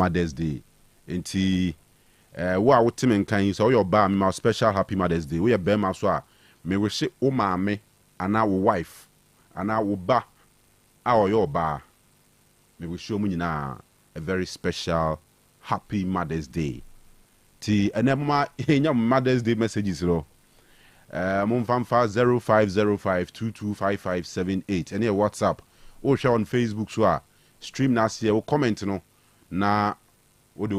Mother's Day. Enti wo a wote me nkan so your ba me special happy Mother's Day. We be ma so a me wish wo maame ana wo wife ana wo ba a your ba me wish you nyina a very special happy Mother's Day. Ti enema enya Mother's Day messages ro. Mumfamfa 0505225578 any WhatsApp or share on Facebook so a stream na see wo comment no na wo do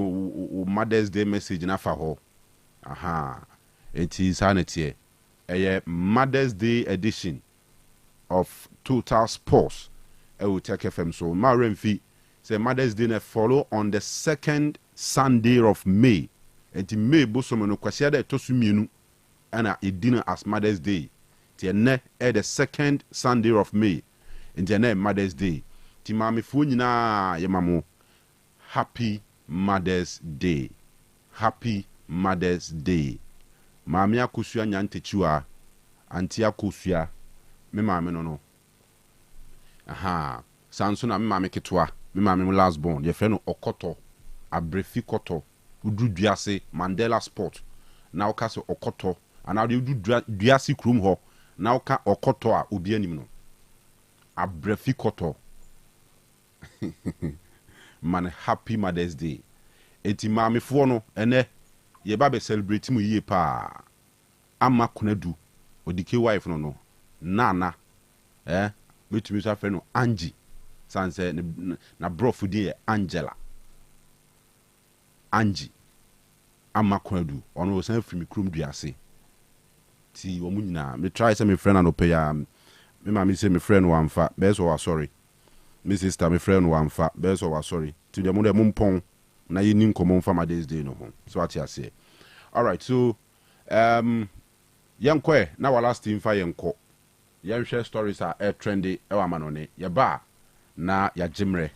Mother's Day message na fa ho aha enti sanity a Mother's Day edition of Total Sports Otec FM. So ma remfi say Mother's Day na follow on the second Sunday of May. Enti May bosomo no kwasia da tosu mienu ana edina as Mother's Day. Ti ene the second Sunday of May. Enti ene Mother's Day. Ti mame fu nyina ye mamo happy Mother's Day. Happy Mother's Day. Mame akosua nyantechiwa anti akosua me mame no. Aha. Sanso na me mame ketwa. Me mame last born. Ye fe no Okoto. Abrefi Koto. Udu duase Mandela Sport. Na oka se Okoto. Ana de udu duase krum ho. Na oka Okoto a obi anim no. Abrefi Koto. Man, happy Mother's Day. Eti mame fo no ene ye ba be celebrate mu yie pa. Ama kunadu. Odike wife no. Nana. Betumi so afre no Angie. Sanse na brofu die Angela. Angie. Ama kunadu. Ono san free me krum duase. Ti omu nyina me try say me friend no pay ya. Me mama say me friend wa amfa. Be so wa sorry. Me sister me friend wa amfa. Be so wa sorry. Ti de mo de mompon na ye nin komo mfa Mother's Day no ho. So what you say. All right. So yankwe na wa last team fa yanko. Yan share stories are trendy e wa manone. Ya ba na ya jimre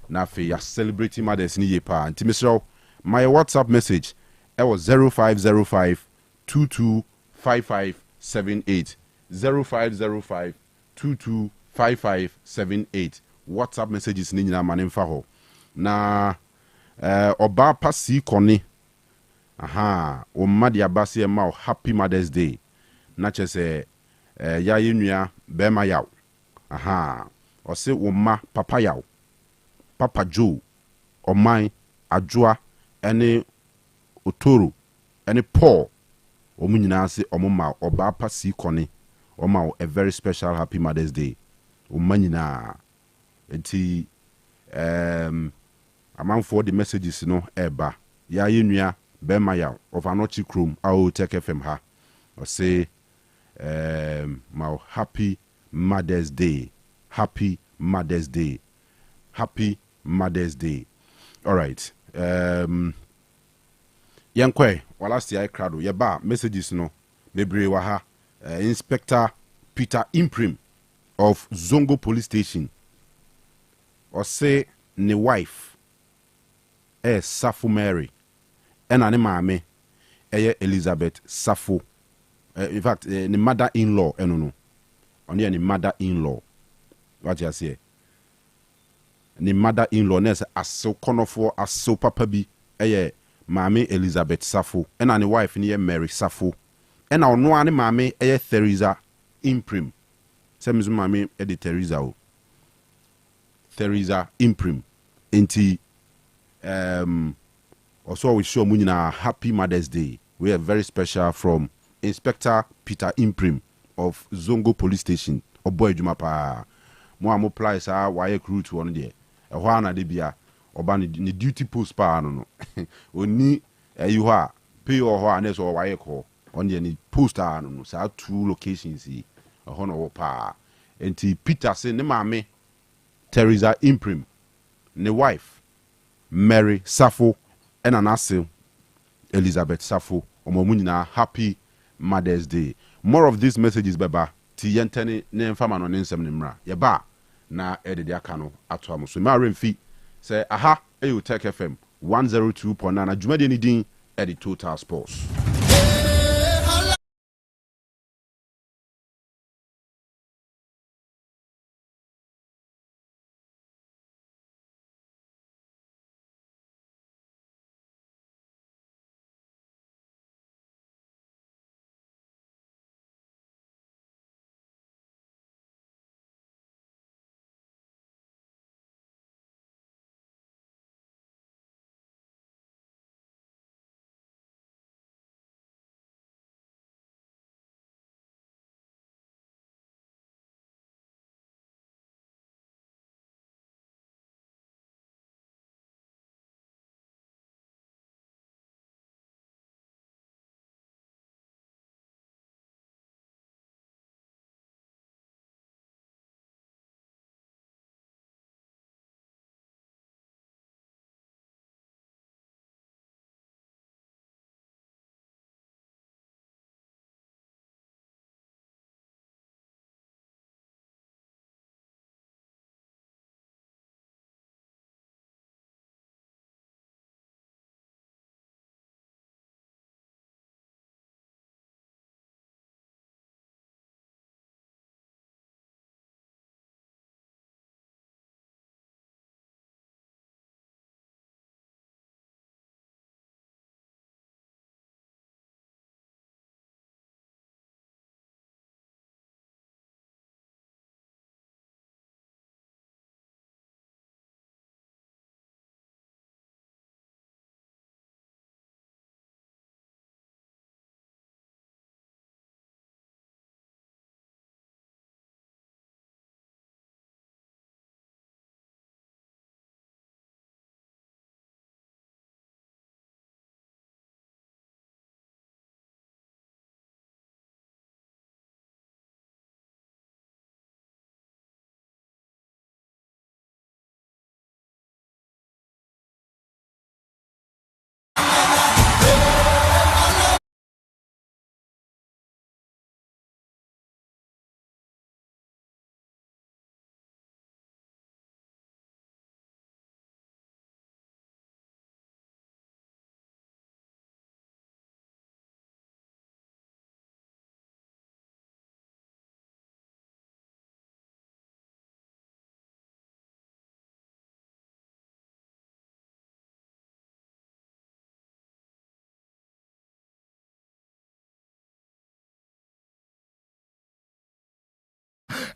na fe ya celebrating Mother's ni ye pa. Nti misro my WhatsApp message it was 0505 225578 0505 225578 WhatsApp messages ni nyina mane mfa ho na oba pasi koni aha o madi abasi ma happy Mother's Day na chese ya yenua be ma yaw aha o se wo ma papa yaw papa Joe oman adwoa ene otoro ene Paul omu nyina se omuma oba pasi koni oma a very special happy Mother's Day o nyina enti amanfo the messages no eba ya yenua be ma yaw of anochi chrome Otec FM ha o say my happy Mother's Day. Happy Mother's Day. Happy Mother's Day. All right. Yankwe, walasti I crowd. Yaba messages no. Bebre waha. Inspector Peter Imprim of Zongo Police Station. Or say ne wife. Safu Mary. And ane mame. Elizabeth Safu. In fact, the mother-in-law, no. Only the mother-in-law. What you say? The mother-in-law, nurse as so conofo as so papa bi, Mame Elizabeth Safo, and the wife near Mary Safo, and our no ane mame Theresa Imprim. Same as mame edi Theresa Imprim. Enti also we show munina happy Mother's Day. We are very special from Inspector Peter Imprim of Zongo Police Station. Oboy Juma pa. Mo amopply sa waye crew to one there. Ehwa na de bia oba ni duty post pa no. Oni you ha pay or ho anes or waye call. On the ni post no. Sa two locations yi. Ehwa no pa. Enti Peter say ne mame Theresa Imprim, ne wife Mary Safo and an ase Elizabeth Safo. Omo nyina happy Mother's Day. More of these messages beba ti yentene ne mfama no nsem ne mra ye ba na edede aka no ato amoso ma remfi say aha Otec FM 102.9 adwumade ni din edit Total Sports.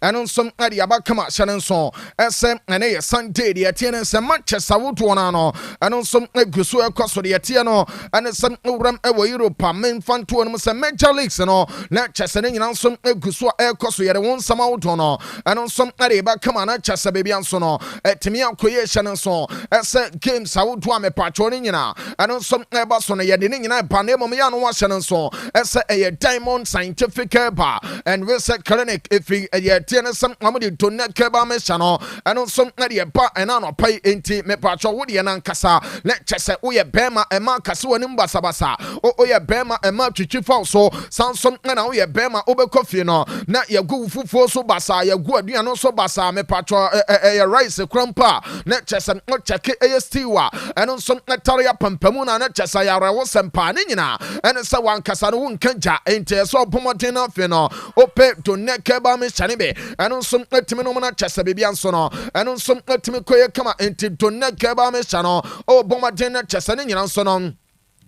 ɛno nso ɛde aba kama hyɛ no nso ɛsɛ ɛne yɛ Sunday deɛ ɛteɛ no sɛ Manchester wotoɔ no ano ɛno nso ɛgu so ɛkɔ so deɛ ɛteɛ no ɛne sɛ wuram ɛwɔ Europe memfa ntoɔ no mu sɛ Major Leagues no na kyɛ sɛ ne nyina nso ɛgu so ɛkɔ so yɛde wo nsɛm awotoɔ no ɛno nso ɛde aba kama na kyɛ sɛ baabi nso no ɛtumi akɔyɛ hyɛ no nso ɛsɛ games awotoɔ a mepatwɔ no nyinaa ɛno nso ɛba so no yɛde ne nyinaa ɛba ne mmom yɛ ano wahyɛ no nso ɛsɛ ɛyɛ Diamond Scientific Herbal and Research Clinic ɛfiri ɛyɛ tie no sɛ amode donate kɛba mehyɛ no ɛno nso ɛde ɛba ɛna anɔpa yi enti mepatwɔ wodeɛ no ankasa na kyɛ sɛ woyɛ bɛrima ɛma kase w'anim basabasa woyɛ bɛrima ɛma twitwi faw so san so ɛna woyɛ bɛrima wobɛkɔ fie no na yɛgu wo fufuo so basa yɛgu aduane so basa mepatwɔ ɛyɛ rice krampa na kyɛ sɛ wokyɛke ɛyɛ stew a ɛno nso ɛtare apampamu na kyɛ sɛ yɛawerɛ wo sɛmpa ne nyinaa ɛne sɛ wankasa no wonka gya enti ɛsɛ ɔpɔmɔden no afei no wopɛ donate kɛba mehyɛ ne be ɛno nso atumi no mu no kyɛ sɛ biribia nso no ɛno nso atumi kɔyɛ kama enti donate kɛba mehyɛ no ɔbɔmɔden no kyɛ sɛ ne nyina nso no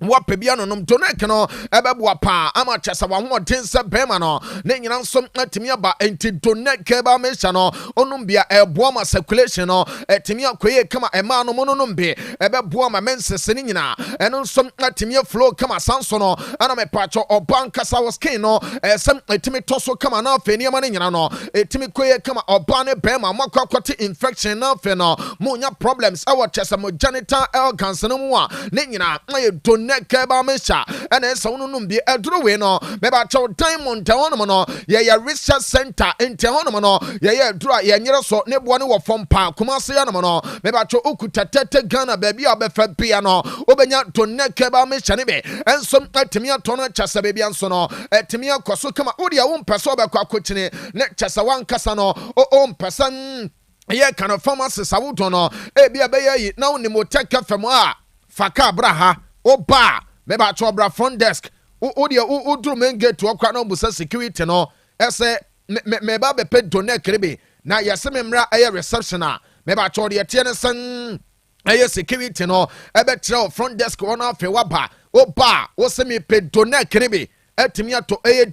wapɛ bia no nom donate no ɛbɛboa paa ama kyɛ sɛ wahoɔden sɛ bɛrima no ne nyina nso atumi aba enti donate kɛba mehyɛ no ɔnom bia ɛboa ma circulation no atumi akɔyɛ kama ɛmaa no mu no nom bi ɛbɛboa ma mensese ne nyinaa ɛno nso atumi flow kama sanso no ana mepatwɔ ɔba nkasa wɔ skin no ɛsɛm atumi tɔ so kama na afei nneɛma no nyina no atumi kɔyɛ kama ɔba ne bɛrima moakɔ akɔte infection na afei no monya problems ɛwɔ kyɛ sɛ mo genital organs no mu a ne nyinaa ayɛ donate kɛba mehyɛ ɛna ɛsɛ wo nom bi ɛduru wei no mɛbɛkyɛw Diamond hɔnom no yɛyɛ research center nti hɔnom no yɛyɛ aduru a yɛnyere so ne boɔ ne wɔ fam paa Kumase hɔnom no mɛbɛkyɛw okuta tɛtɛ Ghana baabi a wobɛfa bia no wobɛnya donate kɛba mehyɛ ne be ɛnso atumi atɔ no kyɛ sɛ baabi nso no atumi akɔ so kama wodeɛ wompɛ sɛ wobɛkɔ akɔkyini ne kyɛ sɛ wankasa no wompɛ sɛ ɛyɛ kind of pharmacist awoto no ebia bɛyɛ yi na wonim Otec FM a faka bra ha oba meba to bra front desk o de o drum main gate to kwa na busa security no ese meba be pe donate krebe na yese memra aye reception a meba to de tie ne san aye security no ebe tre front desk one afi waba oba wo se me pe donate krebe etimi ato aye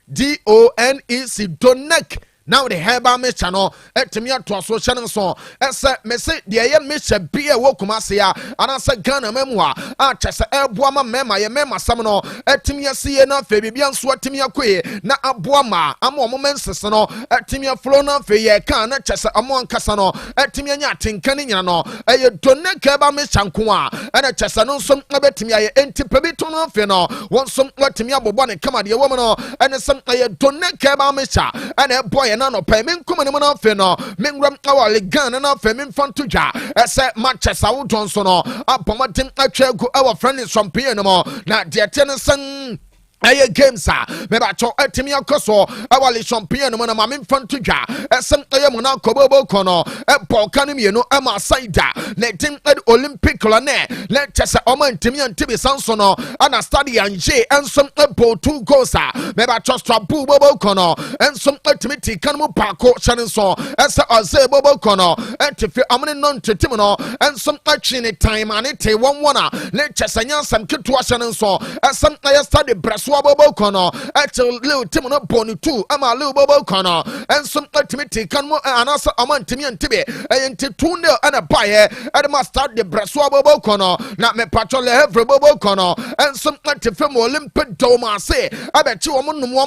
DONEC donate now the herbal measure no etimi ato so hye ne so ese me se de ye measure bia wo Kumase ya anasa Ghana memwa a kyese eboa ma mema ye mema sam no etimi asiye na fe bibia nso etimi akoye na aboa ma ama omo mensese no etimi aflo na fe ye kan na kyese amo ankasa no etimi anya atenka ne nyina no eye donate herbal measure nko a ena kyese no nso ebetimi aye entipa bi to no fe no won so etimi abobo ne kama de wo mo no ene sem eye donate herbal measure ena eboa na no pay men kuma ne mo na fe no men ram awale Ghana na fe men fanto dwa ese Manchester wodon so no abomaden atwa gu our friendly champagne no mo na de te ne san aye games a meba cho etimi akoso awale champagne no na ma men fanto dwa ese aye mo na kobobo kono Paul Kanu mienu ama saida na tim Olympic la ne let chese omo ntimi antibi sanso no ana stadium je ensom ebo 2 goals a meba cho strabu bobo kono ensom etimi ti kanmu pako chane so ese Osei bobo kono entifi amne non tetim no ensom atwi ne time ane te won a let chese nyansam keto chane so esem aye stadium braso bobo kono etil le tim no bonu 2 ama le bobo kono ensom etimi ti kanmu anasa omo ntimi antibi enti 2-0 ana baye adema start the braso bobo kono na me patrol every bobo kono ensom atifem Olympic doma se abechi wo num wo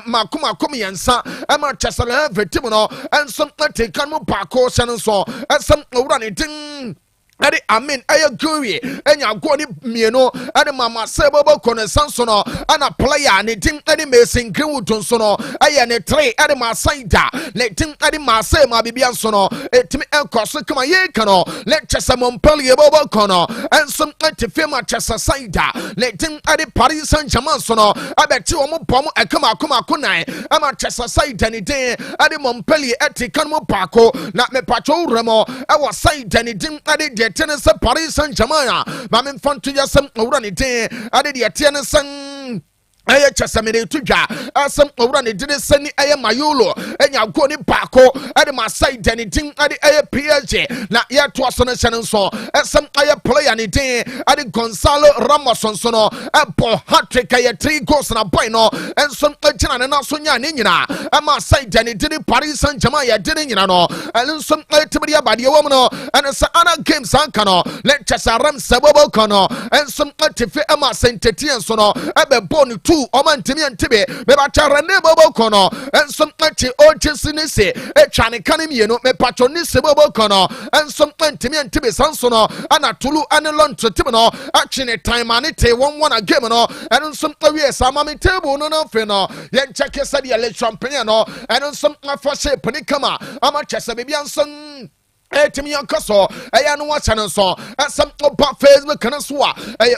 makoma yensa ama chesele every team no ensom atikan mu pako hye so esem owura ne din ade amen aye guri enya go ni mieno ade mama se bobo kono sanso no ana player ne din ade Mason Greenwood nso no aye ne 3 ade ma saida ne din ade ma se ma bibia nso no etimi enkoso kama ye kano le chesa mompeli bobo kono ensom atife ma chesa saida ne din ade Paris Saint-Germain nso no abeti wo mo bom ekama akoma konan ama chesa saida ne din ade mompeli etikan mo pako na me pacho remo e wo saida ne din ade tenese Paris Saint-Germain ma men fanto yasem owura ne den ade de tie ne san ɛyɛ kyɛsɛmede to dwa asɛm owura ne dene sɛni ɛyɛ mayolo ɛnya go ne baako ɛde masai dane din ɛde ɛyɛ PSG na yɛtoa so no hyɛ no nso ɛsɛm ɛyɛ player ne din ɛde Gonzalo Ramos nso no ɛbɔ hat-trick ɛyɛ 3 goals na boy no ɛnso ɛgyina ne naso nya ne nyina ɛma asai dane dene Paris Saint-Germain yɛ dene nyina no ɛne nso ɛtibiri abadeɛ wɔ mu no ɛne sɛ ana games anka no le kyɛsɛ ram sɛ bɔbɔ ka no ɛnso ɛtifi ɛma sentetiɛ nso no ɛbɛbɔ ne 2 Oman Timmy and Tibe, Bebacharane Bobocono, and some anti Ochisinisi, a Chanicanim, me patronis Bobocono, and some Timmy and Tibe Sansono, and a Tulu and a lunch to Timino, actually time anite, one a gamino, and some yes, I'm a table, no fino, yet check a sadia le champiano, and on some Fashe Panicama, I'm a Chesabianson. Etimi Akoto, no watch and so, some about Facebook can swa,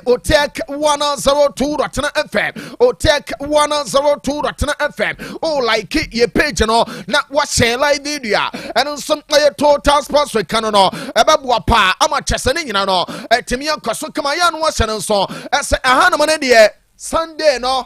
Otec 102.9Fm, Otec 102.9Fm, oh, like it, ye page, not what share like video, and on some total sports with Kanu, about Wapa, I'm a Chesaning, Etimi Akoto, come on, watch and so, as a Hanaman, Sunday, no.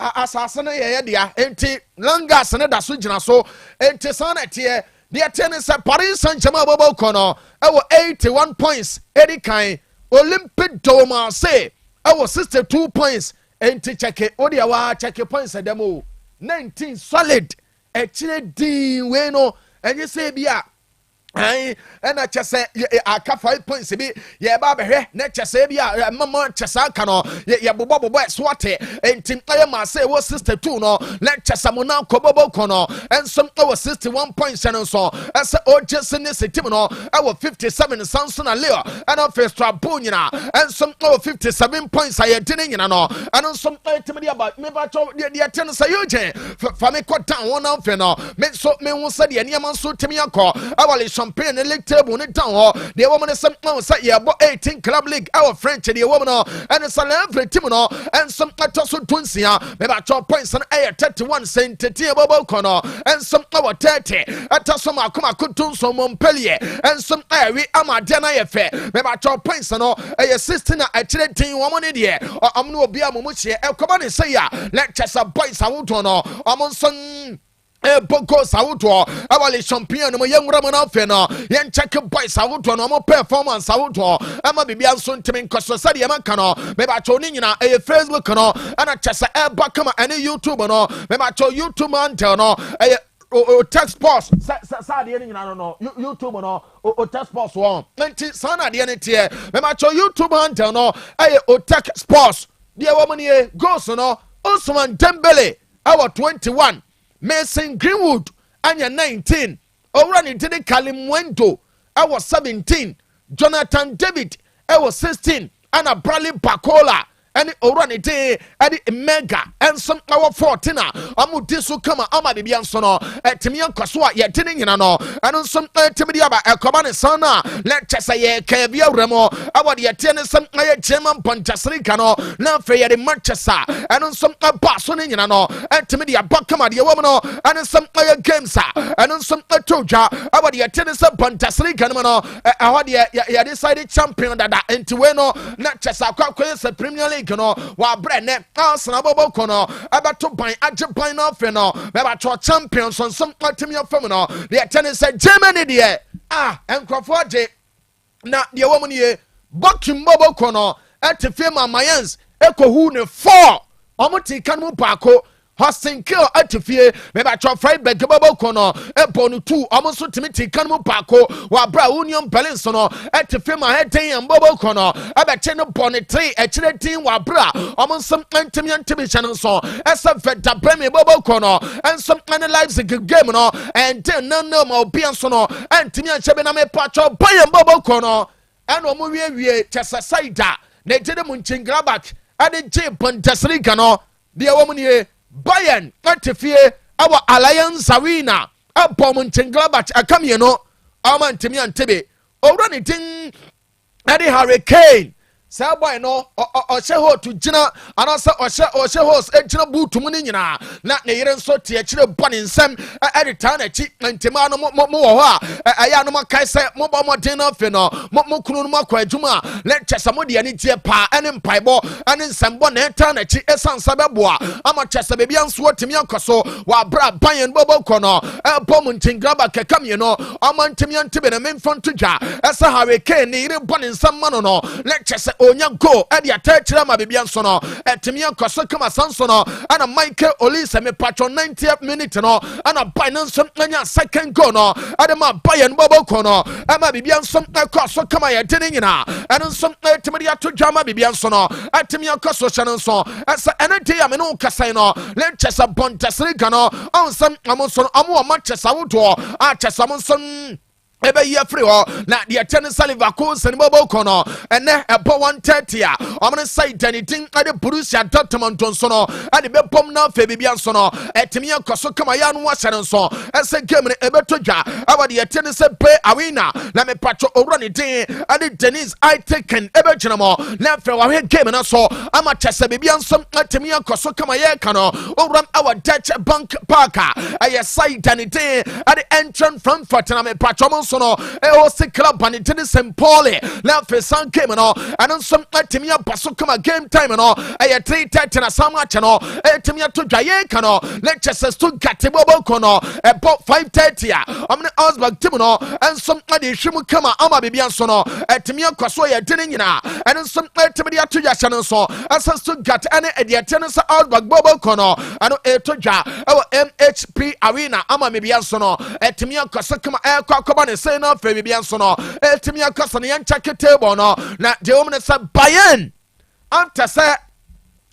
Assassin, yeah, enti Langas and that's which so, enti Sanetia. The tennis at Paris Saint-Germain Bobocono, our 81 points, Eddie Kain, Olympic Doma say, our 62 points, and to check it, Odiawa, check your points at demo, 19 solid, actually, D, Weno, and you say, Bia. And I just say, I got 5 points to be, yeah, Baba, nature say, yeah, Mamma Chasakano, yeah, Bobo Swate, and Tim Ayama say, was sister two, no, let Chasamona Kobobo Kono, and some over 61 points, and so, as a old Jason Timino, our 57 Samson and Leo, and our first Trabunina, and some over 57 points I didn't know, and on some ultimately about me, but the attendance I use for me, cut down one of no, make so me won't say the Yaman so Timiako, our champagne league table in town. The woman is some say yeah, but 18 club league. Our French, the woman, and it's a every team, and some Atosu Twinsia, maybe 12 points and 31 cent Bobo Corner, and some our 30 Atasoma Kuma Kutun so Montpellier, and some Airy Amadana affair, maybe 12 points and all a 16 actually team woman in here, or Amno Bia Muchi, El Comani say ya, let Chessa boys out on Amonson. Boko Sauto, our champion, my young Roman Alfeno, Yan check boys out on our performance out. I'm a Bibian soon to make Cossadia Macano, maybe I told Nina a Facebook, and a Chessa Bakama and a YouTube, maybe I told YouTube man, a text post, Sadia, I don't know, YouTube, or text post one. 20 Sana, the NTA, maybe I told YouTube man, a text post, dear woman here, goes on, Osman Dembele, our 21. Mason Greenwood, Anya 19. Orani Tede Kalimwento, I was 17. Jonathan David, I was 16. Anna Bradley Bacola, and Orani Te, and Mega, and some our 14. Amudisu Kama Amadi Biansono, at Timian Kaswa, yet Tinino, and on some Timidiaba, a command sana, let Chesaye, Kavia Remo, our Yatena, some German Pontasricano, now fair in Manchester, and on some Barcelona, and Timidia Bakama, the woman, and on some games, and on some Toja, our Yatena Pontasricano, our decided champion that into Weno, not Chesa, Premier League. While Brennan, Arsenal Bobocono, about to buy a Japan of Feno, about to champions on some ultimate feminine. The tennis said Germany, dear. And Crawford, now the woman here, Bucking Bobocono, at the firm of Mayans, Echo Hoone 4, Omoti Kanu Paco. Hosting kill at the fear, maybe I try fried back Bobo Cono, Eponu 2, almost to Timothy Kanu Paco, while Bra Union Pelinsono at the film I had and Bobo Cono, I bet 10 upon a 3, actually team while Bra, almost some Antimian TV channel song, as a vet that Bremy Bobo Cono, and some analyze the game, and then no more Piansono, and Timian Chabiname Pacho, Bayan Bobo Cono, and Omuye Chessaida, they did a Munchin Grabak, and the J. Pontasricano, the woman here. Bayern, not to fear our alliance arena. A Pomontin Glabach, a camiano, Aman Timian Tibi, or anything, Eddie Hurricane, saa boy no ɔhyɛ hɔ to gyina anasa ɔhyɛ hɔ gyina buutu mu ne nyinaa na ne yere nso te akyire bɔ ne nsɛm ɛde taa n'akyi ntoma no mo wɔ hɔ a ɛyɛ no makae sɛ mobɔ mmɔden no afei no mo kunu no mo akɔ adwuma a na kyɛ sɛ mode ani gyeɛ paa ɛne mpaebɔ ɛne nsɛmbɔ na ɛtaa n'akyi ɛsiane sɛ bɛboa ama kyɛ sɛ baabi nso watumi akɔ so wɔabrɛ aban no bɔbɔ kɔ no ɛbɔ mu ntingraba kɛka mmienu ɔma ntumi antebe na memfa nto dwa ɛsɛ hurricane ne yere bɔ ne nsɛm ma no no na kyɛ sɛ onya go ɛde ata akyerɛ ma baabi nso no ɛtumi akɔ so kama sa nso no ana Michael Olise mepatwɔ 90th minute no ana ban no nso anya second goal no ɛde ma Bayern bɔbɔ kɔ no ɛma baabi nso ɛkɔ so kama yɛde ne nyinaa ɛno nso ɛtumi de ato dwa ma baabi nso no ɛtumi akɔ so hyɛ no nso ɛsɛ ɛno de a me no kasae no na kyɛ sɛ Bundesliga no ɔnsɛm ɔmo nso ɔmo wɔ Manchester wodoɔ a kyɛ sɛ ɔmo nso ɛbɛyi afiri hɔ na deɛ kyɛ ne Salivako sɛnibɔbɔ kɔ no ɛnɛ ɛbɔ 1:30 a ɔmo ne sɛ idanitin ɛde Borussia Dortmund nso no ɛde bɛbɔm na afei biribi nso no ɛtumi akɔ so kama yɛ ano ahyɛ no nso ɛsɛ game no ɛbɛtɔ dwa ɛwɔ deɛ kyɛ ne sɛ Pe Arena na mepatwɔ owura ne din ɛde Dennis Aitken ɛbɛgyina mɔ na afei wɔahwɛ game no so ama kyɛ sɛ biribi nso ɛtumi akɔ so kama yɛ ka no owura ɛwɔ Dutch Bank Park a ɛyɛ sɛ idanitin ɛde Eintracht Frankfurt na mepatwɔ mo so no ɛwɔ club banitini St. Pauli na afei san game no ɛno nso atumi aba so kama game time no ɛyɛ 3:30 na sam akyɛ no ɛtumi ato dwa yɛ ka no na kyɛ sɛ Stuttgart bɔbɔ kɔ no ɛbɔ 5:30 a ɔmo ne Augsburg team no ɛnso ɛde ehwɛ mu kama ama biribi nso no ɛtumi akɔ so yɛ de ne nyinaa ɛno nso ɛtumi de ato dwa hyɛ no nso ɛsɛ Stuttgart ɛne ɛde ɛte no sɛ Augsburg bɔbɔ kɔ no ɛno ɛto dwa ɛwɔ MHP Arena ama biribi nso no ɛtumi akɔ so kama ɛkɔ akɔba ne sɛ na afei biribi nso no ɛtumi akɔ so ne yɛnkyɛke table no na deɛ wɔm ne sɛ Bayern after sɛ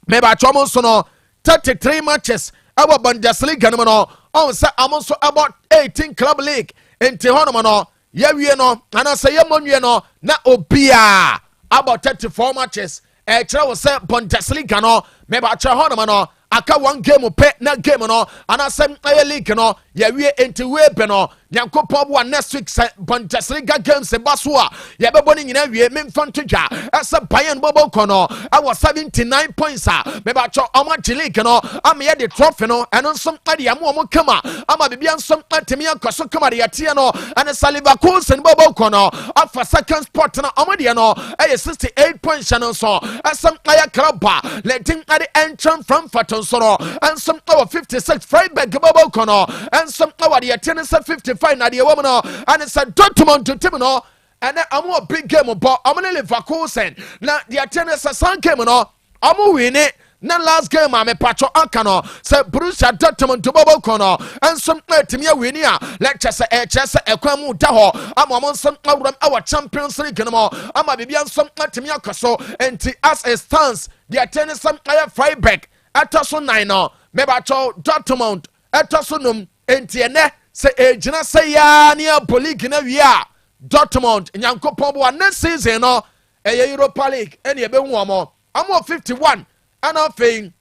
mebatwɔ mo nso no 33 matches ɛwɔ Bundesliga no mu no ɔn sɛ amo nso ɛbɔ 18 club league nti hɔnom no yɛwie no anaasɛ yɛmmɔnwie no na obiaa abɔ 34 matches ɛkyerɛ wo sɛ Bundesliga no mebatwɔ hɔnom no aka one game pɛ na game no anaasɛ ɛyɛ league no yɛwie nti webe no nyankopɔn boa next week sɛ Bundesliga games ba so a yɛbɛbɔ ne nyina wie memfa nto dwa ɛsɛ Bayern bɔbɔ kɔ no ɛwɔ 79 points a mebatwɔ ɔmo agye league no ama yɛde trophy no ɛno nso ɛde yɛmo ɔmo kama ama bibia nso atumi akɔ so kama de yɛteɛ no ɛne Salivako sɛn bɔbɔ kɔ no afa second spot na ɔmo deɛ no ɛyɛ 68 points no nso ɛsɛm ɛyɛ club a letin ɛde Eintracht Frankfurt nso no ɛnso ɛwɔ 56 Freiburg bɔbɔ kɔ no ɛnso ɛwɔ de yɛteɛ no sɛ 55 na deɛ wɔm no ɛne sɛ Dortmund to team no ɛnɛ ɔmo wɔ big game bɔ ɔmo ne Leverkusen na deɛ teɛ no sɛ san game no ɔmo wini na last game a mepatwɔ aka no sɛ Borussia Dortmund to bɔbɔ kɔ no ɛnso ɛtumi awini a lɛkyɛ sɛ ɛkyerɛ sɛ ɛkwan mu da hɔ ama ɔmo nso awuram ɛwɔ Champions League no mu ama biribi nso ɛtumi akɔ so nti as it stands deɛ teɛ no sɛ ɛyɛ Freiburg ɛtɔ so 9 no mepatwɔ Dortmund ɛtɔ so num nti ɛnɛ sɛ ɛgyina sɛ yaa ne abɔ league na wie a Dortmund nyankopɔn boa next season no ɛyɛ Europa League ɛne ɛbɛhu ɔmo 51 ɛna afei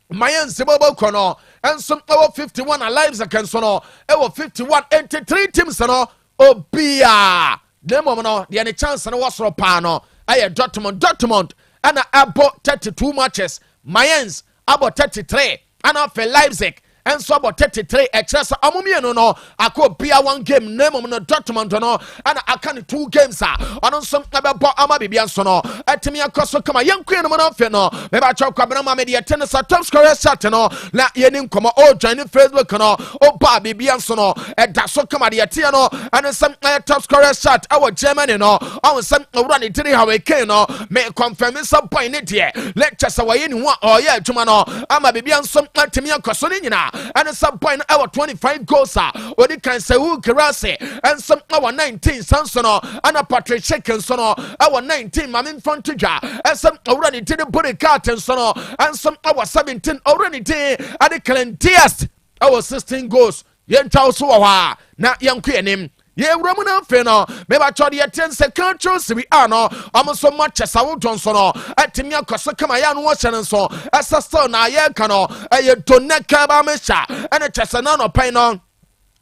Mayence bɔbɔ kɔ no ɛnso ɛwɔ 51 a Leipzig nso no ɛwɔ 51 ɛnti 3 teams no obia na mmom no deɛ ne chance no wɔ soro paa no ɛyɛ Dortmund ɛna abɔ 32 matches Mayence abɔ 33 ɛna afei Leipzig ɛnso abɔ 33 ɛkyerɛ sɛ ɔmo mmienu no akɔ bia 1 game na mmom no Dortmund no ɛna aka ne 2 games a ɔno nso ɛbɛbɔ ama bibia nso no ɛtumi akɔ so kama yɛnkoe no mu no afei no mɛbɛkyɛw kwabena ma medeɛ te no sɛ top scorer chat no na yɛni nkɔmmɔ ɔjoin ne Facebook no ɔba bibia nso no ɛda so kama deɛ teɛ no ɛne sɛ ɛyɛ top scorer chat ɛwɔ Germany no ɔho sɛ ɔwura ne tiri Hurricane no me confirm sɛ point ne deɛ lecture sɛ wɔyɛ ne ho a ɔyɛ adwuma no ama bibia nso ɛtumi akɔ so ne nyinaa ɛne some point ɛwɔ 25 goals a odi kan sɛ wu kirase ɛnsɛm ɛwɔ 19 sanso no ana Patrick Schick nso no ɛwɔ 19 maame mfanto dwa ɛnsɛm ɔwura ne ti de body card nso no ɛnsɛm ɛwɔ 17 ɔwura ne ti ade Calentias ɛwɔ 16 goals yɛntwa so wɔ hɔ a na yɛnko yɛnim yɛwura mu no afei no mebatwɔ de yɛte nsɛ Cultural Serie A no ɔmo nso Manchester wodɔ nso no ɛtumi akɔ so kama yɛ ano wɔhyɛ no nso ɛsɛ still na yɛka no ɛyɛ Doneka ba mehyɛ ɛne kyɛ sɛ na nɔpɛn no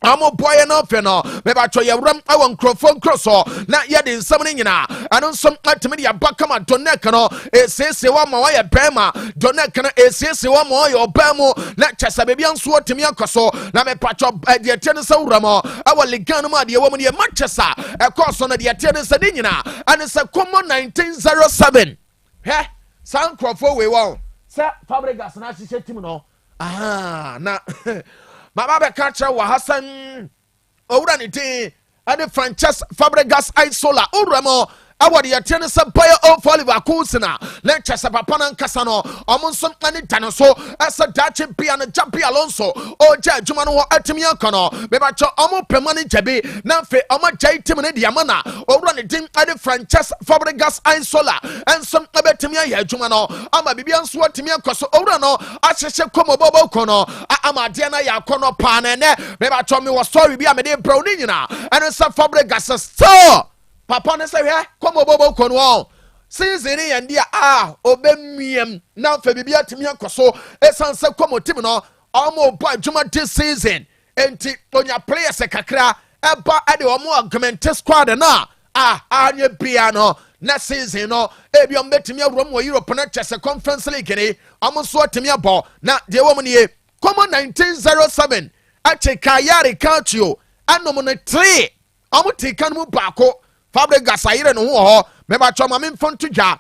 amo boy no fe no me ba cho ye wram awon krofon kroso na ye de nsam ne nyina ano nsom atime de abaka ma donek no esese wa ma wa ye bema donek no esese wa ma ye obamu na chesa be bia nso otime akoso na me pacho de tie ne sawramo awo ligan ma de wo mu de Manchester ekoso na de tie ne se de nyina ane se komo 1907 he san krofo we won se Fabregas na hihye tim no aha na Mama be catcher wa Hassan owura ne din ade Frances Fabregas Isola uramo awade yatene se baye of Oliver Kusina lecture se papa nan kasa no omonso ane danoso asa dache bia na Jabi Alonso oja adwuma no ho atimi akono me ba cho omo pemane jabi na fe omo jai tim ne dia mana owura ne din ade Frances Fabregas Isola ensom abetimi aye adwuma no ama bibia nso atimi akoso owura no ahyehye komo bobo kono ama de na ya kono pa na ne me ba cho me wo story bia me de bro ni nyina ene se Fabregas still papa ne se hwe komo bobo kono season ye ndia obemiem na fa bibia timi akoso esanse komo tim no omo bo adwuma this season enti onya players kakra eba ade omo augment squad na anye bia no na season no ebiom betimi awrom wo Europe na chese conference league ni omo so timi abo na de wo mu ne komo 1907 ache Kayari Calcio anom ne 3 omo tikan mu bako Fabregas ayire no ho me ba choma me mfonto dwa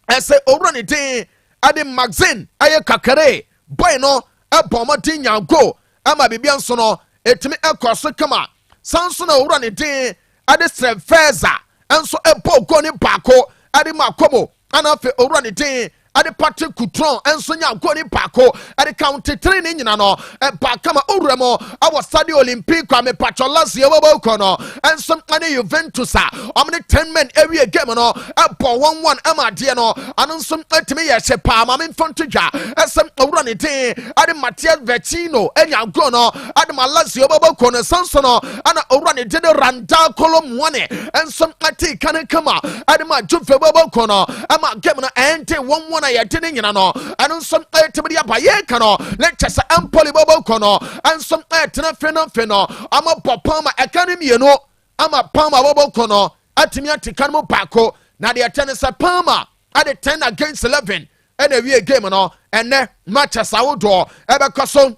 ese owura ne tin ade magazine aye kakare boy no ebo mo tin nyango ama bibia nso no etimi ekoso kama sanso na owura ne tin ade Strefeza enso ebo go ne bako ade makomo ana fe owura ne tin ade Patrick Coutron enso nyango ne bako ade county 3 ne nyina no ba kama owura mo awo Stadio Olimpico ame Pacholas ye bobo kono enso ane Juventus omne 10 men every game no abo 1-1 ama de no anonso atime ye hye pa ma me mfonto dwa esem owura ne tin ade Matthias Vecino enyango no ade Lazio bobo kono sanso no ana owura ne de Randal Colomwane enso ati kan kama ade ma Juve bobo kono ama game no ente 1-1 ya tene nyina no anonso atime dia baye kano lecture sa Empoli bobo kono anso atene feno ama popama academy no ama Palma bobo kono atimi atikan mo bako na de atene sa Palma ade 10 against 11 and a game no ene matches awodo ebe koso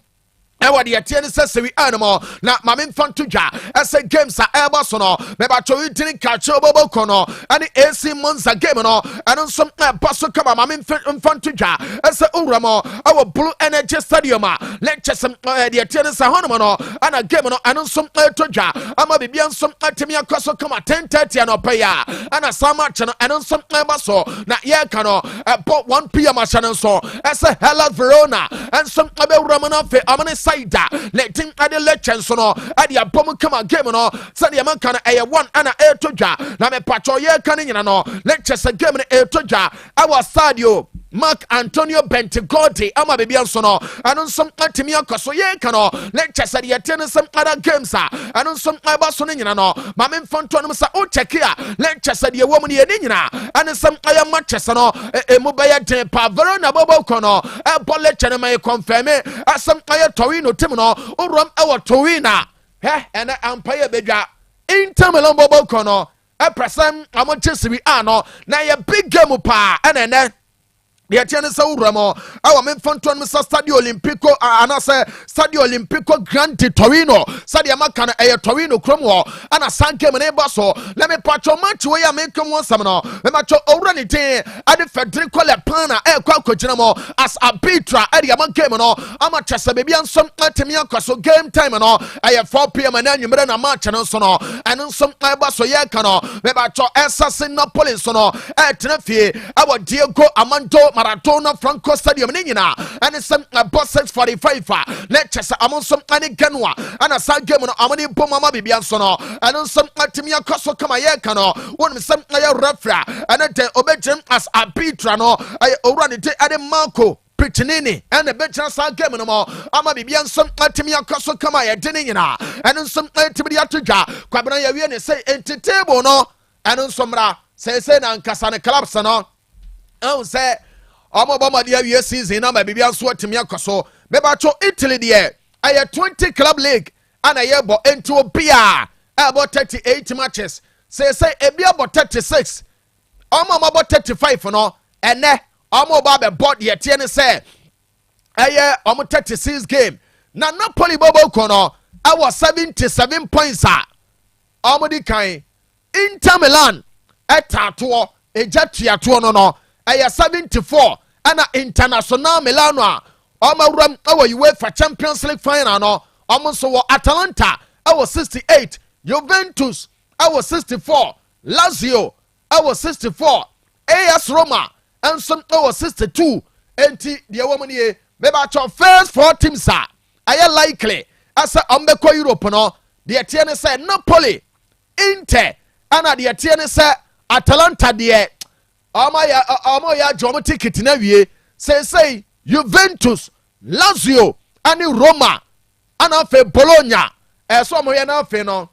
ewa de yete ne sesewi animal na mame mfanto dwa ese games a eba so no me ba cho yitini kache bobo kono ani AC Monza game no eno nso eba so kama mame mfanto dwa ese uramo awo Blue Energy Stadium lectures de yete ne se hono no ana game no eno nso to dwa ama bibia nso atemi akoso kama 10:30 anopa ya ana sama che no eno nso eba so na ye ka no ebo 1 PM achane nso ese Hellas Verona enso ebe uramo na fe amane letting at the lecture so at the bomb come game no said the man can a 1 and a to ja na me patcho ye kan no lectures a game e to ja our stadio Mark Antonio Bentegodi ama bebi anso no anu nsom atimi akoso ye kan no lectures at the attend some other games anu nsom aba so nyina no ma me mfonto no sa o check ya lectures at the woman ye nyina anu some aya matches no e mu ba ye den pa Verona bobo kono e bol lecture ma confirm asam aya Torino tim no urom e Torino ene empire bedwa Inter Milan bobo kono e presem amochesi bi ano na ye big game pa ene the Atiana Sauramo, our men Fonton Mr. Stadio Olimpico, anase Stadio Olimpico Grande Torino, Sadia Macana, a Torino Cromwell, and a San Camene Basso. Let me patch on much way I make come one summoner. The macho already day, I did Federico Lepana, El Quaco Genamo, as a Petra, Eddie Amon Camano, Amachesa, maybe on some Atemiaco, so game time and all. I have 4 PM and then you made a match and so and on some Ibaso Yakano, maybe assassin Napoli sono, at Tenefi, our Diego Amanto. Maratona Franco Stadium Nina and some boss 45 lectures among some any Ganwa and a side game on Amani Pomama Bibiansono and on some Atimia Coso Kamayakano one some refra and a obejum as a Petrano I already at a Marco Piccinini and a better side game no more Amabibian some Atimia Coso Kamaya Dinina and on some Atimia Tuja Quabana Vienne say enti table no and on some say and Casana Collapsano oh say Obama dear season, I'm a baby and swat to me. So, Bebacho Italy, dear. I had 20 club league ana yɛbɔ enti obia ɛbɔ 38 matches say ebi abɔ 36 ɔmo abɔ 35 no ɛnɛ ɔmo ba bɛbɔ deɛ tie ne sɛ ɛyɛ ɔmo 36 game na Napoli bobo kono ɛwɔ 77 points a ɔmo di kan Inter Milan ɛtaatoɔ egya tuatoɔ no ɛyɛ 74 ɛna International Milano a ɔmo awuram ɛwɔ UEFA Champions League final no ɔmo nso wɔ Atalanta ɛwɔ 68 Juventus ɛwɔ 64 Lazio ɛwɔ 64 AS Roma ɛnso ɛwɔ 62 enti deɛ wɔn nie bɛbɛtɔ first 4 teams a ɛyɛ likely ɛsɛ ɔmo bɛkɔ Europe no deɛ tie ne sɛ Napoli Inter ɛna deɛ tie ne sɛ Atalanta deɛ ɔmo yɛ agye ɔmo ticket na wie sɛsɛi Juventus Lazio ɛne Roma ɛna afei Bologna ɛsɛ ɔmo yɛ na afei no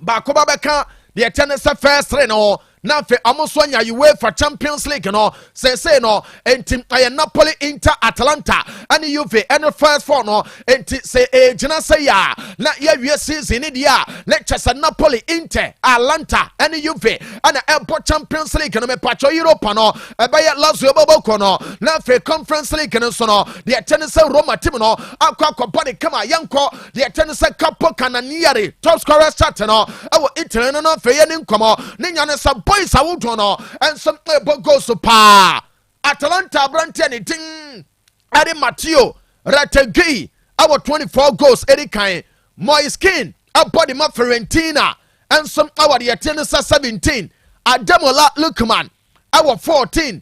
baako ba bɛka deɛ tie ne sɛ first 3 no na afei ɔmo nso anya UEFA Champions League no sɛsɛi no enti ɛyɛ Napoli Inter Atalanta ɛne Juve ɛne first 4 no enti sɛ gyina sɛ yɛ na yɛwie season ne deɛ a na kyɛ sɛ Napoli Inter Atalanta ɛne Juve ɛna ɛbɔ Champions League no mepatwɔ Europa no ɛbɛyɛ Lazio bɔbɔkɔ no na afei Conference League no nso no deɛ kyɛ ne sɛ Roma team no akɔ de kama yɛnkɔ deɛ kyɛ ne sɛ Capo Cananieri top scorer chart no ɛwɔ Italy no afei yɛ ne nkɔmɔ ne nya ne sɛ boys awodo no ensom ebo goals pa Atalanta abrante ne din ade Matteo Retegui our 24 goals edi kan Moiskin abodi ma Fiorentina ensom our the 17 Ademola Lukman our 14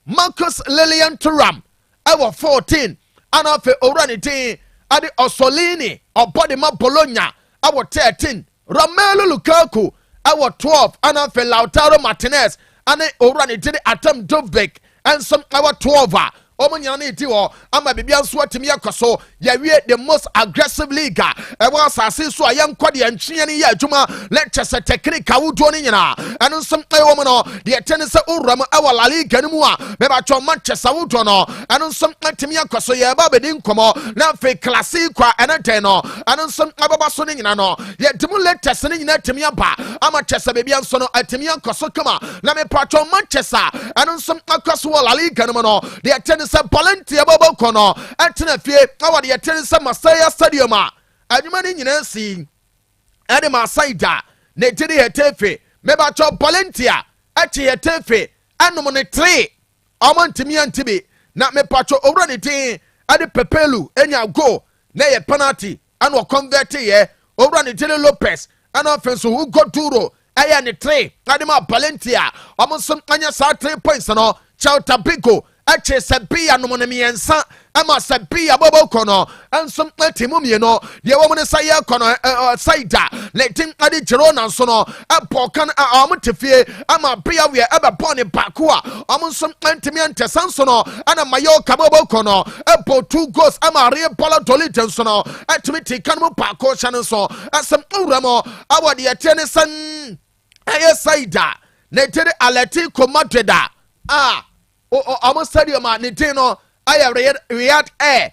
Marcus Lilian Thuram our 14 anafe orani din ade Ossolini abodi ma Bologna our 13 Romelu Lukaku our 12 and for Lautaro Martinez and Orani did Atom Dovbek and some our 12 Omanyani Dio ama Bibian Swatimia Koso Yawie the most aggressive league was so a young Quadi and Chiani Juma lectures a technique Kawutonina and some woman the tennis Uram our La Liga Ganua Bebacho Manchester Utono and some Timia Koso Yababin Como Nafe Classiqua and Ateno and some Abasoninano yet Timule Tessaning Timiapa ama Chessa Bibian Sono at Timia Kosokama Name Pacho Manchester and some Akosua La Liga Ganumano the tennis Palentia Bobo Kono Atena Fie our the tennis Masaya Stadium adwumani nyina si ade masaida ne tiri hetefe mebacho Palentia achi hetefe anom ne 3 omantimi antibi na mepacho owura ne tin ade Pepelu enya go na ye penalty and wo convert ye owura ne tiri Lopez ana offense who got duro aya ne 3 ade ma Palentia omonsom anya sa 3 points no Celta Vigo ache sabia no ne miensa ama sabia bobo kono ensom atimu mie no de wo ne saye kono saida letin ade Girona so no apokan amtefie ama bia we ebe pon bako a omsom antimi antesan so no ana Mallorca bobo kono epo 2 goals ama Real Valladolid so no atimi tikan mu bako chane so asem uramo awade yetene san aye saida letin Atletico Madrid almost stadium ni tino aya Riyadh Air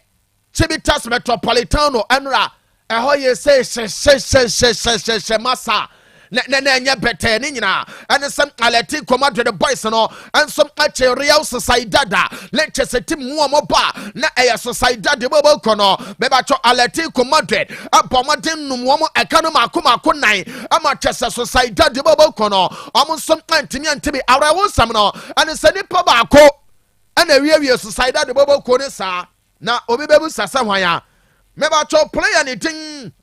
Civitas Metropolitano enra eho ye say she masa na nya bete ni nyina ene some Atletico Madrid boys no and some ache Real Sociedad Leicester team mu ba na eya Sociedad bobo kono beba cho Atletico Madrid abomaden num wo ekano makoma nan ama Chester Sociedad bobo kono omo some antimi awra wo sam no ene se nipa ba ko ana wiawie Sociedad bobo kono sa na obi bebu sasa hwan meba cho player ni tin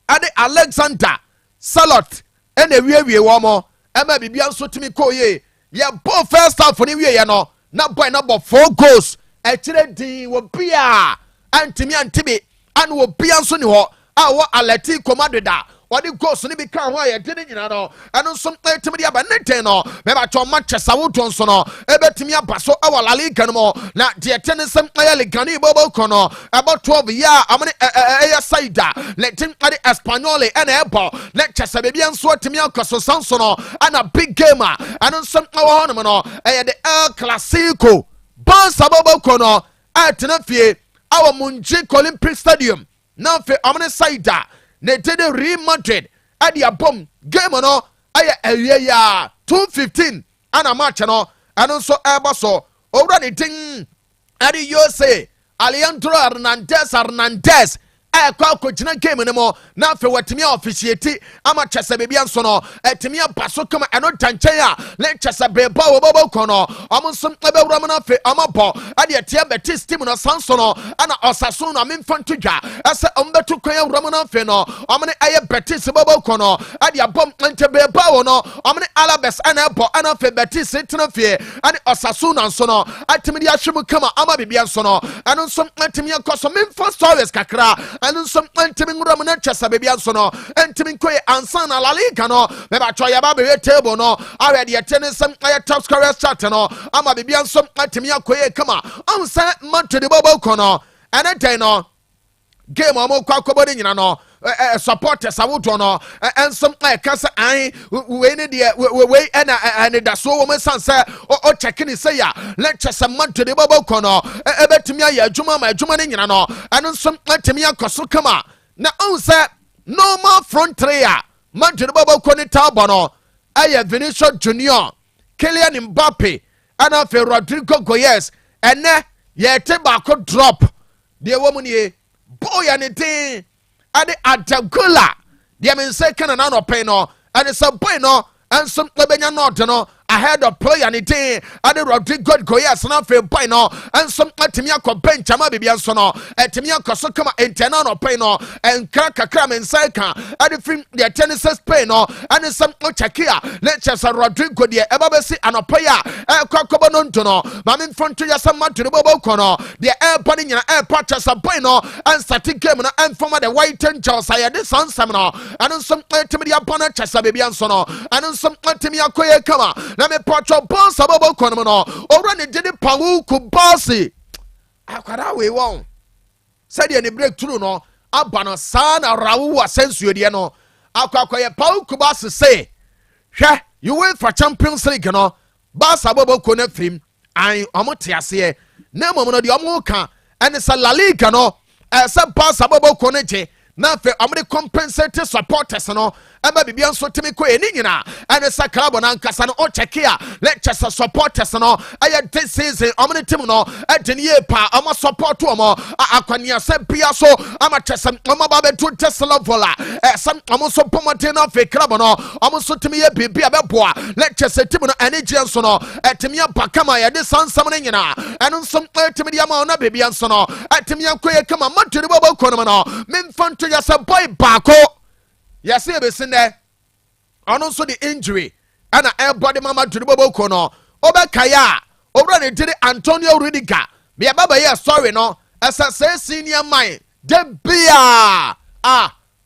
ade Alexander Salot ene wie wo mo ema bibia nso timi koye ye bo first half ni wie no na boy na bo 4 goals e kire din wo bia antimi antibi an wo bia nso ni ho a wo Atletico Madrid wadi goals ni bi kan ho ye de nyina no eno nso timi dia ba neten no me ba cho Manchester Woodon so no ebetimi abaso e wa La Liga no na de tenisem aye Liga ni bobo kono about 12 year amene saida letin ade Espanyol ena ebo lecture be bia nso timi akoso sanso no ana big gamer eno nso wo hono no de El Clasico Barca bobo kono atena fie awo Munji Olympic Stadium na fe amene saida ne tede Real Madrid ade abom game no aye ya 2:15 ana match no eno nso eba so owura ne tin ade Jose Alejandro Hernandez kwa kogina game ne mo na fe watimi officiate ama chese bebia nso no etimi abaso kama eno tanchen a le chese beba wo bobo kono omonso ebewura na fe amabo ade etia Betis team no sanso no ana Osasuna na memfanto dwa ese ombeto kwan awura na fe no omne aye Betis bobo kono ade abom ente beba wo no omne Alabes ana bo ana fe Betis tena fe ade Osasuna nso no atimi dia hwemu kama ama bebia nso no eno nso atimi akoso memfa stories kakra anu som antimi nguram na chesa bebia nso no antimi koye ansa na La Liga no me ba twa ya ba be table no awe de yete sem aye top scorers chart no ama bebia nso antimi akoye kama ansa Madrid bobo kono anadan no game omo kwa kobode nyina no supporters awoto no ensom kasa an we ne de we ena da so wo sanse o check ni say ya lecture Madrid bobo kono ebetumi aye adwuma ma adwuma ne nyina no eno nsom atemi akoso kama na onse normal front three a Madrid bobo kono tabo no aye Vinicius Junior, Kylian Mbappe ana fe Rodrigo Goyes ene ye te ba ko drop de wo mu nie boy anything ade Adagula de men say kana na no pay no and some boy no and some lebenya not no ahead of play anything ade Rodrigo Goyas na fe boy no and some atimi akọ bench ama bibia nso no atimi akọ kama internal no pay no and kakra men say kan ade film the tennis pay no and some check here let's Rodrigo de eba be si anopa ya kwakobo no nto no ma men front to ya some Madrid bobo kono the airport nyina airport chasa boy no and starting game no and from the white angels I this ansam no and some atimi dia bana chasa bibia nso no and some atimi akoye kama na me patro boss abobo kono no owra ne gidi pawu ku bossy akwara we won said ye breakthrough no abana sana rawu asensuo de no akwakoye pawu ku boss say hwe you win for Champions League no boss abobo kono film an omote ase na momo no de omo ka ene sa La Liga no ese boss abobo kono je na fe omre compensate supporters no ema bibia nso timi ko eni nyina ene sakrabo na nkasa no o check ya lecture supporters no aye this season omre team no edeni ye pa omo support omo akwania se bia so ama chesem omo ba be to Tesla vola some omo so pomote no fe krabo no omo so timi ye bibia be boa lecture se team no ene je nso no etimi pa kama ye de sansam no nyina eno nso etimi dia ma na bibia nso no etimi akoye kama Madrid bobo kono no memfanto ya se boy bako yes be sin there ono so the injury ana everybody mama to the bobo kono obekaya owra ne dire Antonio Rudiger me baba ye sorry no asa say senior man de bia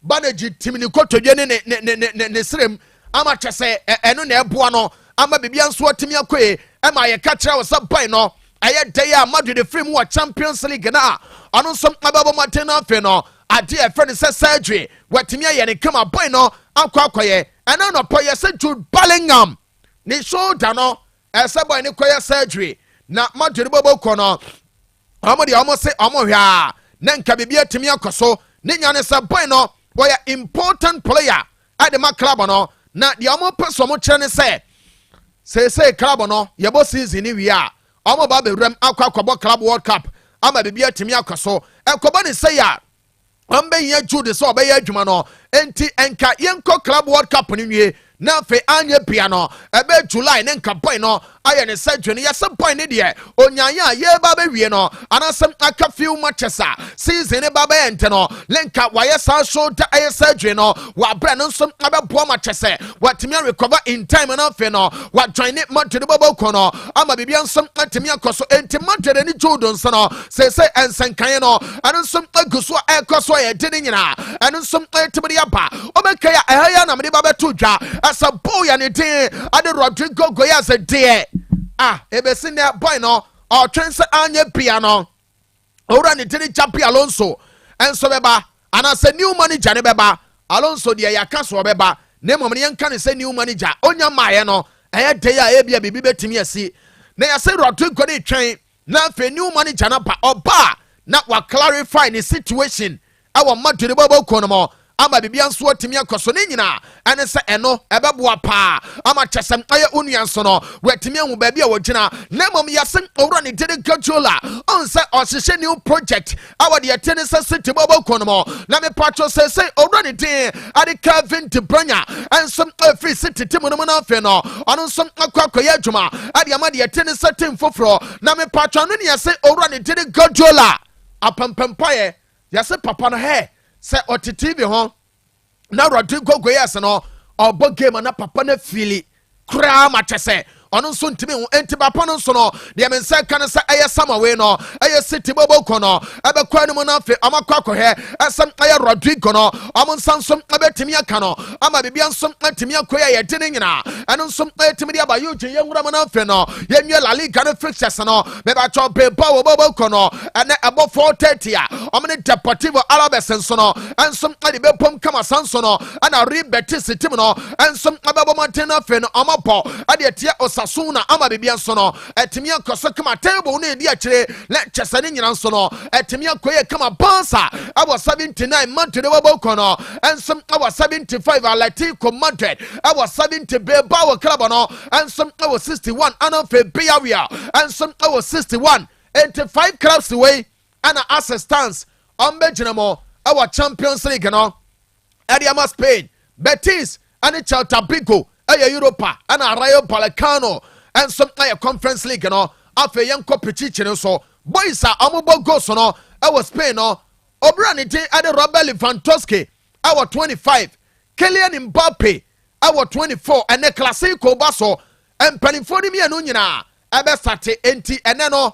banaji timini kotodwe ne srem ama chese eno na eboa no ama bibia nso atimi akoe ama ye ka kira wo sabai no aye dey a Madrid free mu Champions League na ono so ababo matena fe no ade e friend say surgery watimi aye ne kama boy no akwakoye ena no poye say Jude Bellingham ne shoulder no ese boy ne koye surgery na Madrid bobo kono omo de omo say omo hwa na nka bibia atimi akoso ne nyane say boy no boy important player at the club no na de omo person mo kire ne say club no yebo season ni wi a omo ba be rem akwakobo club World Cup ama bibia atimi akoso ekobo ne say ya ambe ye Jude so obey adwuma no enti enka yenko club World Cup ni wie na fe anye bia no ebe July ne nka boy no aye ne surgery ya se boy ne de onyanya ye ba be wie no anasem aka few matches a season ne ba be ente no lenka waye sa shoulder aye surgery no wa bra no nso abebo matches watimi recover in time na fe no wa join it Madrid bobo kono ama bibia nso atimi akoso enti Madrid ni Jude nso no se ensenkan no anso aguso ekoso ye de nyina anso atimi aba obekaya ehaya na me ba be to dwa asa boy ya ne tin ade Rodrigo Goyas de ebesin there boy no or transfer anye piano ora ne tiri Chapi Alonso enso beba ana se new manager ne beba Alonso de ya kaso beba ne mom ne yanka ne se new manager onya maye no eye de ya ebia bibi betimi asi na ya se Rodrigo ne twen na fe new manager na ba oba na wa clarify the situation our Madrid bobo kono mo ama bibia nso atimi akoso ne nyina ene se eno ebeboa pa ama kyesem aye onua nso no wetimi ahu ba bia wogina na mom yasem owura ne dede gajola on se ohihye new project awade yetene se city bobo konomo na me patro se owura ne din ade Kevin de Branya ensom free city timo no na afi no ono nso akwakoya adwuma ade amade yetene se tim foforo na me patro no ne yase owura ne dede gajola apampampaye yase papa no he se otitivi ho na Rodrigo Goyes no obo game na papa na fili kra ma chese ono nso ntimi ho enti papa no nso no de men se kan se eye samawe no eye city bobo kono ebe kwa ni mo na fe amakwa kohe esem eye Rodrigo no amo nsansom ebetimi aka no ama bibia nsom atimi akoya ye de nyina eno nsom etimi de aba yuje ye nwura mo na fe no ye nwe La Liga no fixtures no be ba cho be bobo kono ene abo 4:30 a omo ne Deportivo Alaves nso no ensom ade be pom kama sanso no ana Real Betis team no ensom ababo mantena fe no amapo ade etia Sasuna ama bibia nso no etimi akoso kama table no edi akire le chesane nyina nso no etimi akoye kama Barca abo 79 month de bobo kono ensom abo 75 Atletico Madrid abo 70 Bilbao club no ensom abo 61 anafe Villarreal ensom abo 61 85 clubs away ana assistance ombejinamo abo Champions League no Ediama Spain Betis and Celta Vigo aya Europa ana Rayo Vallecano and some aya Conference League no afa yanko pichichi so boys a amubo goals no awa Spain no obranite ade Robert Lewandowski awa 25 Kylian Mbappe awa 24 ene Clasico baso empanifo ni mienu nyina ebe sate enti ene no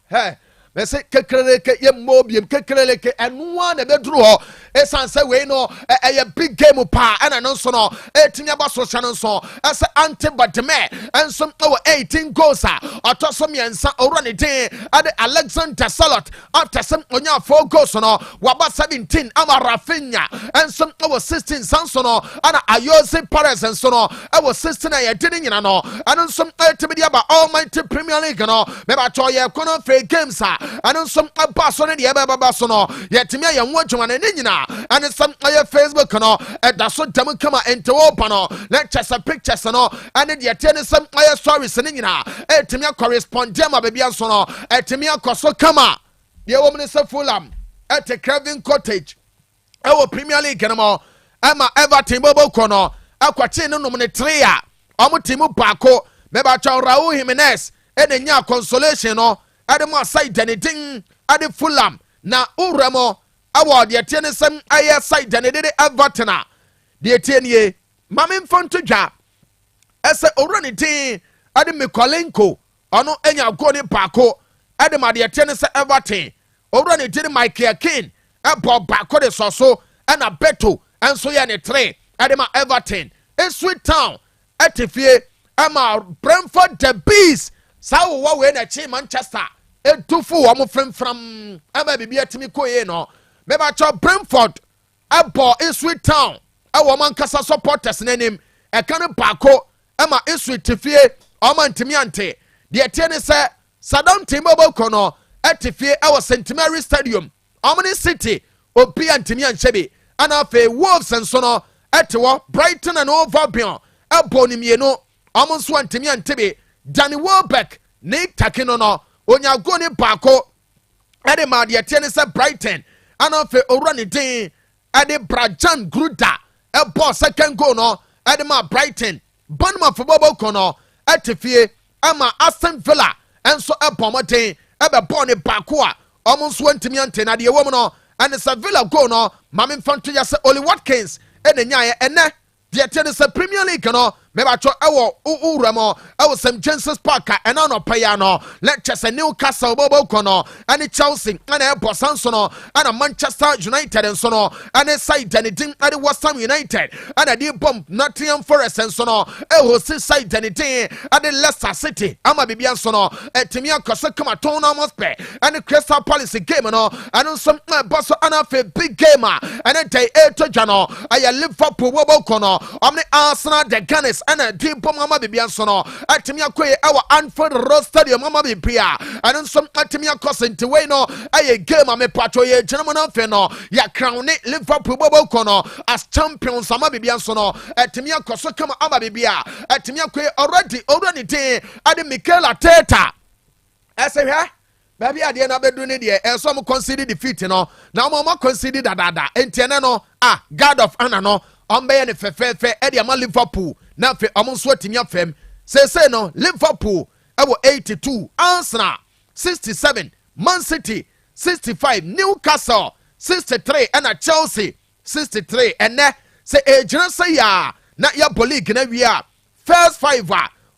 he mese kekreleke ye mobiem kekreleke enwa na bedru ho esanse we no eye big game pa ana no so no etinya baso cha no so ese antibademe enso 18 goals atosom yensa orane den ade Alexander Salot after some onya 4 goals no waba 17 ama Rafinha enso 16 sanso no ana Ayoze Perez enso no 16 aye din nyina no anso etibidi aba Almighty Premier League no me ba cho ye kono free games and some basso ne de basso no yetimi aye ho adwuma ne nyina and some aye Facebook no da so dem kama ente open no lectures and pictures no and de yetene some aye stories ne nyina etimi correspond dem abia so no etimi akoso kama de wo mne se Fulham at Craven Cottage our Premier League no ama Everton bobo kono akwachi no nom ne 3 a omo timu baako me ba cha Raul Jimenez enya consolation no Adema side anything ade Fulham na uramo award de tiene sem aye side ne de Everton de tiene mame mfonto dwa ese orani tin ade Mikolenko ono enya go ne baako ade ma de tiene se Everton orani tin Michael Keane ebo baako de soso na Beto enso ye ne 3 ade ma Everton Sweet Town etifie ama Brentford the Bees sawo wa we na chi Manchester etufu wo mo frem aba bibia timi koye no me ba cho Brentford abo Sweet Town awo man kasa supporters nanim e kan baako ama Sweet tifie o man timi ante de tiene se Saddam Timbobo kono etifie awo St Mary Stadium Omni City obi antimi anchebe ana fe Wolves enso no etewo Brighton and Hove Albion abo ni mienu omo so antimi antebe Danny Welbeck ne takino no onya goni baako ade ma de tiene se Brighton ana fe orani din ade Brajan Gruda ebo second goal no ade ma Brighton Bournemouth football kono etifie ama Aston Villa enso ebo moten ebe ball ne baako a omo so antimi ante na de wo no and Sevilla goal no mame mfanto ya se Oli Watkins enenya ye ene de tiene se Premier League no me ba cho ewo uramo ewo St James's Park and no paya no lectures Newcastle bobo kono and Chelsea and Bosanso no and Manchester United and so no and side anything and West Ham United and a bomb Nottingham Forest and so no ewo side anything and Leicester City ama bibia so no etimia koso kama tona mospe and Crystal Palace game no and some boss and a big gamer and a day 8 Jano I Liverpool bobo kono omni Arsenal the Gunners yes ana dimpo mama bibia nso no atimi akoye ewa Anfield Road Stadium mama bibia anu nso atimi akosente we no aye game ame patro ye gyina no fe no ya crown Liverpool bobo kono as champions mama bibia nso no atimi akoso kama ama bibia atimi akoye already day ade Mikel Arteta ese hwe baby ade na bedu ne de enso mo concede defeat no na mo concede dadada entiene no God of honor no ombe ne fefefe ade ama Liverpool na fe omo nso atimi afem say no Liverpool ewo 82 Arsenal 67 Man City 65 Newcastle 63 and Chelsea 63 ene say ejina say ya na ya league na wi a first five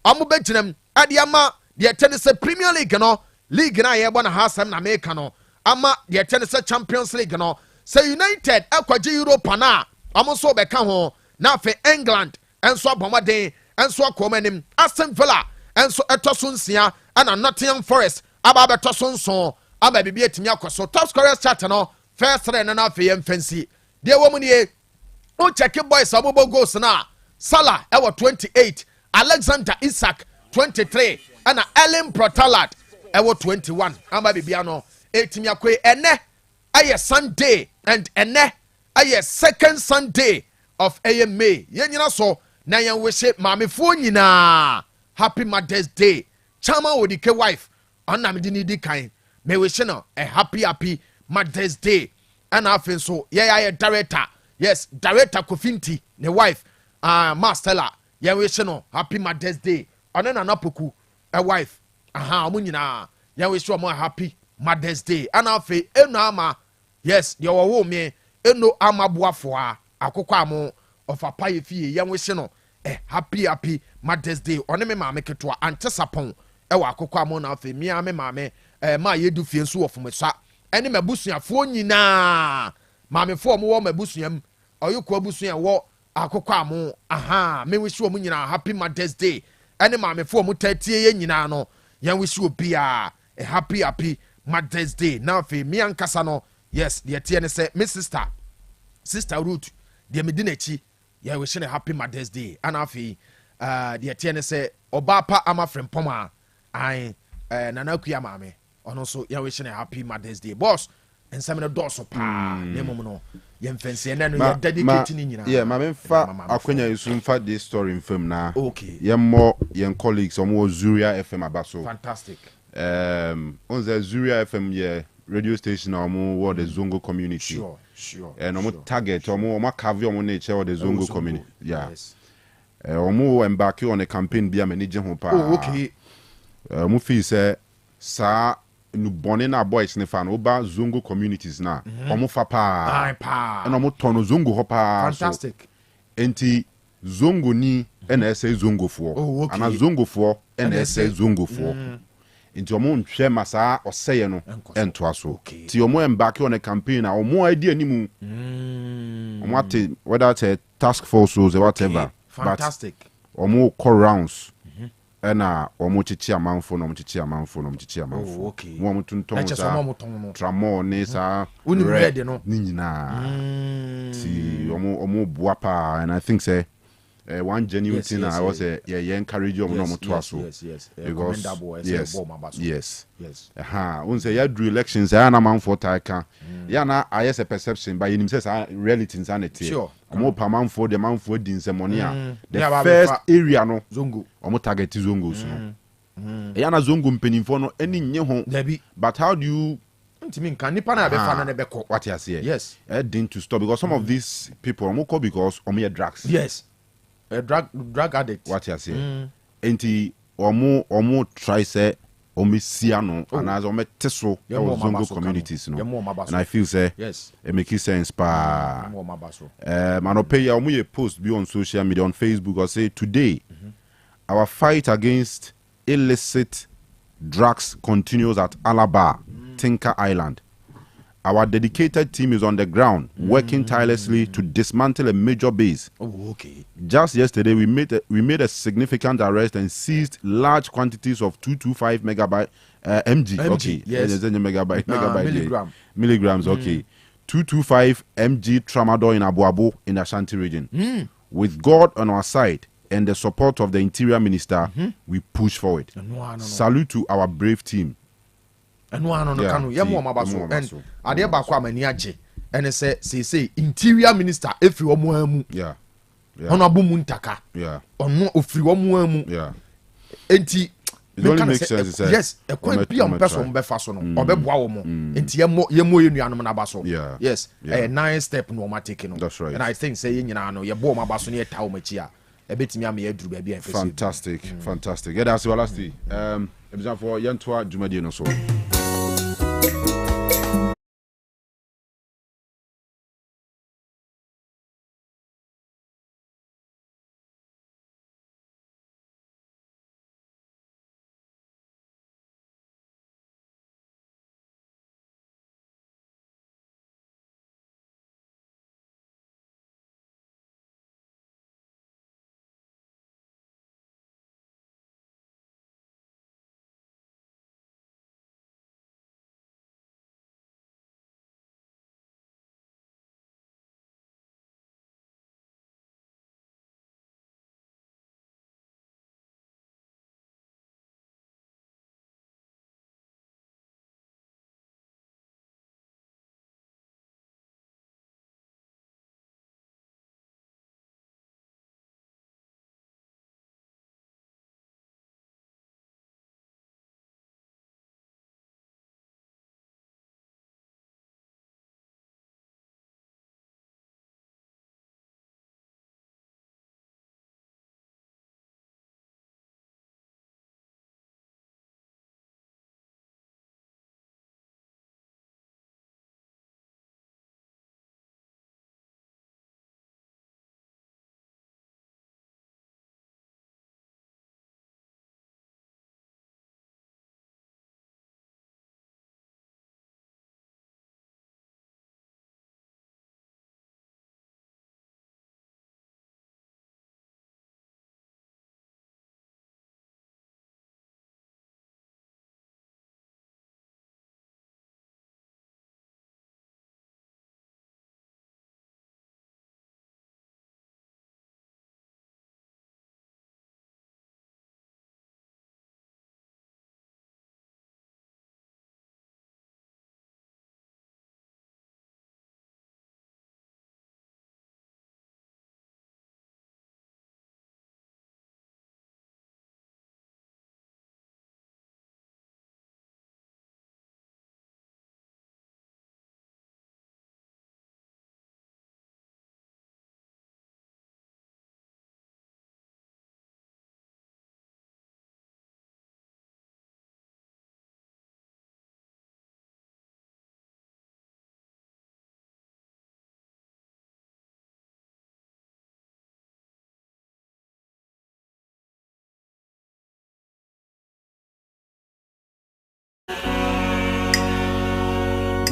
omo beginem ade ama de tennis Premier League no league na ye bona hasam na make no ama de tennis Champions League no say United akwaje Europa na omo so be ka ho na fe England enso abomaden enso akomanim Aston Villa enso etoso nsia ana Nottingham Forest aba betoso nso ama bibia timi akoso top scorers chart no first three na fe yem fancy de wo mu ne o check boys abobo goals na Salah ewo 28 Alexander Isak 23 and Ellen Protalad ewo 21 ama bibia no etimi akwe ene aye Sunday and ene aye second Sunday of May yenyina so na yen wehye mamefo nyina happy Mother's Day chama odike wife onam di ni di kan me wehye no a happy Mother's Day and afen so ye director yes director Kofinti ne wife Marcella yen wehye no happy Mother's Day ona na napoku a wife omo nyina yen wehye omo happy Mother's Day and afen eno ama yes ye wo me eno ama boafo akokwa amo of a pie fee yen wehye no happy Mother's Day one me maame ketwa antesapon ewa akokwa amo na afen me maame ma yedu fie nso ofomesa ene mabusuafo nyina maamefo omo wo mabusuam oyekwa abusua wo akokwa amo me wehye omo nyina happy Mother's Day ene maamefo omo tatie ye nyina no yen wehye obia happy Mother's Day na afen me ankasa no yes de tie ne say me sister Ruth de medinachi ya we shine happy Mother's Day and afi de tie ne say obapa ama frempom ai nana kuya maame ono so ya we shine happy Mother's Day boss ensam ne doso pa ne mom no ye mfense ne no ye dedicate ni nyina yeah maame mfa akwanya yusu mfa this story mfam na okay ye mo ye colleagues omo Zuria FM abaso fantastic on the Zuria FM ye radio station omo what the Zongo community sure and omo target omo carve omo nature of the Zongo community yeah yes omo embark on a campaign be manage ho pa okay omo feel say sa nu bone na boys ne fan oba Zongo communities na omo fa pa and omo tono Zongo ho pa fantastic enti Zongo ni na ese Zongo fo ana Zongo fo na ese Zongo fo nti omo nhwe masa oseye no ento aso ti omo embark on a campaign omo idea animu omo ate whether it's a task force or whatever fantastic omo call rounds na omo chichi amanfo no chichi amanfo omo tunton sa tramo ne sa red no ni nyina ti omo boapa and I think say one genuine thing I was encourage you no to aso yes we say ya do elections ya na man for taika ya na ayes a perception but you say reality insanity omo pa man for the man for din money the first area no Zongo omo target Zongo so ya na Zongo mpenimfo no eni nye ho but how do you ntimi nipa na be fa na be ko what you say yes didn't to stop because some of these people omo call because omo drugs yes a drug addict what you say enti omo try say omo siano and as omo teso Zongo communities no and I feel say yes it make sense pa man pay ya omo ye post be on social media on Facebook or say today our fight against illicit drugs continues at Alaba Tinker Island. Our dedicated team is on the ground working tirelessly to dismantle a major base. Okay. Just yesterday, we made a significant arrest and seized large quantities of 225 megabyte mg. Okay, yes. Milligrams. Okay, 225 mg tramadol in Abu Abu in the Ashanti region. With God on our side and the support of the Interior Minister, we push forward. Salute to our brave team. And one on the Kanu, Yamu and Adeba Maniaje, and say Interior Minister, if you are yeah. Honorable Muntaka, or no, if you are enti it only makes sense. Yes, a quite be on person befason or bebomo. Enti yemo nabaso. Yes, a 9 step no taking. That's right. And I think saying you know your bomb basso near Taumachia. A bit me drew baby. Fantastic. Yeah, that's your last example for Yantua Jumadino so.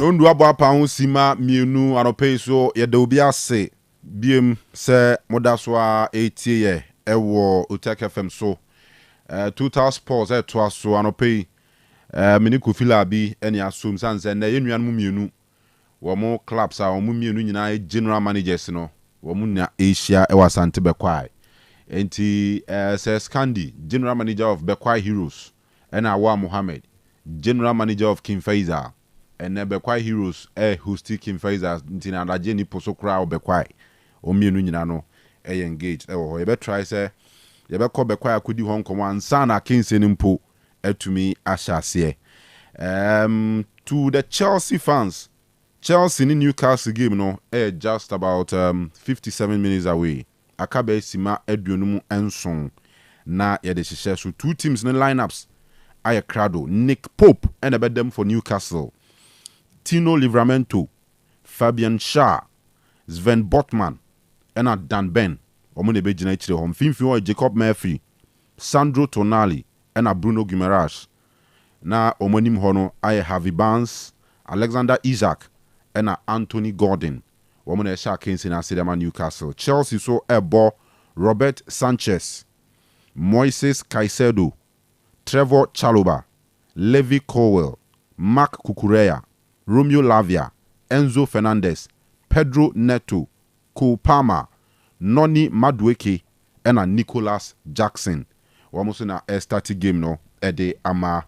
Nondu abo pa sima mienu anope so ye de obi ase biem se modaso a etie ewo Otec FM so 2000 sports to so anope mini kofila bi eni asum sanse na ye nuan mu mienu wo mo clubs a wo mu mienu nyina general managers no wo mu na Asia e wasante bekwai enti se Scandi general manager of Bekwai Heroes and Awa Mohammed general manager of King Faisal and Bekwai Heroes hosti King Faisal ntina adaje ni posokra Bekwai o mienu nyina no engage ho ye be try say ye be call Bekwai akodi ho nkomo ansa na King senimpo atumi ahyase to the Chelsea fans, Chelsea in Newcastle game no just about 57 minutes away. Akabe sima eduonumu enson na ye de hihye so two teams in the lineups. Ayacrado, Nick Pope and about them for Newcastle. Tino Livramento, Fabian Shah, Sven Botman, and Dan Ben. Omune be jina ichire hom. Finfin Jacob Murphy, Sandro Tonali, and Bruno Guimaraes. Na omonim hono aye Harvey Barnes, Alexander Isak, and Anthony Gordon. Womune sha Kings in Asidama Newcastle. Chelsea so ebo Robert Sanchez, Moises Caicedo, Trevor Chalobah, Levi Colwell, Mark Cucurella, Romeo Lavia, Enzo Fernandez, Pedro Neto, Cole Palmer, Noni Madueke, ɛna Nicholas Jackson wɔn so na start game no ɛde ama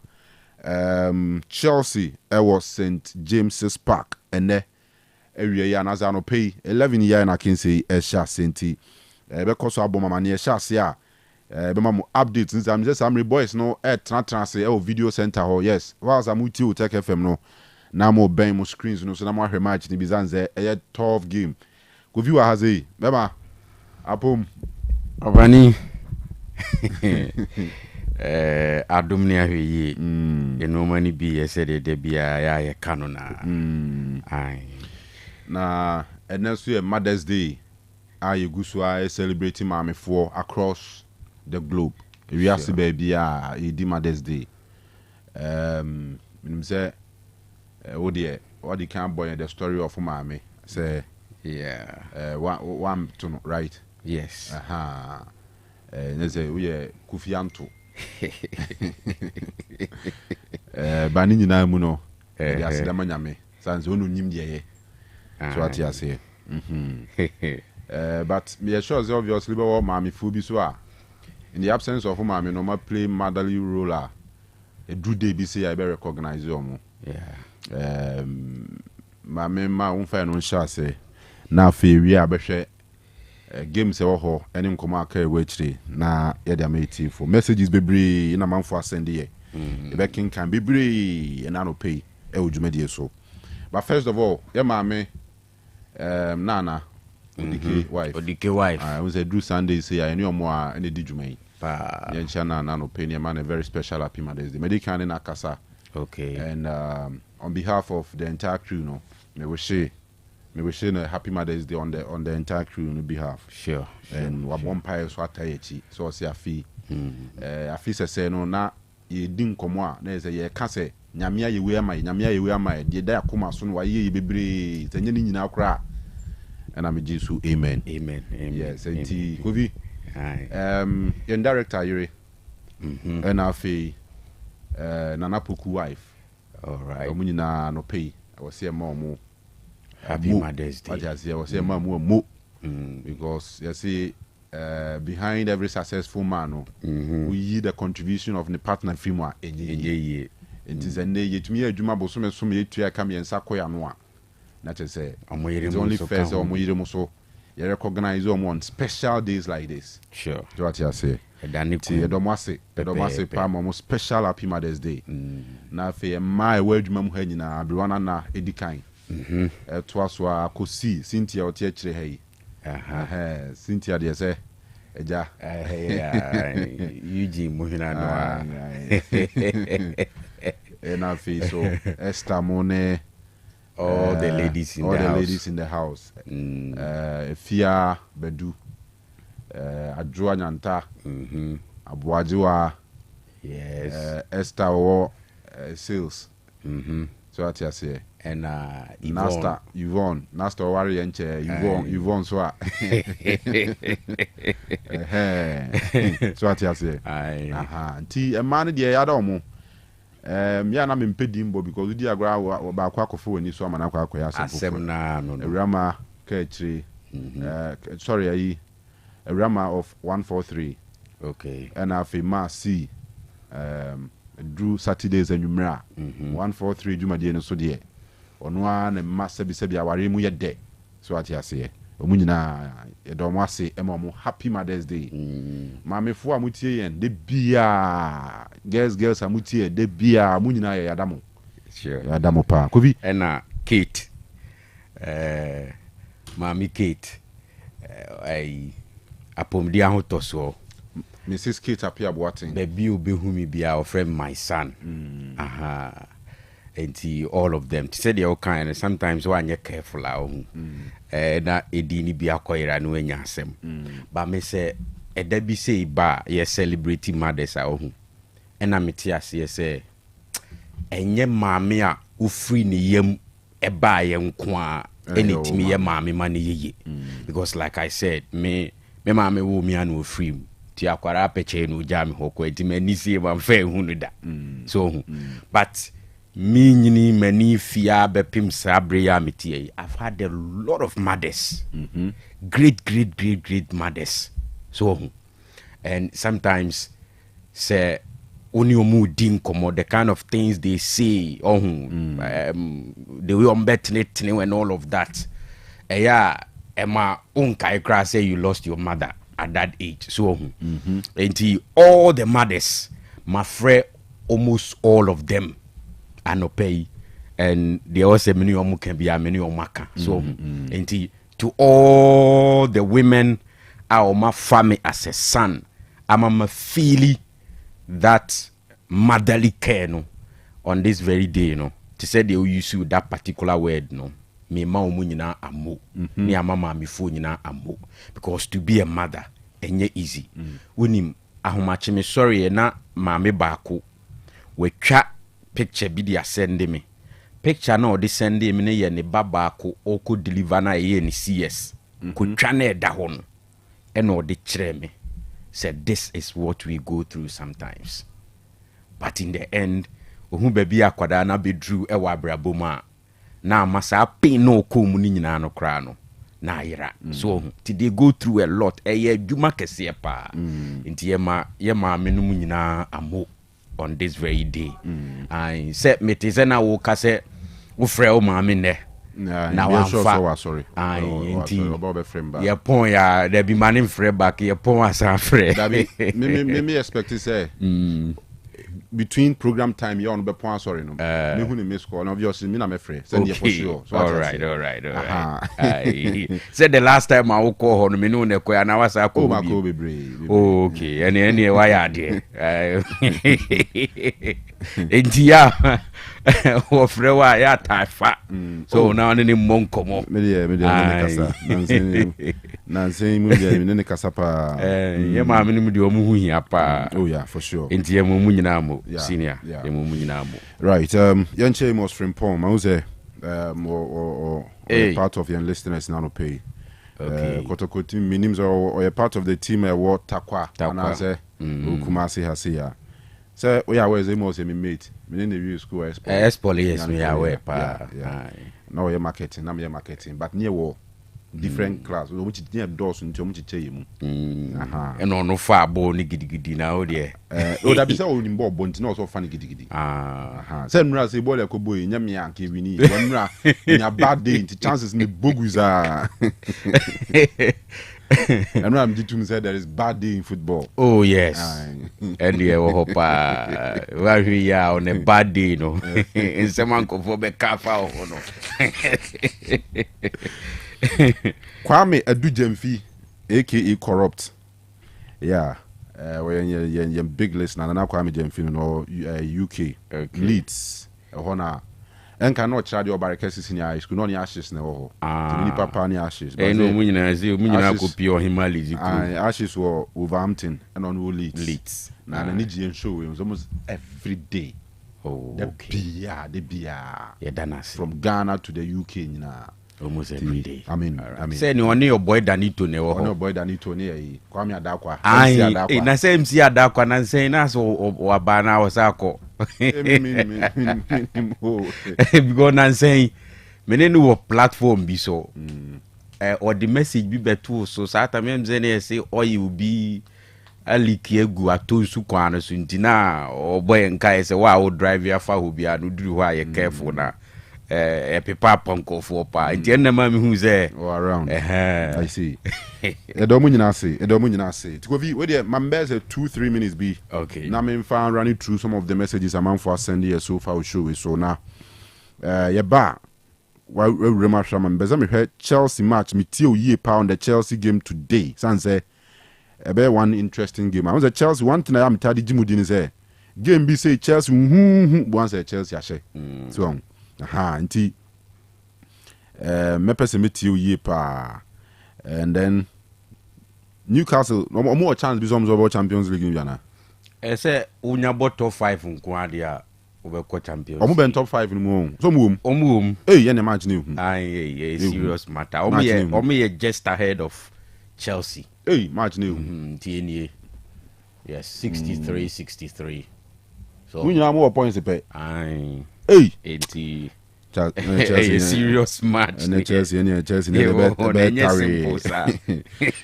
Chelsea ɛwɔ St James's Park ɛnɛ ɛwie yɛ anaza no pay 11 year na kense ɛhyɛ senti ɛbɛkɔ so abɔ mama ne ɛhyɛ ase a bɛma mo updates nsam sɛ Samre boys no ɛtena se ɛwɔ video center hɔ yes whilst amuti Otec FM no na mo bɛn mo screens no so na mo ahwɛ match ne bizanze ɛyɛ tough game ko view ha sei bɛma apom Obani adom ne ahwɛ yie enoma ni bi yɛsɛ de bia ya Kanu na ai na ɛnɛ so yɛ Mother's Day a yɛgu so a celebrating maamefoɔ across the globe we are baby a yɛdi Mother's Day menim sɛ what the can boy the story of maame say one to right yes they say we Kufianto bani nyina mu no they asidama nyame sans onu nyim de so what you say but me sure is obviously be maame fu bi so a in the absence of maame no ma play motherly role a do dey bi say I be recognize you maame ma unfa no sha say na fe wi a behwe games e wo ho ene nkomo aka e wachire na ye dey ameti for messages bebre na manfo asend ye e be king can bebre na no pay e odwumadi so but first of all ye maame nana Odike wife I was a do Sunday say I knew mo a ene di dwumai pa ye ncha na no pay ne man a very special happy Mother's Day medical in akasa okay and on behalf of the entire crew no me wish a happy Mother's Day on the entire crew on behalf sure and wa bonfire so atayechi so say afi afi say no na ye di nkomo a na say ye ka say nyame ayewe ama de da akoma so no wa ye bebre sanye ni nyina akora and I'm Jesus amen yes enti kovi your director yere and afi Nana Poku wife all right omunyina no pay I was say mo happy Mother's Day I was say mo because you see behind every successful man we see the contribution of the partner film a enye it is a ne yetumi adwuma bosom so me etua ka me nsa koya no a na che say it's only fair so omoyire mo so you recognize on special days like this sure what you say edomase pa mo special happy Mother's Day na fe my wadwuma mu ha nyina abriwana na edikan to aso akosi Cynthia otie kire ha Cynthia de say eja Eugene Muhina no na fe so Esther Mone all the ladies in the house Fia Bedu Adjoa Nyanta Abuajiwa yes Esther or sales so what you say and Yvonne Nasta Wari enche Yvonne so so what you say nti e man de ya da omo ya na me mpedimbo because di agora ba akwa akofo wani so amana akwa akwa ya asem na no Rama Kachiri sorry ayi Rama of 143 okay and afima C Drew Saturdays enumera 143 jumadi no so de ono a na massa bi aware mu ye de so ati ase omunyina edomo ase emo happy Mother's Day mamefo amutie yen de bia girls amutie de bia munyina ye yadamo sure yadamo pa kovi ena Kate mami Kate ai apomdi ahotoso Mrs. Kate appear boating baby obehumi bia of friend my son and all of them said they all kind and sometimes when you're careful na edini bia koira no anya asem but me say e da bi say ba ye celebrating mothers ahun na meti ase say enye maame a ufri ne yam e ba ye nko a enetimi ye maame ma ne yeye because like I said me maame wo mi an ofri ti akwara apeche no jam hoko enti mani sie ma fa ehunu da so but me nyini mani fia bepim sabre ya metie I've had a lot of mothers great mothers so and sometimes say only omu din komo the kind of things they say the way on betting and all of that yeah Emma unkai cry say you lost your mother at that age so and all the mothers my friend almost all of them are no pay and they all say many omu can be a many omaka so and to all the women our my family as a son I'm feeling that motherly care no on this very day you know to say they will use you that particular word no me ma omu nyina amo me amama me fo nyina amo because to be a mother enye easy wonim ahomache me sorry na ma me baako we twa picture bi dia send me picture na o de send me ne ye ne babaako o ko deliver na ye ne CS ko twa na eda ho no e na o de kire me said this is what we go through sometimes but in the end ohu baby akwada na bedru e wa abraboma na masa pain no ko mu ni nyina no kra no na ayira so they go through a lot e adwuma kese pa nti ye ma menum nyina amo on this very day I said me te na wo ka se wo frɛ o ma me ne na wa fa sorry ye pon ya there be man in frɛ back ye pon asa frɛ me expect to say between program time you on be point sorry no me hu ni miss call obviously me na me free send you for sure so all right said the last time I call ho no me no ne ko na wasa ko be okay any why ya there entia o frɛ wa ya taifa so na on ni monkomo me kasa nansen mu dia me ne kasa pa ye ma me mu dia o mu hu hia pa oh yeah for sure entia mu nyina mo senior mu nyina mo right yanche mos frimpong ma uze or part of your listeners now no pay Kotoko team minims or a part of the team what takwa and I say Kumasi Hasia. So we are always amos me mate. Me in the view school Espoli yes me aware pa. No you're marketing, I'm marketing, but near war different class which is near doors until much and no far bo ni gidi na there. That be so in Bob Bonti no so funny gidi. Same ras a boy like a boy, Yamia, we need in a bad day, the chances me bogus are. And I'm to say there is bad day in football. Oh yes. And we hope where we are on a bad day, no. In someone go for be careful no. Kwame Adujemfi aka Corrupt. Yeah. We're big listener and Kwame Jemfi no UK Leeds. Hona and cannot charge your barricades in your school, no ashes no. Papa ni ashes. No munyina ko pure Himalayas. Ashes were Wolverhampton and on Leeds. Now the Nigerian show it was almost every day. Oh, okay. The beer. Yeah, from Ghana to the UK, you know. Almost every day. I mean, say no one your boy Danito ne wo. No boy Danito ne Kwame Adakwa. Na say MC Adakwa na say na so wabana wasako. Because na say me no platform bi so. Or the message bi beto so sata me mze say you be aliki egu atonsu kwana so ntina o boy nka say wa drive ya fa hobia no duru ho aye careful na pepa ponko for pa nti na ma me hu say around I see edomu nyina say tikovi we dey members 2-3 minutes be okay na me fan running through some of the messages among for send here so far show so now ye ba wa remember members me heard Chelsea match me tio ye pa on the Chelsea game today san say ebe one interesting game I was at Chelsea one thing I am tadi jimudi ni say game be say Chelsea one say Chelsea ashe so nti me person me tio ye pa and then Newcastle no more chance be some about Champions League yana say unya top 5 nko ade a obekọ champions omo ben top 5 no so omum ye na match ni serious matter omo ye just ahead of Chelsea match ni TNA yes 63 so unya more points pe serious match Chelsea never carry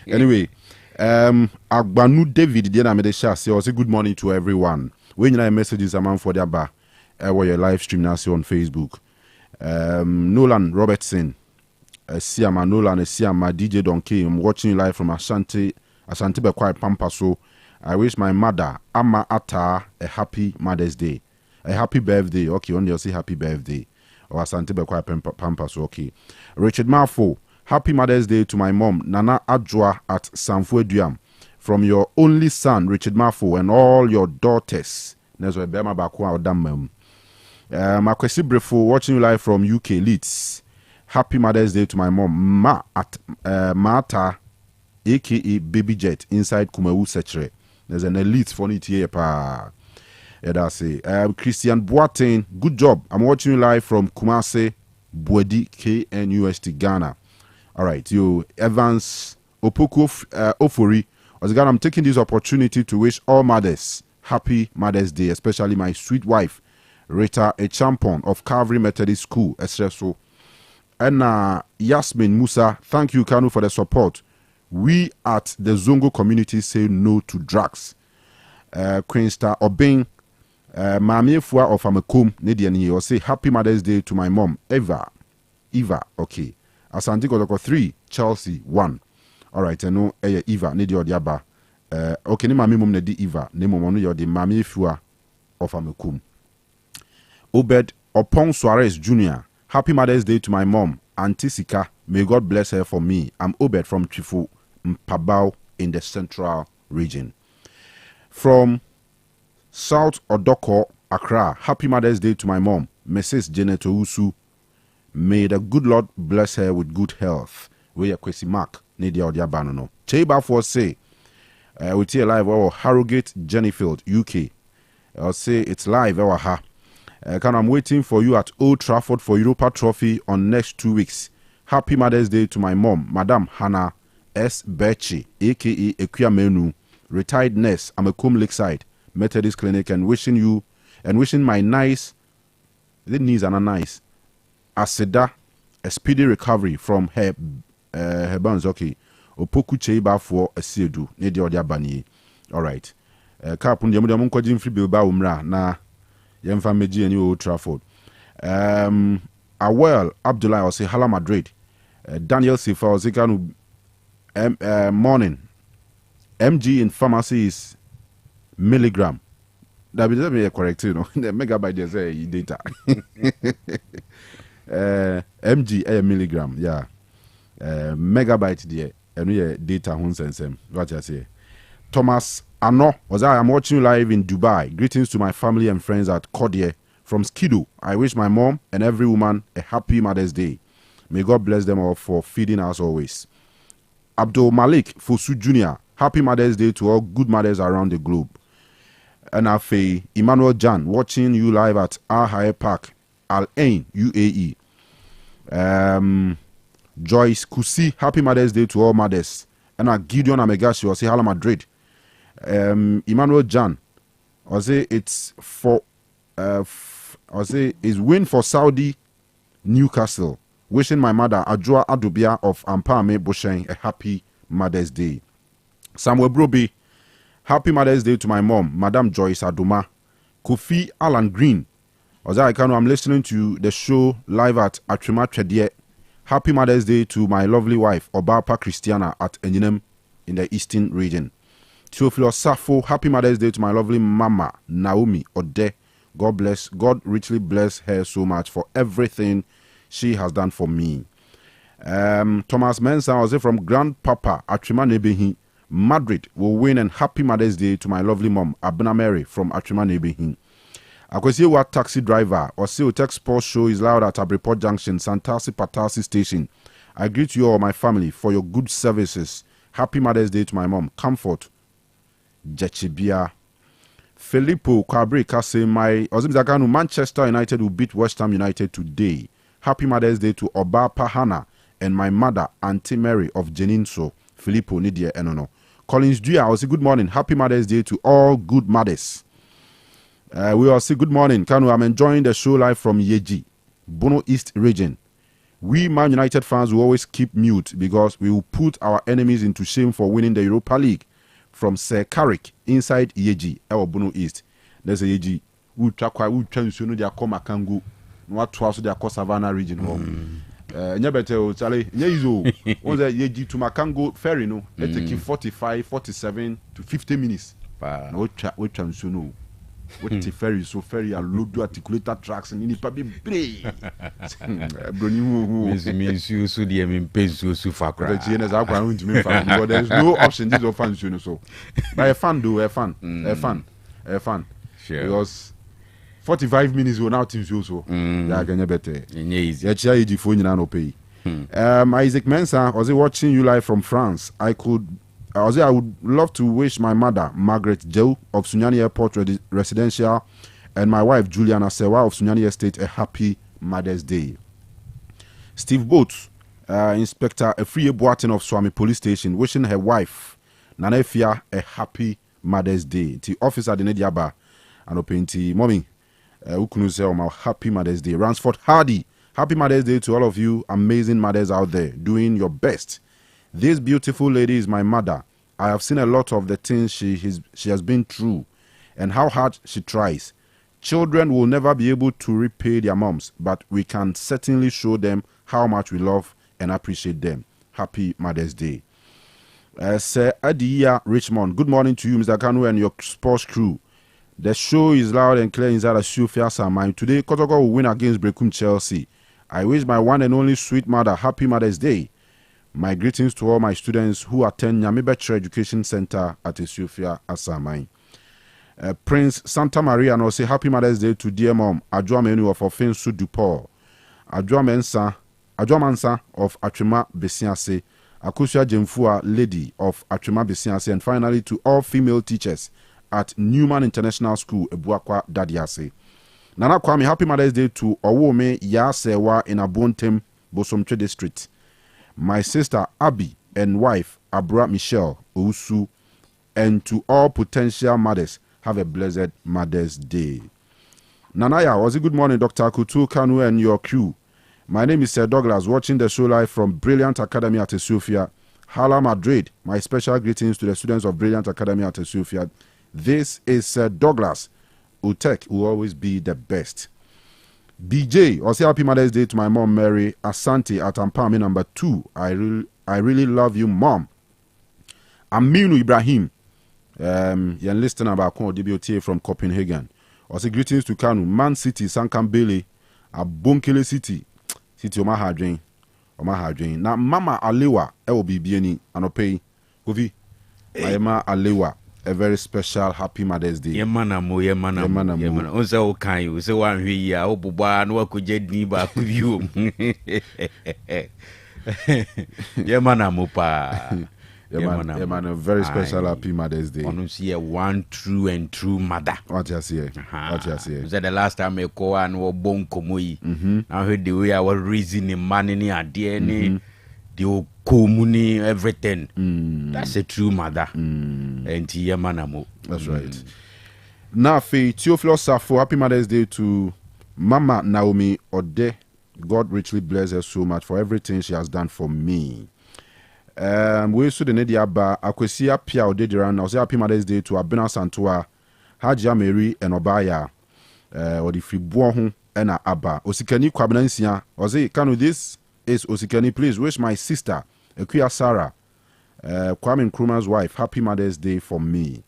anyway Agbanu David dear na me de share say good morning to everyone. When you messages a man for their bar where your live stream now see on Facebook. Nolan Robertson, Siama Nolan, Siama DJ Donkey. I'm watching you live from Ashanti Bekwai Pampaso. I wish my mother Ama Ata a happy Mother's Day, a happy birthday. Okay, only say happy birthday. Or Asante Bekwai Pampaso. Okay, Richard Marfo. Happy Mother's Day to my mom, Nana Adjoa at Sanfueduam. From your only son, Richard Mafo, and all your daughters. Makwesi Brefo, watching you live from UK Leeds. Happy Mother's Day to my mom, Ma at Mata, aka Baby Jet, inside Kumewu Sechere. There's an elite for it here. Christian Boateng, good job. I'm watching you live from Kumase, Bwedi, KNUST, Ghana. All right, you Evans Opoku Ofori. Again, I'm taking this opportunity to wish all mothers happy Mother's Day, especially my sweet wife, Rita, a champion of Calvary Methodist School, Esreso. And Yasmin Musa, thank you, Kanu, for the support. We at the Zongo community say no to drugs. Queen Star Obeng, Mami Fua of Amakum, Nidiani, or say happy Mother's Day to my mom, Eva, okay. Asante Kotoko 3, Chelsea 1. All right, I know Eva, Nidi Odiaba. Okay, ni mami mum nedi Eva, ni mum no yodi mami fua of Amakum. Obed Opong Suarez Jr. Happy Mother's Day to my mom, Auntie Sika. May God bless her for me. I'm Obed from Chifu, Mpabao in the Central Region. From South Odoko, Accra. Happy Mother's Day to my mom, Mrs. Janet Ousu. May the good Lord bless her with good health. We are Kwesi Mark, Nidia Odiabano. Cheba for say, we see live our Harrogate, Jennyfield, UK. I'll say it's live our ha. I'm waiting for you at Old Trafford for Europa Trophy on next 2 weeks. Happy Mother's Day to my mom, Madam Hannah S. Berchi, aka Equia Menu, retired nurse, Amakum Lakeside Methodist Clinic, and wishing my nice, the knees are nice. Aseda, a speedy recovery from her burns. Okay, Opoku Cheiba for a Siedu, Nedi Odia Bani. All right. Kapun Yamudamun Kojin Free Bilba Umra, na Yemfa Meji and Old Trafford. Awel Abdullah, or say Hala Madrid. Daniel Sifa, or Zikanu morning. MG in pharmacy is milligram. That be correct, you know. The megabyte is data. MG a milligram, yeah. Megabyte there, and we data hunsen. What I say. Thomas Ano, I'm watching you live in Dubai. Greetings to my family and friends at Kodie from Skido. I wish my mom and every woman a happy Mother's Day. May God bless them all for feeding us always. Abdul Malik Fosu Jr. Happy Mother's Day to all good mothers around the globe. And Afe Emmanuel Jan, watching you live at Ahaya Park, Al Ain, UAE. Joyce Kusi, happy Mother's Day to all mothers. And Gideon Amegashi, or say Hala Madrid. Emmanuel Jan, or say it's for, or say it's win for Saudi Newcastle. Wishing my mother Adjoa Adubia of Ampame Bosheng a happy Mother's Day. Samuel Broby, happy Mother's Day to my mom, Madam Joyce Aduma. Kofi Alan Green, I'm listening to the show live at Atrima Tredie. Happy Mother's Day to my lovely wife, Obapa Christiana at Eninem in the Eastern region. Teofilo Safo, happy Mother's Day to my lovely mama, Naomi Ode. God richly bless her so much for everything she has done for me. Thomas Mensah, I was from Grandpapa Atrima Nebehi, Madrid will win, and happy Mother's Day to my lovely mom, Abna Mary from Atrima Nebehi. Akwesiwa taxi driver, or see Otec Sports Show is loud at Abreport Junction, Santasi Patasi Station. I greet you all, my family, for your good services. Happy Mother's Day to my mom. Comfort. Jechibia. Filippo Cabri Kase, my Ozimzakanu, Manchester United will beat West Ham United today. Happy Mother's Day to Oba Pahana and my mother, Auntie Mary of Jeninso. Filippo Nidia Enono. Collins Dua, I say good morning. Happy Mother's Day to all good mothers. We all say good morning. Kanu, I'm enjoying the show live from Yeji, Bono East region. We Man United fans will always keep mute because we will put our enemies into shame for winning the Europa League. From Sir Carrick inside Yeji, Bono East. There's a Yeji. We try to their come Makangu. What twice their Savannah region home. Nyabete Charlie, Yezo. Was a Yeji to Makango ferry, no? It take 45, 47 to 50 minutes. No chance, you know. What the ferry so ferry and load to articulator tracks and in probably brave. Means you so the peso so far. There's no option. These are fans, you know. So, but a fan do a fan. Sure. Because 45 minutes will now teams you so. Yeah, can you better? Easy. Yeah, the phone you know pay. Isaac Mensah, was he watching you live from France? I would love to wish my mother, Margaret Joe of Sunyani Airport Residential, and my wife, Juliana Sewa of Sunyani Estate, a happy Mother's Day. Steve Boats, Inspector Efriye Boatin of Swami Police Station, wishing her wife, Nanefia, a happy Mother's Day. The officer, the Nediaba, and Openti, Mommy, Ukunuse, happy Mother's Day. Ransford Hardy, happy Mother's Day to all of you amazing mothers out there doing your best. This beautiful lady is my mother. I have seen a lot of the things she has been through and how hard she tries. Children will never be able to repay their moms, but we can certainly show them how much we love and appreciate them. Happy Mother's Day. Sir Adiya Richmond, good morning to you, Mr. Kanu, and your sports crew. The show is loud and clear inside a shoe fair Samai. Today, Kotoko will win against Brecum Chelsea. I wish my one and only sweet mother happy Mother's Day. My greetings to all my students who attend Nyamibetre Education Center at Ethiopia, Asamai. Prince Santa Maria and say happy Mother's Day to dear mom, Adwa Menu of Offensu Dupor, Adwa Mansa of Atrema Besiase, Akusha Jemfua Lady of Atrema Besiase, and finally to all female teachers at Newman International School, Ebuakwa Dadiase. Nana Kwame, happy Mother's Day to Owome Yasewa in Abontem, Bosomtre District. My sister Abby and wife Abra Michelle Ousu, and to all potential mothers, have a blessed Mother's Day. Nanaya, was it good morning, Dr. Akoto, Kanu, and your crew? My name is Sir Douglas, watching the show live from Brilliant Academy at Ethiopia, Hala, Madrid. My special greetings to the students of Brilliant Academy at Ethiopia. This is Sir Douglas. Otec will always be the best. BJ, also happy Mother's Day to my mom, Mary Asante at Ampami number 2. I really love you, Mom. Aminu Ibrahim, you're listening about DBOTA from Copenhagen. Also greetings to Kanu, Man City, Sankambele, Abonkele City, Omahadrin. Now, Mama Alewa, LBBNI, Anopei, Govi, Mama Alewa. A very special happy Mother's Day. Yemanamo. Onse okan you say one hwe ya obuba na wakujedi ba kuyu. Yemanamo pa. Yeman, a very special happy Mother's Day. Onu see one true and true mother. What you see? Said the last time I call and wo bon komoyi. I heard the way I was raising money ni ade ni the community, everything. That's a true mother. And Yamanamo. That's right. Now, Theophilus Safo, happy Mother's Day to Mama Naomi Ode. God richly bless her so much for everything she has done for me. We saw the Nediaba, Akwesi Pia Odediran. I say happy Mother's Day to Abena Santua, Hajia Mary, and Obaya, or the Fribourg and Abba. Osikani Kwabnansia, or say, Kanu, this is Osikani, please wish my sister, Ekuya Sarah, Kwame Nkrumah's wife, happy Mother's Day for me.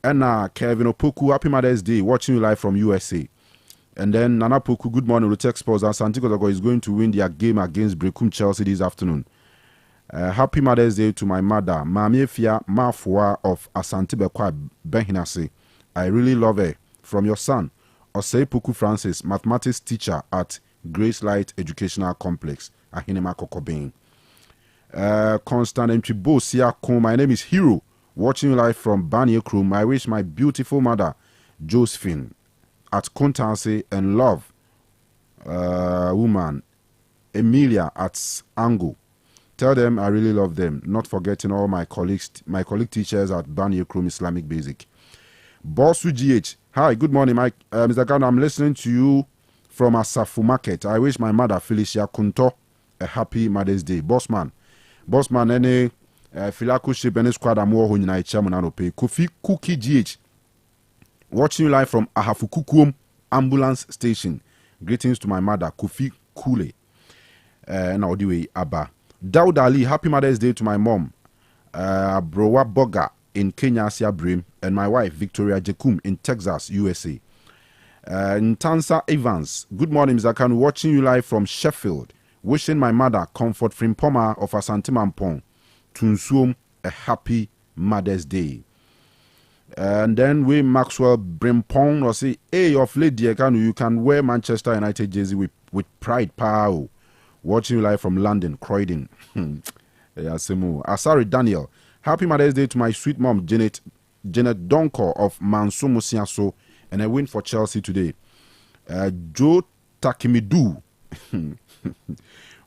And Kevin Opoku, happy Mother's Day, watching you live from USA. And then Nana Poku, good morning, Otec Sports. Santiago is going to win their game against Brecum Chelsea this afternoon. Happy Mother's Day to my mother, Mami Fia Mafua of Asante Bekwa Benhinase. I really love her. From your son, Osei Poku Francis, mathematics teacher at Grace Light Educational Complex, Ahinema Kokobin. Constant Mchibo Siako, my name is Hero, watching you live from Bani Ekrum. I wish my beautiful mother, Josephine, at Kontanse, and love woman, Emilia at Ango. Tell them I really love them, not forgetting all my colleague teachers at Bani Ekrum Islamic Basic. Bossu GH, hi, good morning, Mr. Kanu. I'm listening to you from Asafu Market. I wish my mother, Felicia Kunto, a happy Mother's Day. Bossman, any Filako ship any squad more who unite chairman pay. Kofi Cookie GH. Watching you live from Ahafukukum Ambulance Station. Greetings to my mother, Kofi Kule. Now the way Abba. Daud Ali, happy Mother's Day to my mom, Browa Boga in Kenya, Siabrim, and my wife, Victoria Jekum in Texas, USA. Ntansa Evans, good morning, Mr. Kanu. Watching you live from Sheffield. Wishing my mother, Comfort Frimpoma of Asantimampong, Tunsuom, a happy Mother's Day. And then we Maxwell Brimpong or say, hey, of late, dear Kanu, you can wear Manchester United jersey with pride, pow. Watching you live from London, Croydon. Asari Daniel, happy Mother's Day to my sweet mom, Janet Donko of Mansumu Siaso, and a win for Chelsea today. Joe Takimidu,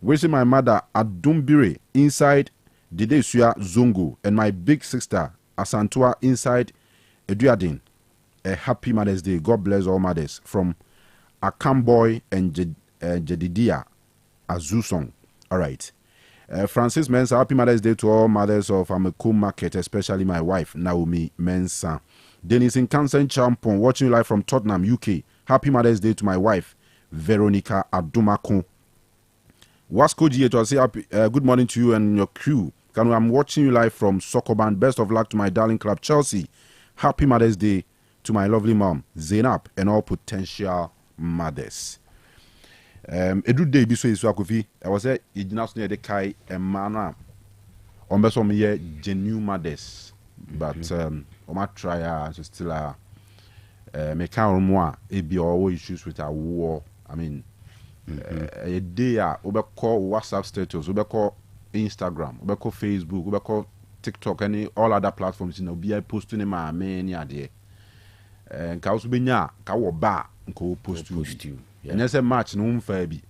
wishing my mother Adumbire inside Didesuya Zongo, and my big sister Asantua inside Eduardin. A happy Mother's Day. God bless all mothers. From Akamboy and Jedidia Azusong. All right. Francis Mensa, happy Mother's Day to all mothers of Ameku Market, especially my wife, Naomi Mensa. Dennis in Kansan Champon, watching you live from Tottenham, UK. Happy Mother's Day to my wife, Veronica Adumakun. Wasco GH, I'll say happy, good morning to you and your crew. I'm watching you live from Sokoban. Best of luck to my darling club, Chelsea. Happy Mother's Day to my lovely mom, Zainab, and all potential mothers. Edu day biso isu akofi. I was say ignace near the kai emana. Ombeso me genuine mothers, but oma try to still me can more be all issues with our war. I mean, a day we call WhatsApp status, we call Instagram, we call Facebook, we call TikTok, and all other platforms. You know, be posting in my many idea. And ka also be nya ka wo ba nko post you. And yes, a match no mfa bi.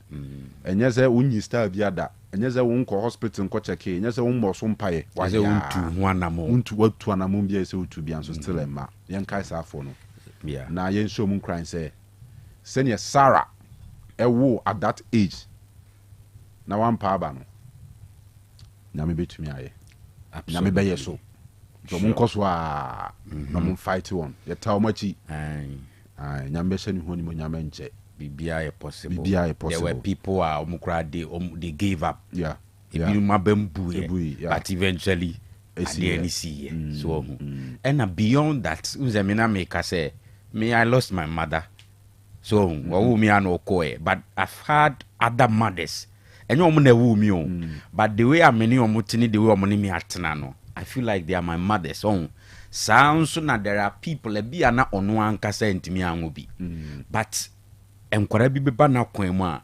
And yes, unyi star bi ada. And yes, unko hospital nko check. And yes, unmo so mpaye. Was untu wanamo. Untu watu wanamo bi ese utu bi anso still a ma. Yen kai sa for no. Yeah. Na yen show mun crying say senior Sarah wo at that age. Na one pa ba no. Na me betumi aye. Na me be so. So mun koso a na mun fight one. Ye tell machi. Ai nyambe se ni ho ni mo nyame nche. Bibia possible. Bibia possible. There were people they gave up. Yeah. But eventually so and beyond that, Uzemina make say me I lost my mother. So me no koe, but I've had other mothers. And you me but the way I many omutini the way omuni me atena no. I feel like they are my mothers. Sounds so that there are people be ana onu ankasa ntimi anwobi. But enkwara bi beba na kwan mu a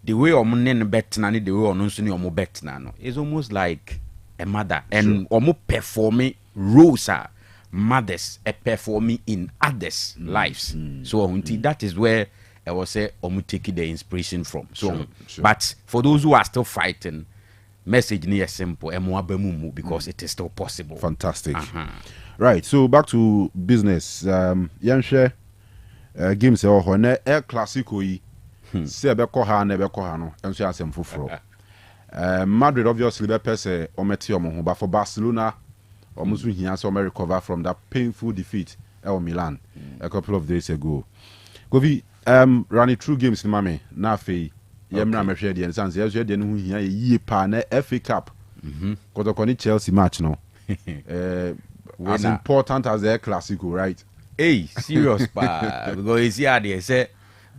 the way omune ne betna ne the way onu nso ne omo betna no is almost like a mother and omo performing roles are mothers performing in others lives. So that is where I was say omo taking the inspiration from. So but for those who are still fighting, message near simple because it is still possible. Fantastic. Right, so back to business. Yanshare games on El Clasico yi se be ko ha na be ko ha no enso asem foforo. Madrid obviously be pese ometi omo ho, but for Barcelona almost hia so recover from that painful defeat at Milan a couple of days ago. Govi running through games ni mame na afei yemra mehwe de sense yeso de no hu hia yie pa na FA Cup. Kotokoni Chelsea match no. As important as the Clasico, right? Hey, serious pa. Because here they say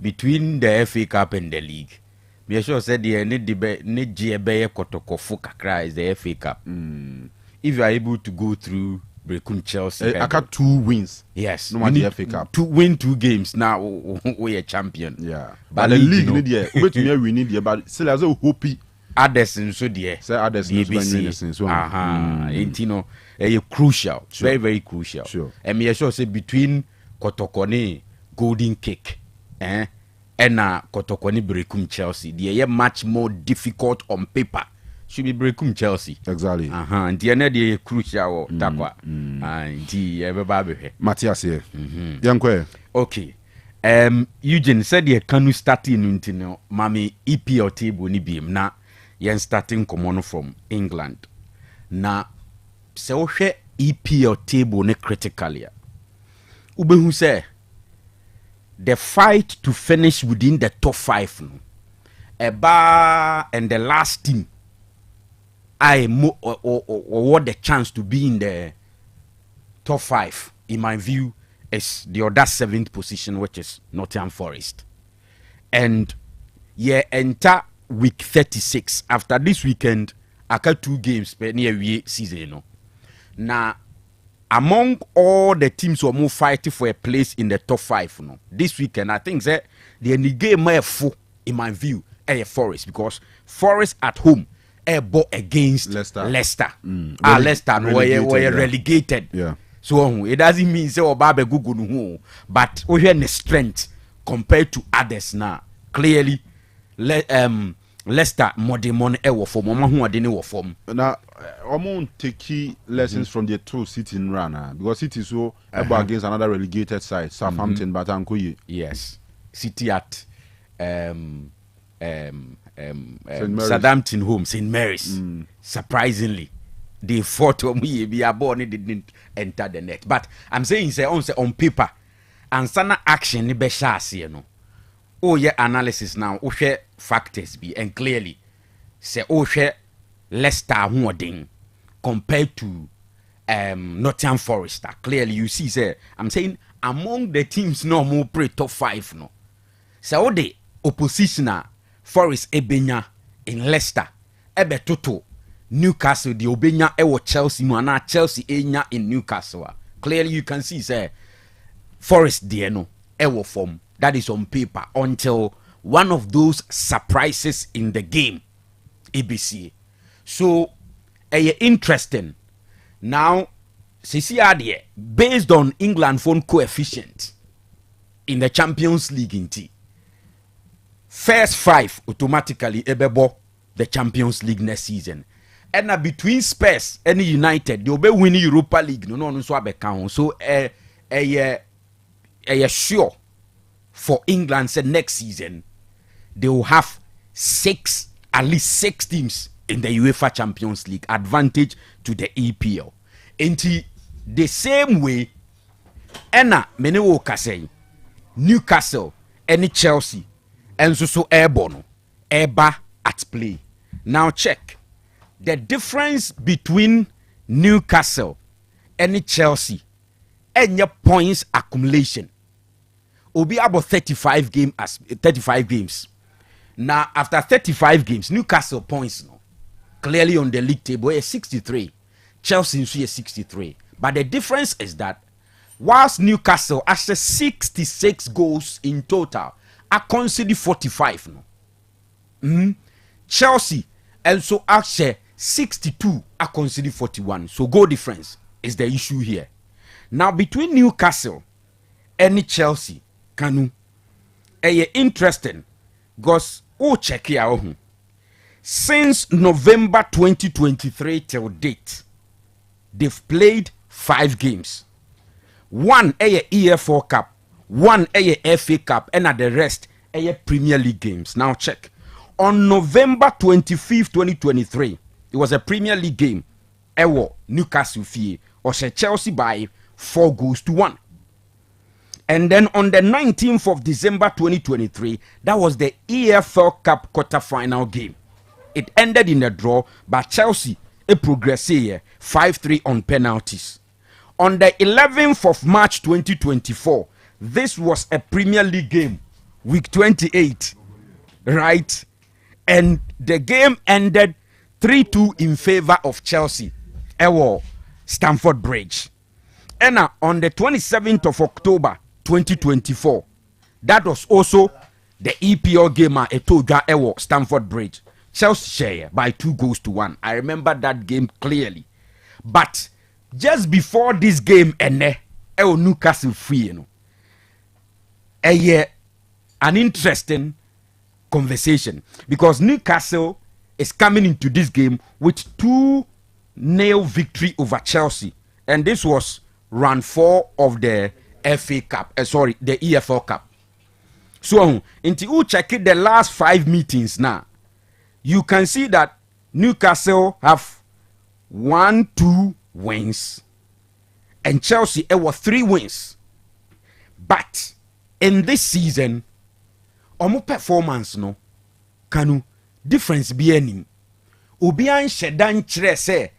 between the FA Cup and the league. Me sure said the need GBE Kotoko Fukakra is the FA Cup. If you are able to go through Brekum Chelsea, I got 2 wins. Yes, no matter the FA Cup. To win 2 games now, we are champion. Yeah, but the league need there. Wait to me, we need there, but still as a hopey. Addison so there. Say Addison so you know, crucial, very very crucial. Sure. And me sure say between Kotokone Golden Cake, and Kotokone Brekum Chelsea, they are much more difficult on paper. Should be Brekum Chelsea. Exactly. And the other crucial takwa. And the everybody. Matthias here. Yankwe. Okay. Eugene said the Kanu starting into no mami EPL table ni bim na yen starting komono from England. Na se wohwe EPL table ne critically. Ubehu say the fight to finish within the top 5 no. Eba and the last team or the chance to be in the top 5 in my view is the other 7th position, which is Nottingham Forest. And enter week 36. After this weekend, I got 2 games per near season. You know. Now, among all the teams who are more fighting for a place in the top 5, you know, this weekend, I think that the game may full, in my view, a Forest, because Forest at home bought against Leicester. Leicester were relegated. Yeah. So it doesn't mean say Obabe Google no, but we have the strength compared to others now. Clearly, Leicester more the money for mama who are the form. Now, I'm going to take key lessons from the 2 City run because City so against another relegated side, Southampton, but yes, City at Southampton home, St. Mary's. Surprisingly, they fought on me. Be born, didn't enter the net. But I'm saying, say on paper, and some action ni be shasi, you know. Oh yeah, analysis now. Oh share factors be and clearly say oh share Leicester who ding compared to Nottingham Forest. Clearly you see, say I'm saying among the teams no more play top 5 no. So the opposition Forest ebenya in Leicester ebe toto Newcastle the obenya ewo Chelsea no na Chelsea enya in Newcastle. Clearly you can see say Forest there no ewo form. That is on paper until one of those surprises in the game ABC. So interesting. Now CCRD based on England phone coefficient in the Champions League in T. First 5 automatically ebebo the Champions League next season. And between Spurs and United, they'll be winning Europa League. No, so count. So sure for England said next season they will have at least 6 teams in the UEFA Champions League. Advantage to the EPL. Into the same way, Enna Menewo Kasei, Newcastle, and Chelsea. And so airborne, Eba at play. Now check the difference between Newcastle and Chelsea and your points accumulation. Will be about 35 games. Now after 35 games, Newcastle points no clearly on the league table is 63. Chelsea is 63. But the difference is that whilst Newcastle has 66 goals in total, I consider 45 no. Chelsea also actually 62. I consider 41. So goal difference is the issue here. Now between Newcastle and Chelsea, Kanu, interesting because check here. Since November 2023 till date, they've played 5 games. 1 EFL Cup. 1 FA Cup and the rest Premier League games. Now check. On November 25th, 2023, it was a Premier League game. Newcastle fee or Chelsea by 4-1. And then on the 19th of December 2023, that was the EFL Cup quarter-final game. It ended in a draw, but Chelsea progressed 5-3 on penalties. On the 11th of March 2024, this was a Premier League game, week 28, right? And the game ended 3-2 in favor of Chelsea, Stamford Bridge. And on the 27th of October 2024, that was also the EPL game at Stamford Bridge. Chelsea share by 2-1. I remember that game clearly. But just before this game ended, Newcastle free, you know. An interesting conversation because Newcastle is coming into this game with 2-0 victory over Chelsea, and this was round 4 of the FA Cup. The EFL Cup. So, until you check it, the last 5 meetings now, you can see that Newcastle have 1-2 wins and Chelsea were 3 wins. But in this season, omo performance no Kanu difference be any. Obian shedan chire say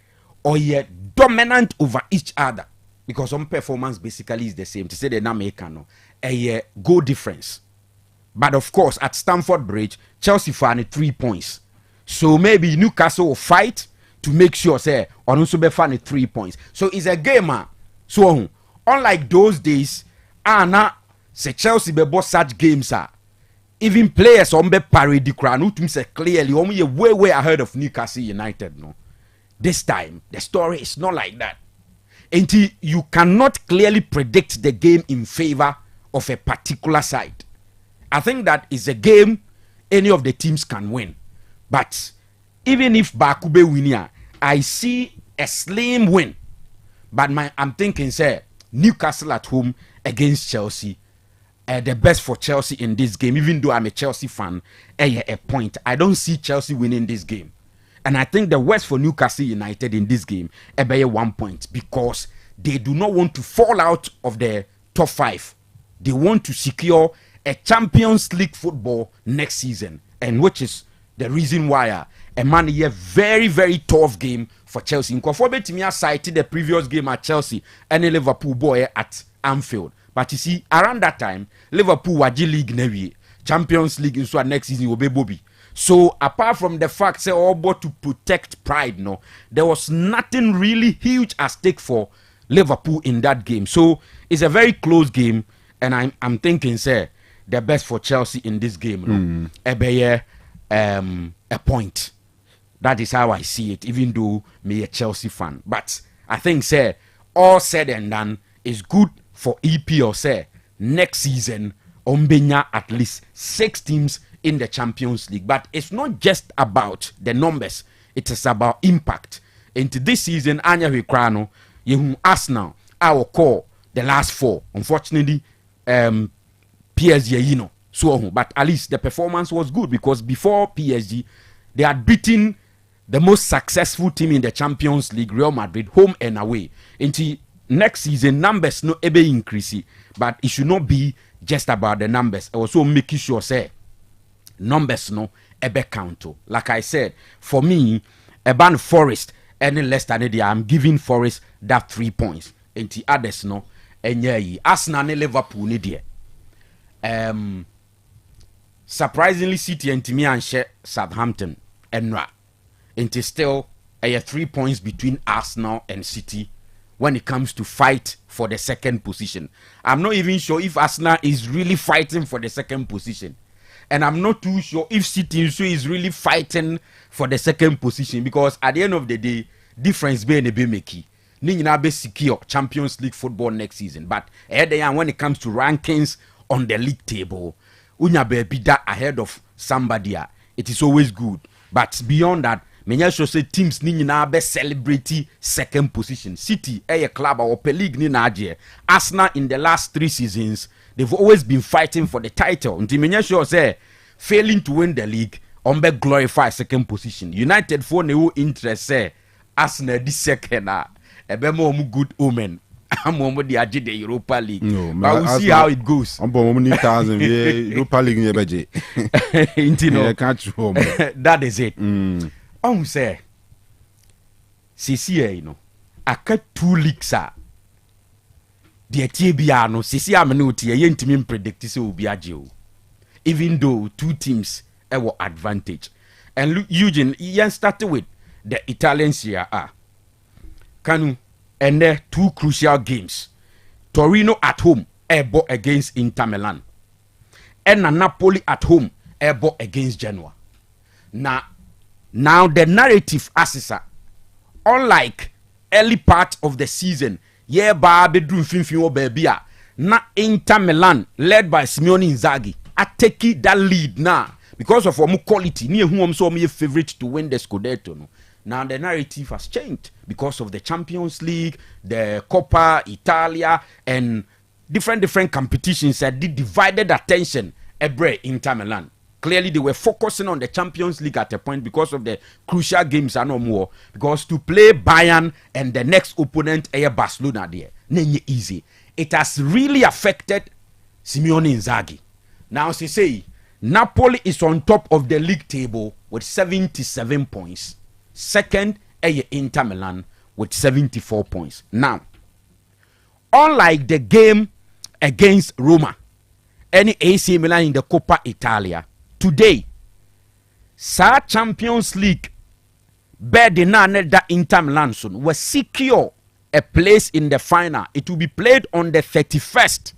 or ye dominant over each other because omo performance basically is the same. To say the name no a goal difference. But of course at Stamford Bridge, Chelsea found 3 points. So maybe Newcastle will fight to make sure say on also be found 3 points. So it's a game. So unlike those days, na say Chelsea be boss such games even players on be parody crown who say clearly only way ahead of Newcastle United. No, this time the story is not like that. Until you cannot clearly predict the game in favor of a particular side. I think that is a game any of the teams can win. But even if Bakube win, I see a slim win. But I'm thinking, say, Newcastle at home against Chelsea. The best for Chelsea in this game, even though I'm a Chelsea fan, a point. I don't see Chelsea winning this game. And I think the worst for Newcastle United in this game, a 1 point, because they do not want to fall out of the top 5. They want to secure a Champions League football next season, and which is the reason why a man here very, very tough game for Chelsea. In Kofobe cited the previous game at Chelsea and a Liverpool boy at Anfield. But you see, around that time, Liverpool were G League Navy, Champions League in so next season will be Bobby. So apart from the fact say all but to protect pride, no, there was nothing really huge at stake for Liverpool in that game. So it's a very close game, and I'm thinking, say, the best for Chelsea in this game, no, a point. That is how I see it, even though me a Chelsea fan. But I think, say, all said and done, is good for EPL, say, next season, Ombenya at least 6 teams in the Champions League. But it's not just about the numbers, it is about impact. Into this season, Anya Wikrano, you Arsenal, I will call the last 4. Unfortunately, PSG, you know, so but at least the performance was good because before PSG, they had beaten the most successful team in the Champions League, Real Madrid, home and away. Into next season, numbers no ebe increase, but it should not be just about the numbers. Also making sure say numbers no ebe count. Like I said, for me, a band Forest any less than a day, I'm giving Forest that 3 points. Into others no, and yeah, Arsenal and Liverpool need there. Surprisingly, City and Timmy and share Southampton and Ra. It is still 3 points between Arsenal and City when it comes to fight for the second position. I'm not even sure if Arsenal is really fighting for the second position. And I'm not too sure if City is really fighting for the second position, because at the end of the day, difference being a bit makey. Nina be secure Champions League football next season. But when it comes to rankings on the league table, unya be that ahead of somebody, it is always good. But beyond that, many should say teams ni na be celebrate second position. City a club or per league ni na je. Arsenal in the last 3 seasons, they've always been fighting for the title. Until many should say failing to win the league, be glorify second position. United for no interest say Arsenal this second ebe more good omen. I'm on the Aji the Europa League. No, but we'll see how it goes. I'm born 1,000 Europa League in budget. That is it. Say, CCA, you know, I cut 2 leagues. The TBR, CC Amenuti, a young team predicted so will be a Joe. Even though 2 teams have advantage. And look, Eugene, Ian started with the Italian Serie A. Kanu. And there 2 crucial games. Torino at home, airball against Inter Milan. And Napoli at home, airball against Genoa. Now the narrative assessor, unlike early part of the season, bedroom finfin baby, na Inter Milan led by Simeone Inzaghi, are taking that lead now because of our quality. Near whom so me favorite to win the Scudetto. No? Now the narrative has changed because of the Champions League, the Coppa Italia, and different competitions that did divided attention every Inter Milan. Clearly, they were focusing on the Champions League at a point because of the crucial games and no more. Because to play Bayern and the next opponent, Barcelona, there, not easy. It has really affected Simeone Inzaghi. Now, they say Napoli is on top of the league table with 77 points. Second, Inter Milan with 74 points. Now, unlike the game against Roma, any AC Milan in the Coppa Italia, today, Champions League, that Inter Milan soon will secure a place in the final. It will be played on the 31st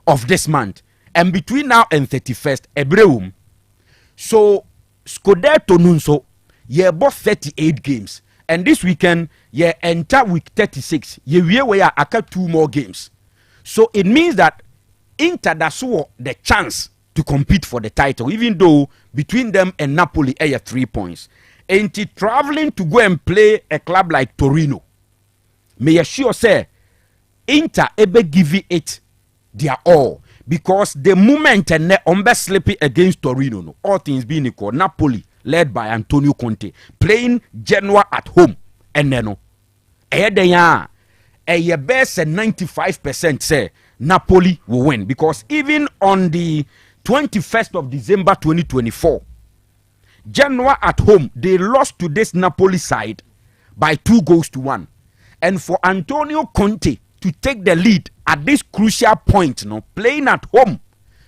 of this month. And between now and 31st, Ebreum. So, Scudetto Nunso, ye bought 38 games. And this weekend, ye enter week 36. Ye we are aka 2 more games. So, it means that Inter that's the chance to compete for the title, even though between them and Napoli, 3 points. Ain't it traveling to go and play a club like Torino? May I sure say, Inter ebe give it their all. Because the moment and the slipping against Torino, no, all things being equal, Napoli, led by Antonio Conte, playing Genoa at home. And then, a best 95% say Napoli will win. Because even on the 21st of December 2024, Genoa at home, they lost to this Napoli side by 2-1. And for Antonio Conte to take the lead at this crucial point, playing at home,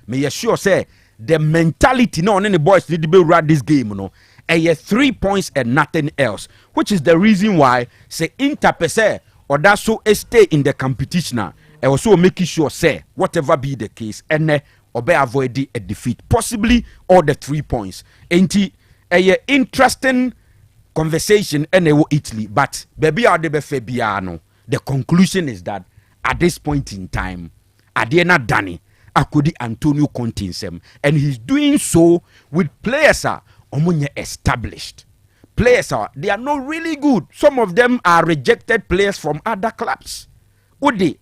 may you sure say the mentality, any boys need to be run this game, 3 points and nothing else, which is the reason why say Inter per se or that so stay in the competition, and also making sure say whatever be the case, and obey avoid a defeat, possibly all the 3 points. Ain't it a interesting conversation and Italy, but baby are the Fabiano. The conclusion is that at this point in time, Adena Dani Akudi Antonio Conte, and he's doing so with players are established. Players are they are not really good. Some of them are rejected players from other clubs. Would they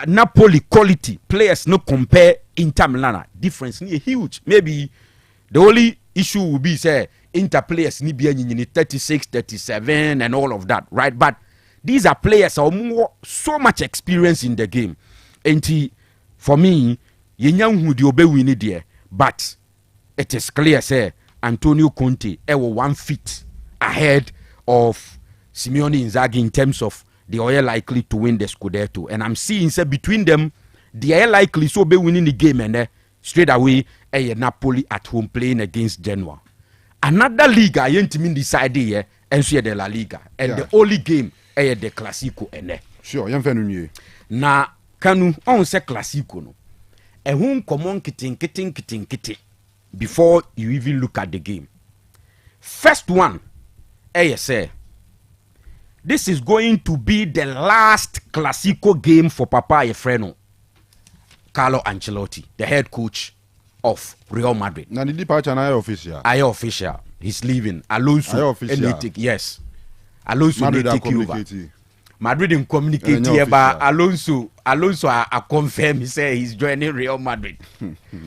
Napoli quality players no compare Inter Milan? Difference ni huge. Maybe the only issue will be say Inter players ni be 36, 37 and all of that, right? But these are players who have so much experience in the game. And for me, but it is clear, say, Antonio Conte 1 feet ahead of Simeone Inzaghi in terms of they are likely to win the Scudetto. And I'm seeing, say, between them, they are likely to be winning the game and straight away, Napoli at home playing against Genoa. Another league I ain't mean decided here, and the La Liga. And the only game the Classico ene. Sure, yam fenu mieux. Na Kanu on se Classico no. E hun common kitin before you even look at the game. First one, say this is going to be the last Classico game for Papa Efreno Carlo Ancelotti, the head coach of Real Madrid. Na the departure na official. Aye official. He's leaving. Alonso. Yes. Alonso Madrid take over. Madrid in communicate here, but Alonso I confirm he say he's joining Real Madrid.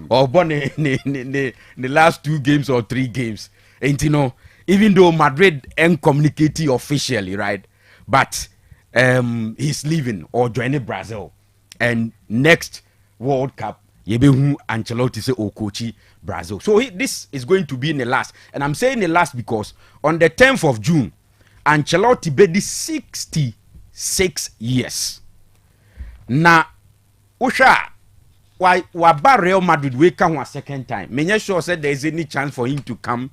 Or born in the last 2 games or 3 games. And even though Madrid ain't communicating officially, right? But he's leaving or joining Brazil. And next World Cup, Yebehu Ancelotti say Okochi Brazil. So this is going to be in the last. And I'm saying the last because on the 10th of June, Ancelotti be 66 years. Na Usha why Real Madrid we come a second time. Menya sure said there is any chance for him to come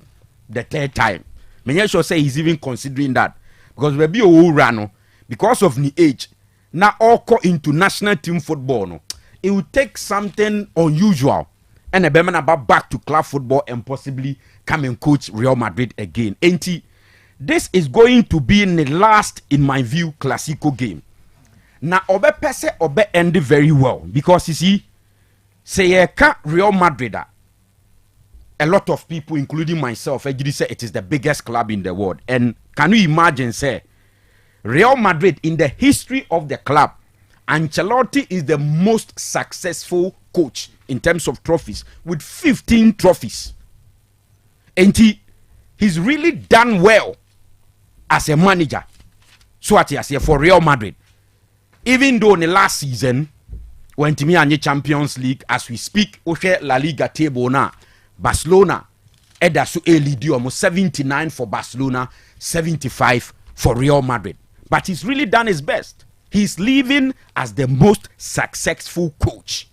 the 3rd time. Menya sure say he's even considering that. Because we be a rano because of the age. Now all go into national team football no. It will take something unusual and a beman about back to club football and possibly come and coach Real Madrid again. This is going to be the last, in my view, Classico game. Now, obe pese obe end very well because you see, say Real Madrid, a lot of people, including myself, say it is the biggest club in the world. And can you imagine, say, Real Madrid in the history of the club, Ancelotti is the most successful coach in terms of trophies with 15 trophies. And he's really done well as a manager. So at for Real Madrid. Even though in the last season, when Timmy and Champions League, as we speak, Osei La Liga table now, Barcelona, Edasu lead almost 79 for Barcelona, 75 for Real Madrid. But he's really done his best. He's living as the most successful coach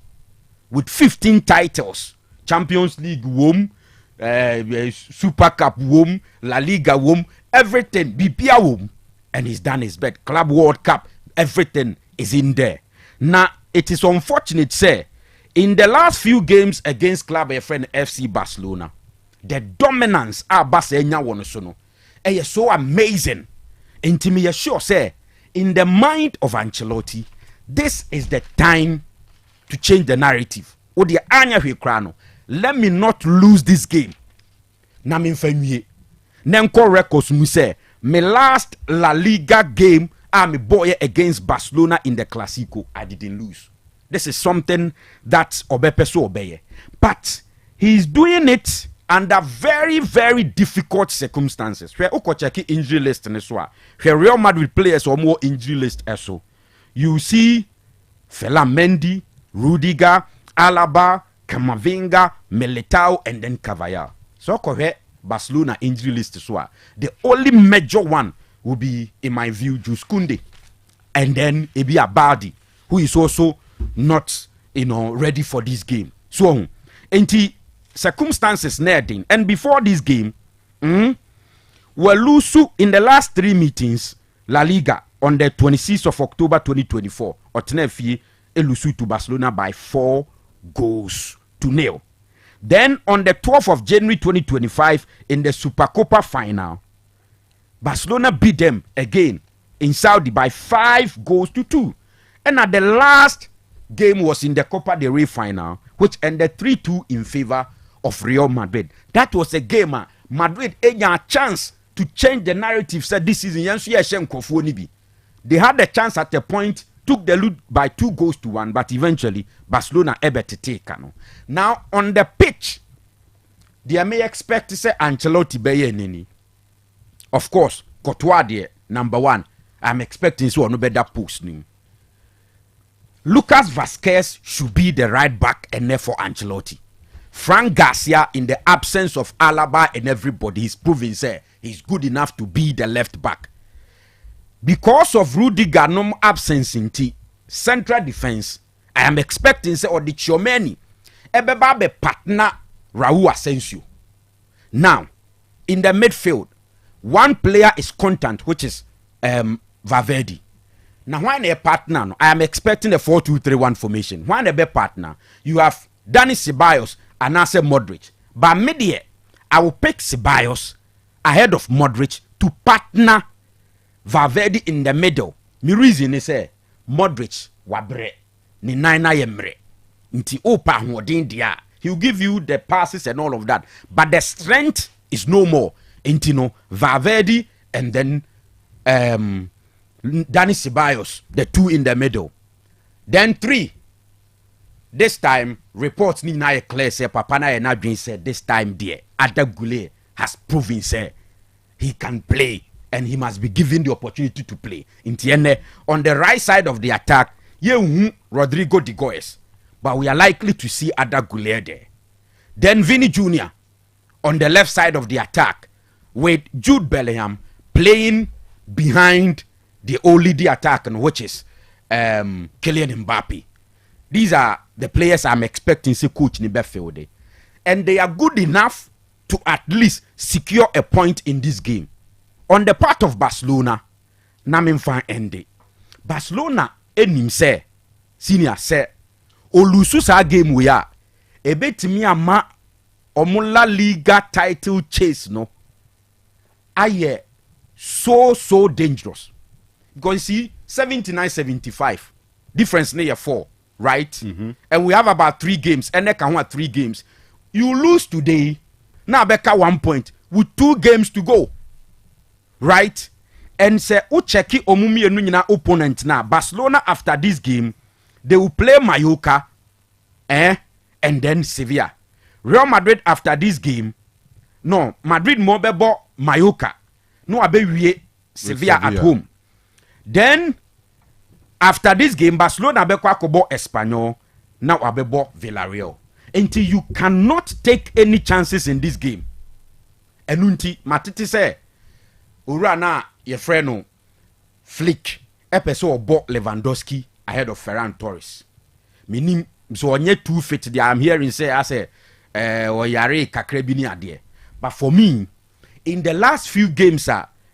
with 15 titles. Champions League won, Super Cup won, La Liga won, everything, BPA won. And he's done his best. Club World Cup, everything is in there. Now, it is unfortunate, say, in the last few games against Club FC Barcelona, the dominance of Barcelona won is so amazing. And to me, sure, say, in the mind of Ancelotti, this is the time to change the narrative. Let me not lose this game. Na me mfanyie. Nenko records mu say, my last La Liga game me boy against Barcelona in the Clasico, I didn't lose. This is something that Obepeso obeye. But he's doing it under very, very difficult circumstances. Where Okocheki injury list in this one. Where Real Madrid players are more injury list also. You see Fela Mendy, Rudiger, Alaba, Camavinga, Militao, and then Cavallal. So where Barcelona injury list as well. The only major one will be, in my view, Jules Koundé. And then Ebi Abadi, who is also not, ready for this game. So, the circumstances needing. And before this game, Walusu in the last 3 meetings, La Liga, on the 26th of October 2024, Otnefi Elusu to Barcelona by 4-0. Then on the 12th of January 2025, in the Supercopa final, Barcelona beat them again in Saudi by 5-2. And at the last game was in the Copa del Rey final, which ended 3-2 in favor of Real Madrid. That was a game Madrid had a chance to change the narrative. Said this season, they had a chance at a point, took the lead by 2-1, but eventually Barcelona able to take Kanu. Now on the pitch, they may expect to say Ancelotti be nini. Of course, Courtois number 1. I'm expecting so no better post name. Lucas Vazquez should be the right back and therefore Ancelotti. Frank Garcia, in the absence of Alaba and everybody, he's proving say he's good enough to be the left back. Because of Rudiger no absence in central defense, I am expecting say or the Chomeni ebeba be partner Raul Asensio. Now, in the midfield, one player is content, which is Valverde. Now, when a partner, I am expecting a 4-2-3-1 formation. When a partner, you have Dani Ceballos and Ase Modric. But mid-year, I will pick Ceballos ahead of Modric to partner Valverde in the middle. My reason is Modric wabre ni naina yemre. Nti opa hodin dia. He will give you the passes and all of that. But the strength is no more. Intino Valverde and then Dani Ceballos, the 2 in the middle. Then 3. This time, reports ni na clear say Papana and Adrian said this time dear Ada Goulet has proven say he can play and he must be given the opportunity to play. In Tiene, on the right side of the attack, Rodrigo de Goes. But we are likely to see Ada Goulet there. Then Vinny Jr. on the left side of the attack with Jude Bellingham playing behind the only the attack, which is Kylian Mbappe. These are the players I'm expecting to coach in Befield. And they are good enough to at least secure a point in this game. On the part of Barcelona, Naminfan Ende. Barcelona enim say, senior say, Olusu sa game we are. Ebetimi ama Omula Liga title chase no. Aye so dangerous. Because you see, 79-75. Difference near 4, right? Mm-hmm. And we have about 3 games. And they can want 3 games. You lose today, now Becca 1 point with 2 games to go. Right? And say ucheki omumi enunyina opponent na Barcelona after this game they will play Mallorca and then Sevilla. Real Madrid after this game no Madrid mo bebo Mallorca no abewie Sevilla at home. Then after this game Barcelona bekwa kobo Espanyol now abebo Villarreal. Until you cannot take any chances in this game. Enunti matiti say ura na ye friend no Flick epeso obo Lewandowski ahead of Ferran Torres. Meaning so onye too fit there. I'm hearing say I say oyare kakra bi ni ade. But for me in the last few games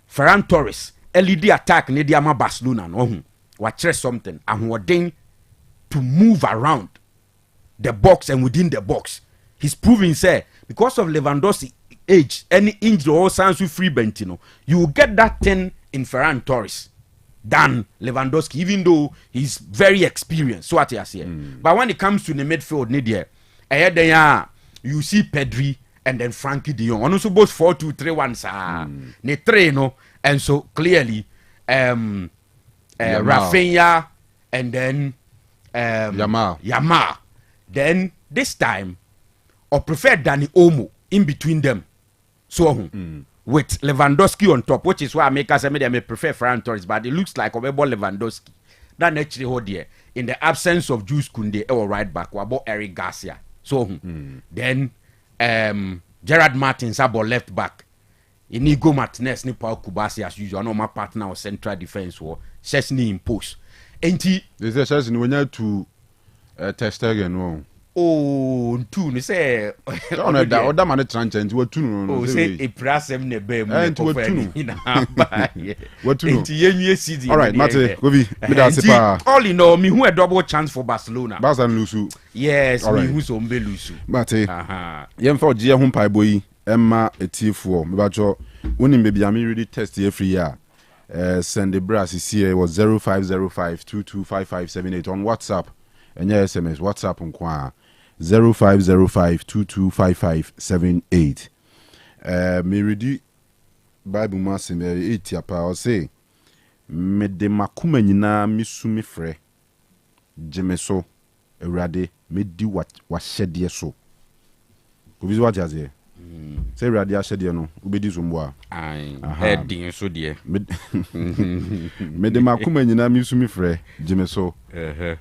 Ferran Torres LED attack ne dia ma Barcelona no watch something ahoden to move around the box and within the box. He's proving say because of Lewandowski age any injury or signs with free bench you will get that 10 in Ferran Torres than Lewandowski, even though he's very experienced. So what you say. But when it comes to the midfield, you see Pedri and then Frankie de Jong. Also both 4-2-3-1 ne three no, and so clearly Rafinha and then Yamal. Then this time or prefer Dani Olmo in between them. So with Lewandowski on top, which is why I make us may prefer Ferran Torres, but it looks like Obebo Lewandowski. That actually hold here in the absence of Jules Koundé or right back, about Eric Garcia. So then Gerard Martins about left back. Inigo Martinez ni Paul Kubasi as usual. No my partner or central defense war. Chesney in post. And he there's a Chesney when you to test again. Oh, two ni say on that man transient what two no say a prasem ne be mu what two no all right Mate go be all in all me who a double chance for Barcelona Barca lusu yes me who so mbe lusu Mate yem for gie ho pai boyi emma etifo me ba jo woni me bia me really test here free year send the brass here was 0505225578 on WhatsApp and SMS WhatsApp nkwa 0505225578 me ready Bible masim 8 apa o say me de makuma nyina misu me frɛ jemeso awurade me di wa hyɛdeɛ so obi what ya say say awurade ahyɛdeɛ no obedi so mboa ai heading so deɛ me de makuma nyina misu me frɛ jemeso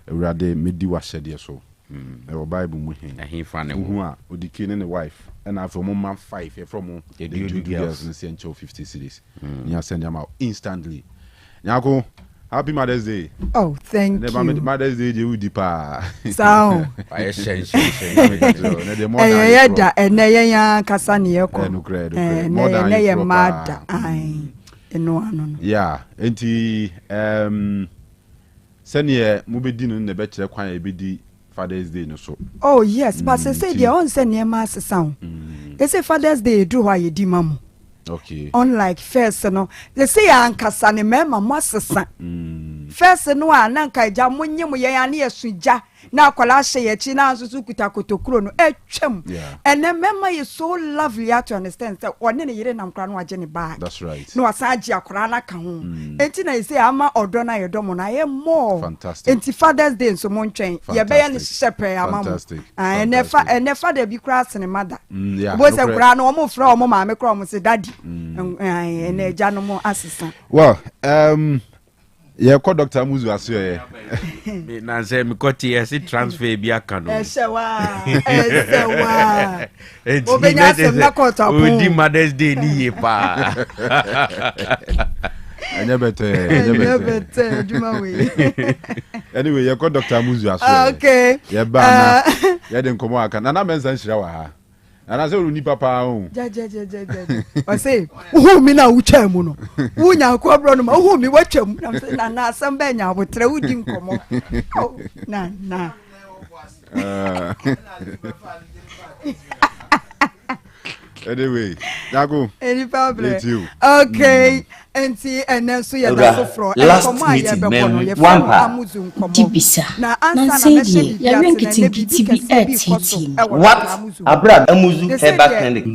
awurade me di wa hyɛdeɛ so the Bible mu he fa ne hu a odike ne wife and after man 5 from the girls in the 50 series you send them out instantly nyako happy Mother's Day. Oh, thank you. Mother's Day you dipa so I shen da ya kasa ne yeko more than ya mada ai eno ano yeah enti senior mubedi no ne be kire kwan e bedi Father's Day no so. Oh yes, but say they on send near mass sound. They say Father's Day do why you di mamu. Okay. Unlike first no, they say ankasa ne mema mwasesa. First no ananka ja munye mu ye ane yesuja na akwala hye ye chi na nsusu kuta kotokuro no etwem. And then mema is so lovely to understand say one ne yire nam kra no age ne bag. That's right. No asaji akwala na ka ho. Enti na say ama odo na ye domo na ye more. Fantastic. Enti Father's Day so montwen ye be ye ne shepe amamu. And never dey be kra se ne mother. Yeah. Bo se kra no omo fra omo maame kra omo se daddy. And eja no mo assistant. Well, yeah, call Dr. Muzu asyo me na say me ko TSC transfer bi aka no esewa obenya sem na ko tapo odi Mother's Day ni ye pa anya bete juma we anyway yeah, call Dr. Muzu asyo okay yeah ba na yeah den komo aka na mensa nhira wa ha ana se ru papa o ja o say who mi na wucha mu no wunya ko bro no ma who mi watwam na asem ba nya abotre wudi nkomo na anyway Jago any problem okay enti enen so ye da sofro last meeting mem one tibisa na ansa na meche ya renkiti tibi etiti what abra amuzu heba clinic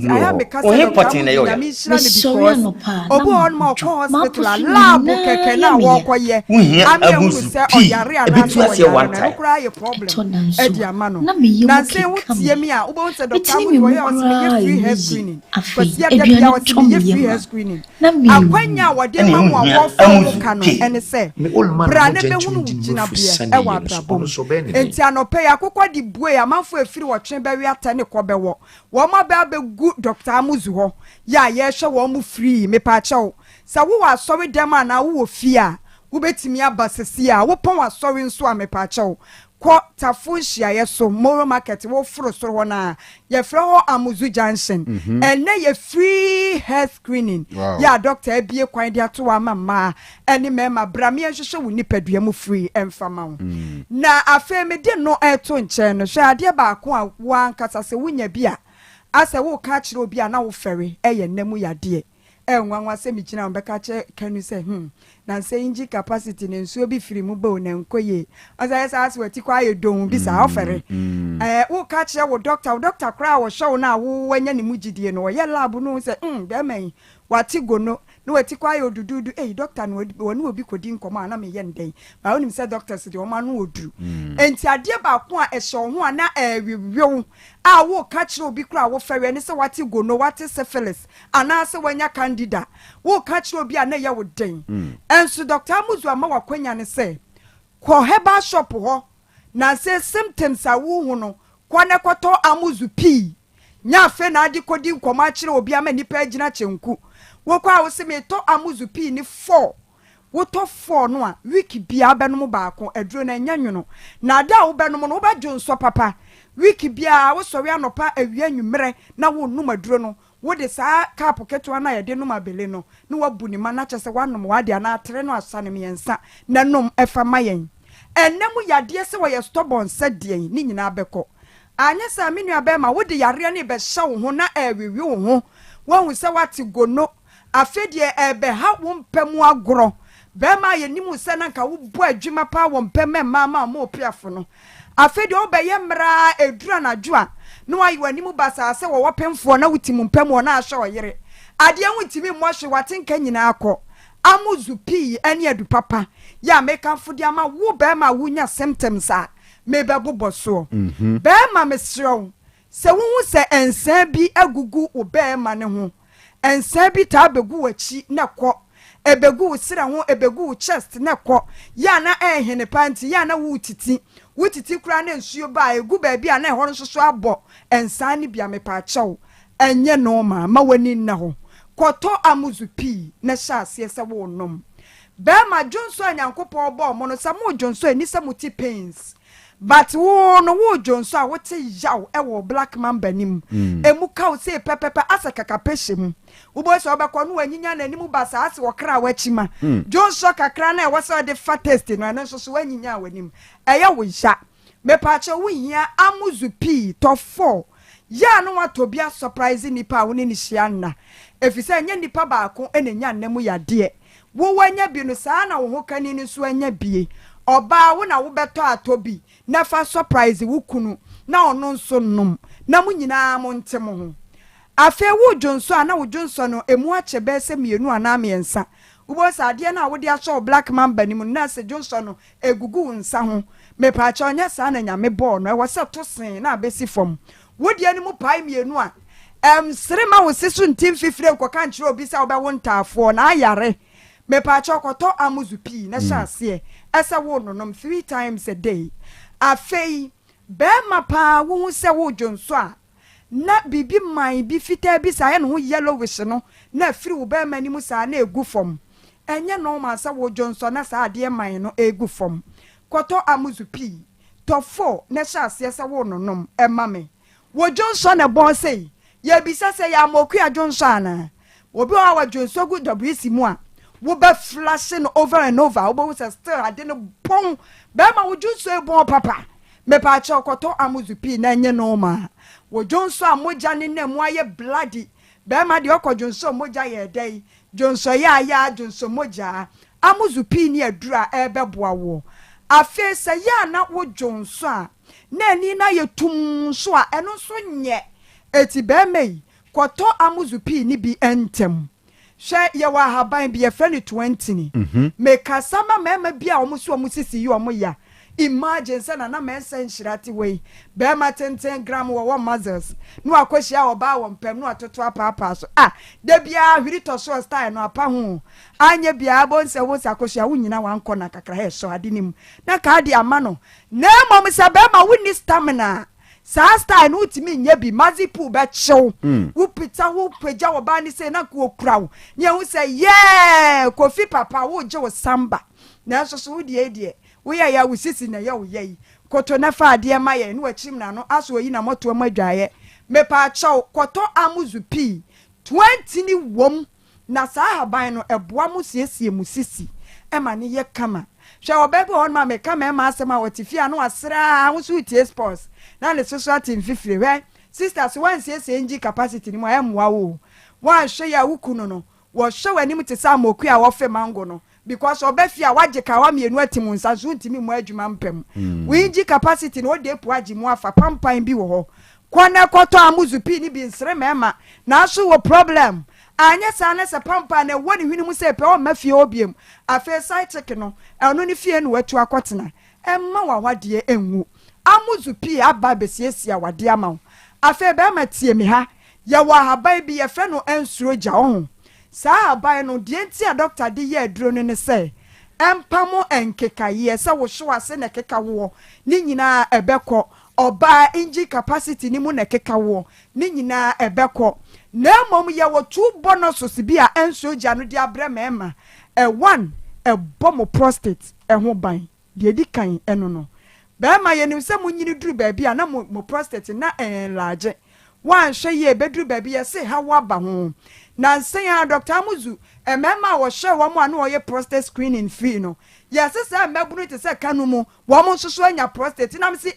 ohe potin na yo ya sorry no pa obu on ma ko hospital lab keke na wo koye amuzu oyare ana so oyare kura ye problem e di ama no na se wotie mi a wo se doctor amu wo ye o se free hair screening kwasi ya bia wo se free hair screening akwanya wo de ma wo fo ka no ene se bra ne be hunu gina bia e wa brabom enti anope ya kokwa di bue amanfo efiri wo twen be wi ata ne ko be wo ma be gu doctor amuzu ho ya ye hwe wo mu free me pa chew sa wo wa sorry dem na wo fia wo betimi abasesi a wo pon wa sorry nso a me pa chew ko tafunhia ye so Moro Market wo foro so ho na ye frɛ ho Amuzu Junction ene ye free health screening ya doctor abie kwan dia to wa mama ene mema brame hwehwe wo nipadua mu free emfama wo na afa me de no eto nche no hwe ade ba ko a wo ankasa se wonya bia ase wo ka kire obi a na wo fere eye nnamu yade enwanwa se mi kina mbeka che Kanu se na se inji capacity ne nsuo bi firi mu bo na nkoye asa yesa ase wati kwa ye don bi sa ofere wo ka kire wo doctor kra wo show na wo wanya ne mugidie no ye lab no se be man wati gono no wati kwa ye odududu doctor no woni obi kodi nkomo na me ye ndɛn ba wonim se doctors de o ma no oduru enti ade ba ko a ehye ho ana wiwo a wo ka kire obi kra wo fere ne se wati gono wati syphilis ana se wanya candida wo ka kire obi ana ye wo den enso Dr. Amuzu ama wakwanya ne se ko heba shop ho na se symptoms a wo hu no ko ne koto Amuzu P nya fe na adi kodi nkoma kire obi ama nipa agina chenku wo kwa wo se me to Amuzu P ni 4 wo to 4 no a week bia benom baako aduro na nya nwono na da wo benom no wo ba jonso papa week bia wo sori anopa awia nwumre na wo num aduro no wo de sa cap keto na ye de num abele no na wabu ni ma na kyese wanom wade na atere no asane me yensa na nom efa mayen enemu yade se wo ye stubborn sadie ni nyina beko anya sa menu abema wo de yare ne be hye wo ho na ewiwi wo ho wo hu se wate gono afedie ebe ha wo mpemu agoro bema ye nimu se na nka wo bo adwuma pa wo mpem mama ma opiafo no afedie obeye mra edura na dua no ayi wani mu basa se wo wopemfo na wutim mpem na ahwe oyere ade wutimi mohwe watenka nyina akọ Amuzu P ene adu papa ya meka fodi ama wo be ma wunya symptoms a mebe boboso be ma mesrew se wo se ensa bi agugu wo be ma ne ho ensa bi ta begu wachi na kọ ebegu sira ho ebegu chest na kọ ya na ehene panti ya na wutiti kura na nsuo ba egu ba bia na ehoro nsoso abo ensa ni bia mepa chew enye no ma wani na ho koto Amuzu P na sha ase se wo nom be ma jonso anyankopon obo mo no sa mo jonso ani sa muti pains but wo no wo jonso a wote yaw e wo black man banim emu ka o se pepepe asakaka pehim wo bo so obekọ no anyinya na animu basa ase wo kra wachima jonso kakra na e wo so de fattest no na so so anyinya wanim eye wo ja me pa che wo hia Amuzu P to 4 ya no watobia surprise nipa wo ni hia na efise anya nipa baako enenya nnemu yade wo wanya bi no saa na wo ho kani ni so anya bie oba wo na wo beto atobi na fa surprise wo kunu na ono nso nom na mu nyina mo ntem ho afa wo jonso ana wo jonso no emu ache be se mienu ana miensa wo bo sa ade na wo de aso black man banim na se jonso no egugu nsa ho me pa cha onya saa na nyame ball no e wo se to sen na abesi fom wo de ani mu pai mienu a srema wo sisu ntim fifire ko kan kire obi sa wo be wontafo na ayare me pa cha koto Amuzu P na sha ase ese wo nonom 3 times a day afei be ma pa wo se wo jonso a na bibi man bi fita bi sa ye no yellowish no na firi wo be mani mu sa na egu fom enye no ma sa wo jonso na sa ade man no egu fom koto Amuzu P to 4 na sha ase se wo nonom ema me wo jonso na bon sei ye bisa se ya moku adwonso ana obi wa jonso gu WC mu a wo be flashing over and over wo be still ade no pon be ma wo jonso e bon papa me pa cha koto Amuzu P na nye no ma wo jonso amoja ne na mu aye bloody bema de okodwonso moja ye dai dwonso ya dwonso moja amuzu pi ni adura ebeboa wo afi se ya na wo dwonso a na ni na ye tum so a eno so nye eti bema yi kwoto amuzu pi ni bi entem hwe ye wa haban bi ye friend 20 ni meka sama mema bia omuso omusisi yi omoya imagine say na mensa nshirati we be ma 10 gram wo muscles no akohia oba wo mpem no atoto apapa so da bia hwiri to so style no apa ho anya bia bonse wo sakohia wo nyina wanko na kakra he so adenim na ka di ama no na mom se be ma woni stamina sa style no timi nya bi mazipu be chew wo pita wo pagya wo ba ni say na ko kura wo ne hu say yeah kofi papa wo je wo samba na so so wo die we ya wusisi na ya uyei koto na fa ade ma ye no achim na no aso yi na moto ma dwaye me pa chaw koto amuzu pi 20 ni wom na sa haban no eboa mu siesie musisi e ma ne ye kama hwe obebe on ma me kama e ma asema wotifia no asra wo su tie sports na le social team fifire we sisters one siesie ngi capacity ni mo e moa wo wa hwe ya wukuno no wo hwe wani mu te sa moku a wo fe mango no because obefia waje ka wa mienu atimu nsa so ntimi mu adwuma mpem winji capacity no de po agi mu afa pampan bi wo ho kwana koto amuzu pi ni bi nsre mema na so wo problem anya sa na se pampan na woni hwini mu se pe o mafie obiem afa site no eno ni fie no watu akotena emma wa wade enwu amuzu pi aba besiesia wade ama afa be ma tie mi ha ya wa haban bi ye fe no ensuro gya ho sa abai no de ntia doctor de ye aduro no ne se empamo enkekaye se wo hwe ase na keka wo ni nyina ebekọ oba inji capacity ni mu na keka wo ni nyina ebekọ na mom ye wo two bonuses bi a enso gya no de abre mema one bomo prostate ho ban de di kan eno no ba ma ye nim se mu nyini duru ba bi a na mo prostate na enlarge wan hwe ye beduru ba bi ye se ha wa ba ho na nsen Dr. Amuzu emema wo hwe wo mo anu oye prostate screening free no yes say mebunu te say Kanu mu wo mo nsoso anya prostate na me say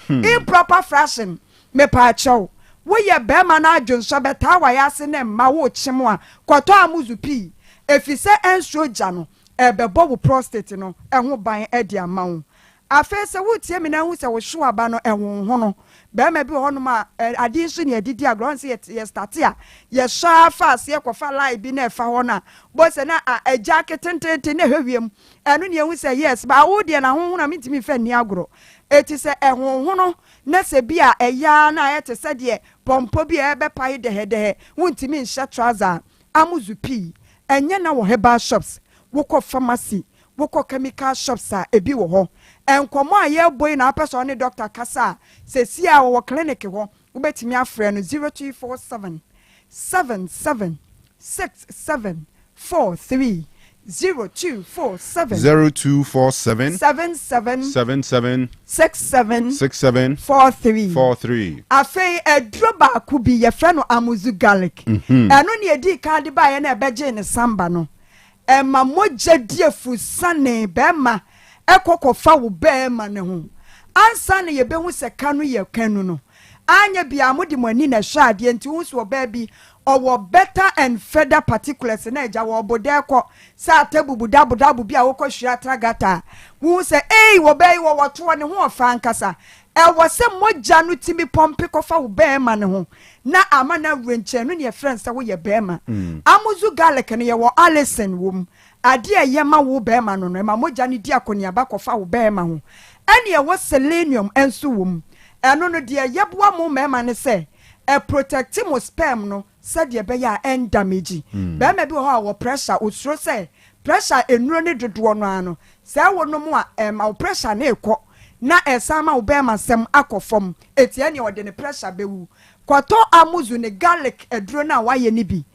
improper fashion me pa chow wo ye be ma na adwonso beta wa ya se ne ma wo chim a kwoto Amuzu pi efise enso gya no ebebo wo prostate no ho ban edi ama wo afa se wo tie me na hu se wo hwe aba no ho no be ma bi ho no ma adi nso ne adidi agro nse ye start a ye sha fast ye kofa live bi na efa ho na bo se na agya ketentente ne hwewiem eno ne hu se yes ba wo de na ho na mitimi fa ni agro eti se ho no na se bi a eya na ye te se de pompo bi e be pai de he wuntimi nsha trouser Amuzu pi enye na wo herbal shops wo ko pharmacy wo ko chemical shops a ebi wo ho enkomo a ye boy na person ne doctor kasa se si a wo clinic ho wo betimi afre no 0247 776743 0247 6743 afei edroba kubi ye frɛ no Amuzu garlic eno ne edi ka de ba ye na ebeje ne samba no ema moja diefu sane bema ekokofa wo bema ne ho ansa ne ye behu se Kanu ye Kanu no anya bia modi mani na hwa ade nti hu so ba bi owo better and further particulars na eja wo bode ko sa tabubu dabu bia wo ko hwia tragata hu se wo bai wo woto ne ho ofa nkasa wo se moja no timi pompe kofa wo bema ne ho na amana wrenche no ne friends wo ye bema Amuzu garlic ne ye wo Alison wom ade ye ma wo bema no no ma moja ne di akonia ba kofa wo bema ho ene ye wo selenium enso wom eno no de yeboa mo mema ne se protect mo sperm no said ye be ya end damage be ma bi ho wo pressure osuro se pressure enuro ne dodo no ano se wo no mo a ma pressure na ekọ na esama wo be ma sem akofom etie ne ode ne pressure bewu kwato Amuzu ne garlic eduro na wa ye ni bi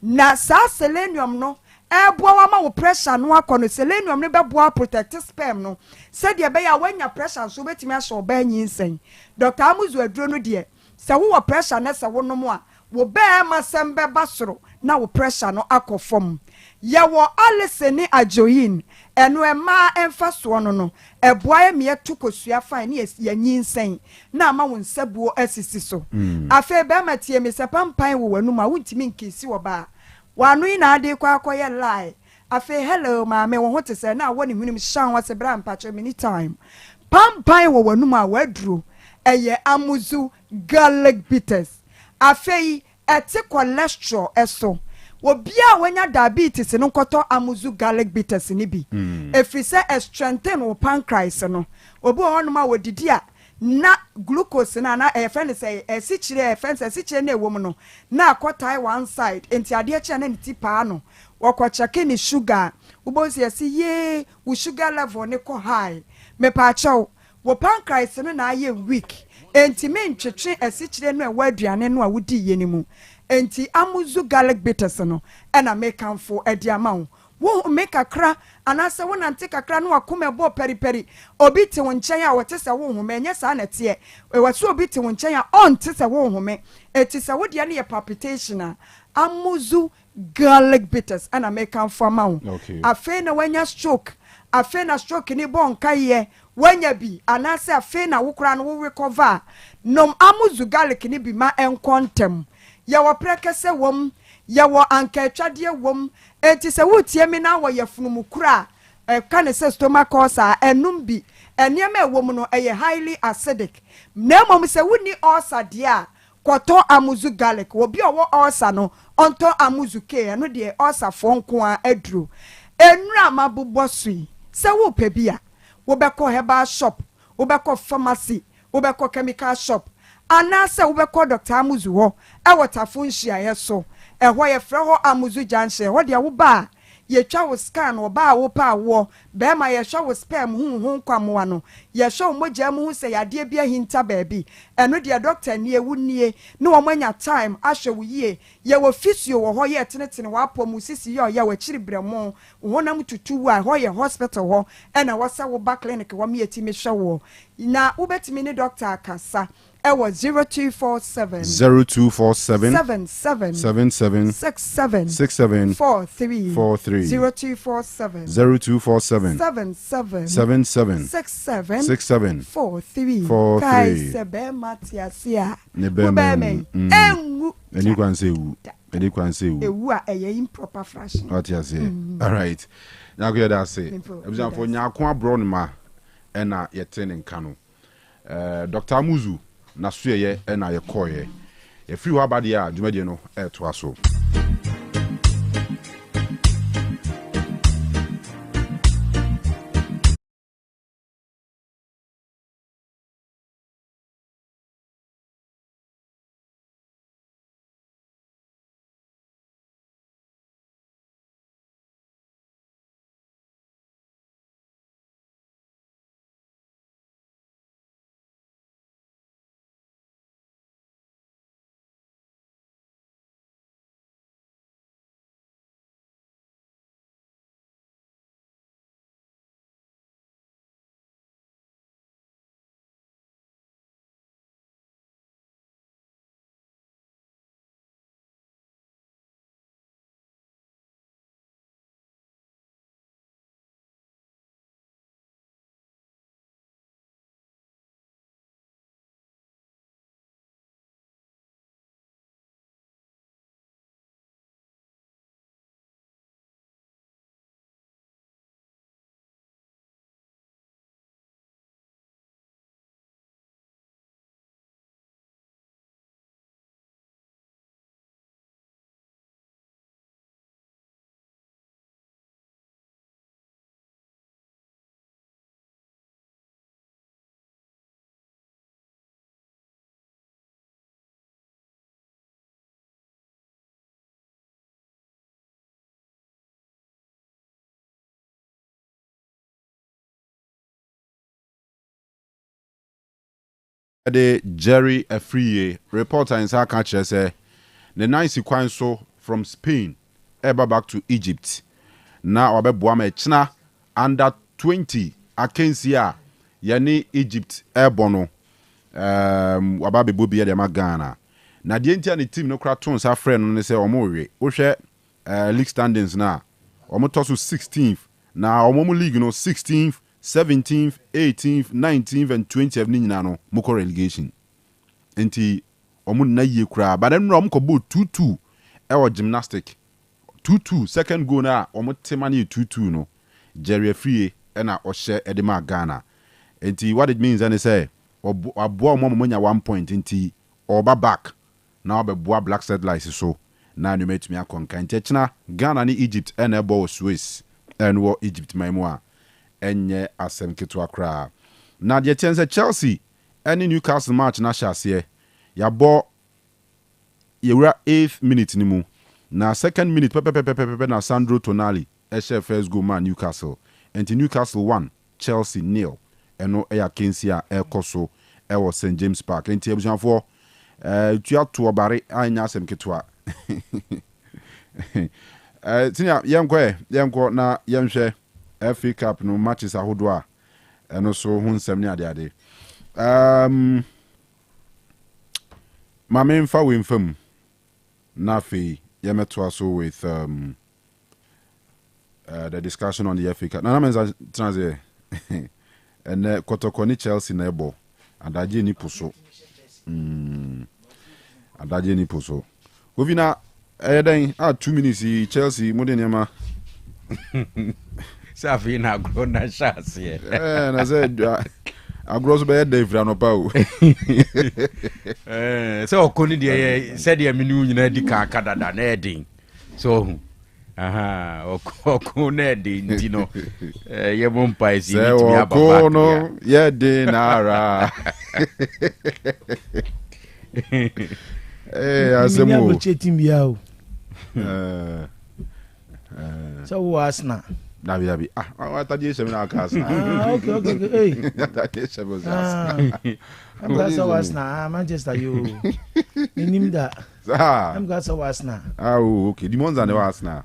na sa selenium no eboa wa ma wo pressure no akono selenium ne beboa protect sperm no said ye be ya wanya pressure so betimi aso ba nyi nsen Dr. Amuzu eduro no de se wo pressure na se wo no mo a wo be masem be basoro na wo pressure no akofom yawo aleseni ajoyin eno ema emfaso no eboa me tukosua fan ne yanyinsen na ama wo nsabuo asisi so afa be matie me sepampan wo wanum a wontimi nkisi wo ba wanu ina ade kwa akoye lie afa hello maame wo hote se na wo ne hunim shan wa se bra mpacho many time pampan wo wanum a waduro eye amuzu garlic bitters afei ete cholesterol eso obia wanya diabetes no nkoto amuzu garlic bitters ni bi efrise strengthen wo pancreas no obi wonuma wodidi a na glucose na e friend say esichire e friend esichire na ewom no na akotai one side enti ade eche na niti pa no wokochake ni sugar ubozi esi ye wo sugar level ne ko high me pa chaw wo pancreas no na aye weak enti me ntwetwe esichire no e waduane no a wodi ye ni mu enti amuzu garlic bitters no ena make am for ediama wo make akra anase wo nante kakra no akoma bo periperi obi te wonchen a wote se wo home enye sa na te e waso obi te wonchen a on te se wo home eti se wo de ne palpitation a amuzu garlic bitters ena make am for ma wo afi na wanya stroke afi na stroke ni bon kaye wanya bi anase afi na wo kra no wo recover nom amuzu garlic ni bi ma enkontem yawo prekese wom yawo ankatwade wom enti se wotie mi na wo yefunu kura ka ne se stomach ulcer enum bi eniema ewom no eye highly acidic na mom se woni ulcer de a koto amuzu garlic wo bi owo ulcer no onto amuzu ke no de ulcer fo nko a aduro enura mabobɔ sui se wo pebia wo beko herbal shop wo beko pharmacy wo beko chemical shop anase wo beko doctor amuzu ho e wotafo nhia yeso ehwo ye frɛ ho amuzu junction ho de wo ba ye twa wo scan wo ba wo pa wo be ma ye hwa wo sperm hu kwamwa no ye hwa wo mogya mu hu se yade bia hinta baabi eno de doctor nie wu nie ne wo manya time ahwe wo yie ye wo physio wo ho ye tenetene wa pom sisi ye wo chiri bremo wo nam tutu wa ho ye hospital ho ena wo sa wo ba clinic wo me yeti me hwa wo na wo betimi ne doctor akasa ewo 0247 77 67 43 0247 77 67 43 kai sebe matiasia ne be me enwu eni kwanse ewu ewu a eye improper fashion matiasia all right now go that say ebizan for nyako abro no ma ena yete ne Kanu Dr. Amuzu na suye ena ye koye e free wa bade a dwumade no to aso de Jerry Afriye reporter in sa kan kire say the nice kwan so from Spain ever back to Egypt na wabeboa ma china under 20 akensia yani Egypt ebono wababebo bia de ma Ghana na die ntia ne team no kra ton sa frɛ no ne sɛ ɔmo we wo hwɛ league standings na ɔmo to so 16th na ɔmo league no 16th 17th 18th 19th and 20th ni nyina no mo kɔ relegation enti ɔmo na yie kra but then ɔmo kɔ bo 2-2 ɛwɔ gymnastic 2-2 second goal na ɔmo tema ne 2-2 no Jerry Free ɛna ɔhyɛ edema Ghana enti what it means and say aboa ɔmo nya 1 point enti ɔba back na ɔbɛboa Black Settlers so na no metumi akonka enti kyena Ghana ne Egypt ɛna ɛbɔ Swiss ɛnwo Egypt maimu a ɛnyɛ asɛm ketewa kra na de tense Chelsea ɛne Newcastle match na hyase yabɔ yewura 8th minute ni mu na 2nd minute pepe na Sandro Tonali ɛhyɛ first goal man Newcastle enti Newcastle 1 Chelsea 0 ɛno ɛya Kensi a ɛkɔ ɛwɔ St James Park enti abusuafo tua to obare anya asɛm ketewa tinya yɛnkɔ na yɛnhwɛ FA Cup no matches ahodo a ɛno so ho nsɛm ne ade mame mfa we mfam na afei yɛmɛtoa so with the discussion on the FA Cup na menza transe and Kotoko Chelsea na ebo adaje ni poso adaje ni poso govina eden 2 minutes Chelsea modernema Safi na agro na chance na say agro so be dey fra no pa o so okoni de said de menu nyina di kan kadada na edin so okoni na edin ndi no ye bompa esi ni timi ababa no ye de nara asemo ya chetim bia o so wasna Dabi atadie sheme na akasa okay hey atadie sheme I'm going to Wasna Manchester you nim that I'm going to Wasna okay the ones are the Wasna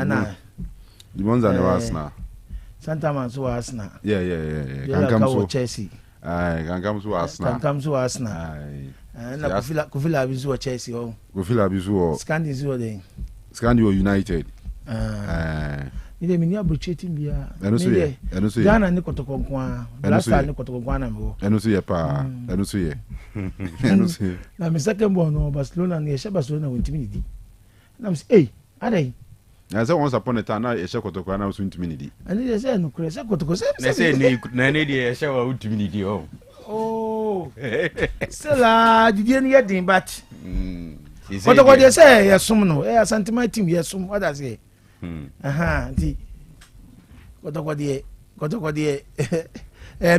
na the ones are the Wasna Santa Man so Wasna yeah can come so Chelsea can come so Wasna na kufila bizu Chelsea oh kufila bizu Scandi United Ile mini abrocheting bia. Eno so ye. Ghana ni Kotoko kwa. Blaster ni Kotoko kwa na mbo. Eno so ye pa. Eno so ye. Na mi second born no Barcelona ni Esha Barcelona won timi di. Na mi say, adai. Na say once upon a time na Esha Kotoko na so timi di. Ani dey say no kure say Kotoko say. Na say na ne dey Esha wa timi di oh. Oh. Sela didi ni yedin but. Kotoko dey say yesum no. Asante my team yesum what does say? Di Kotoko die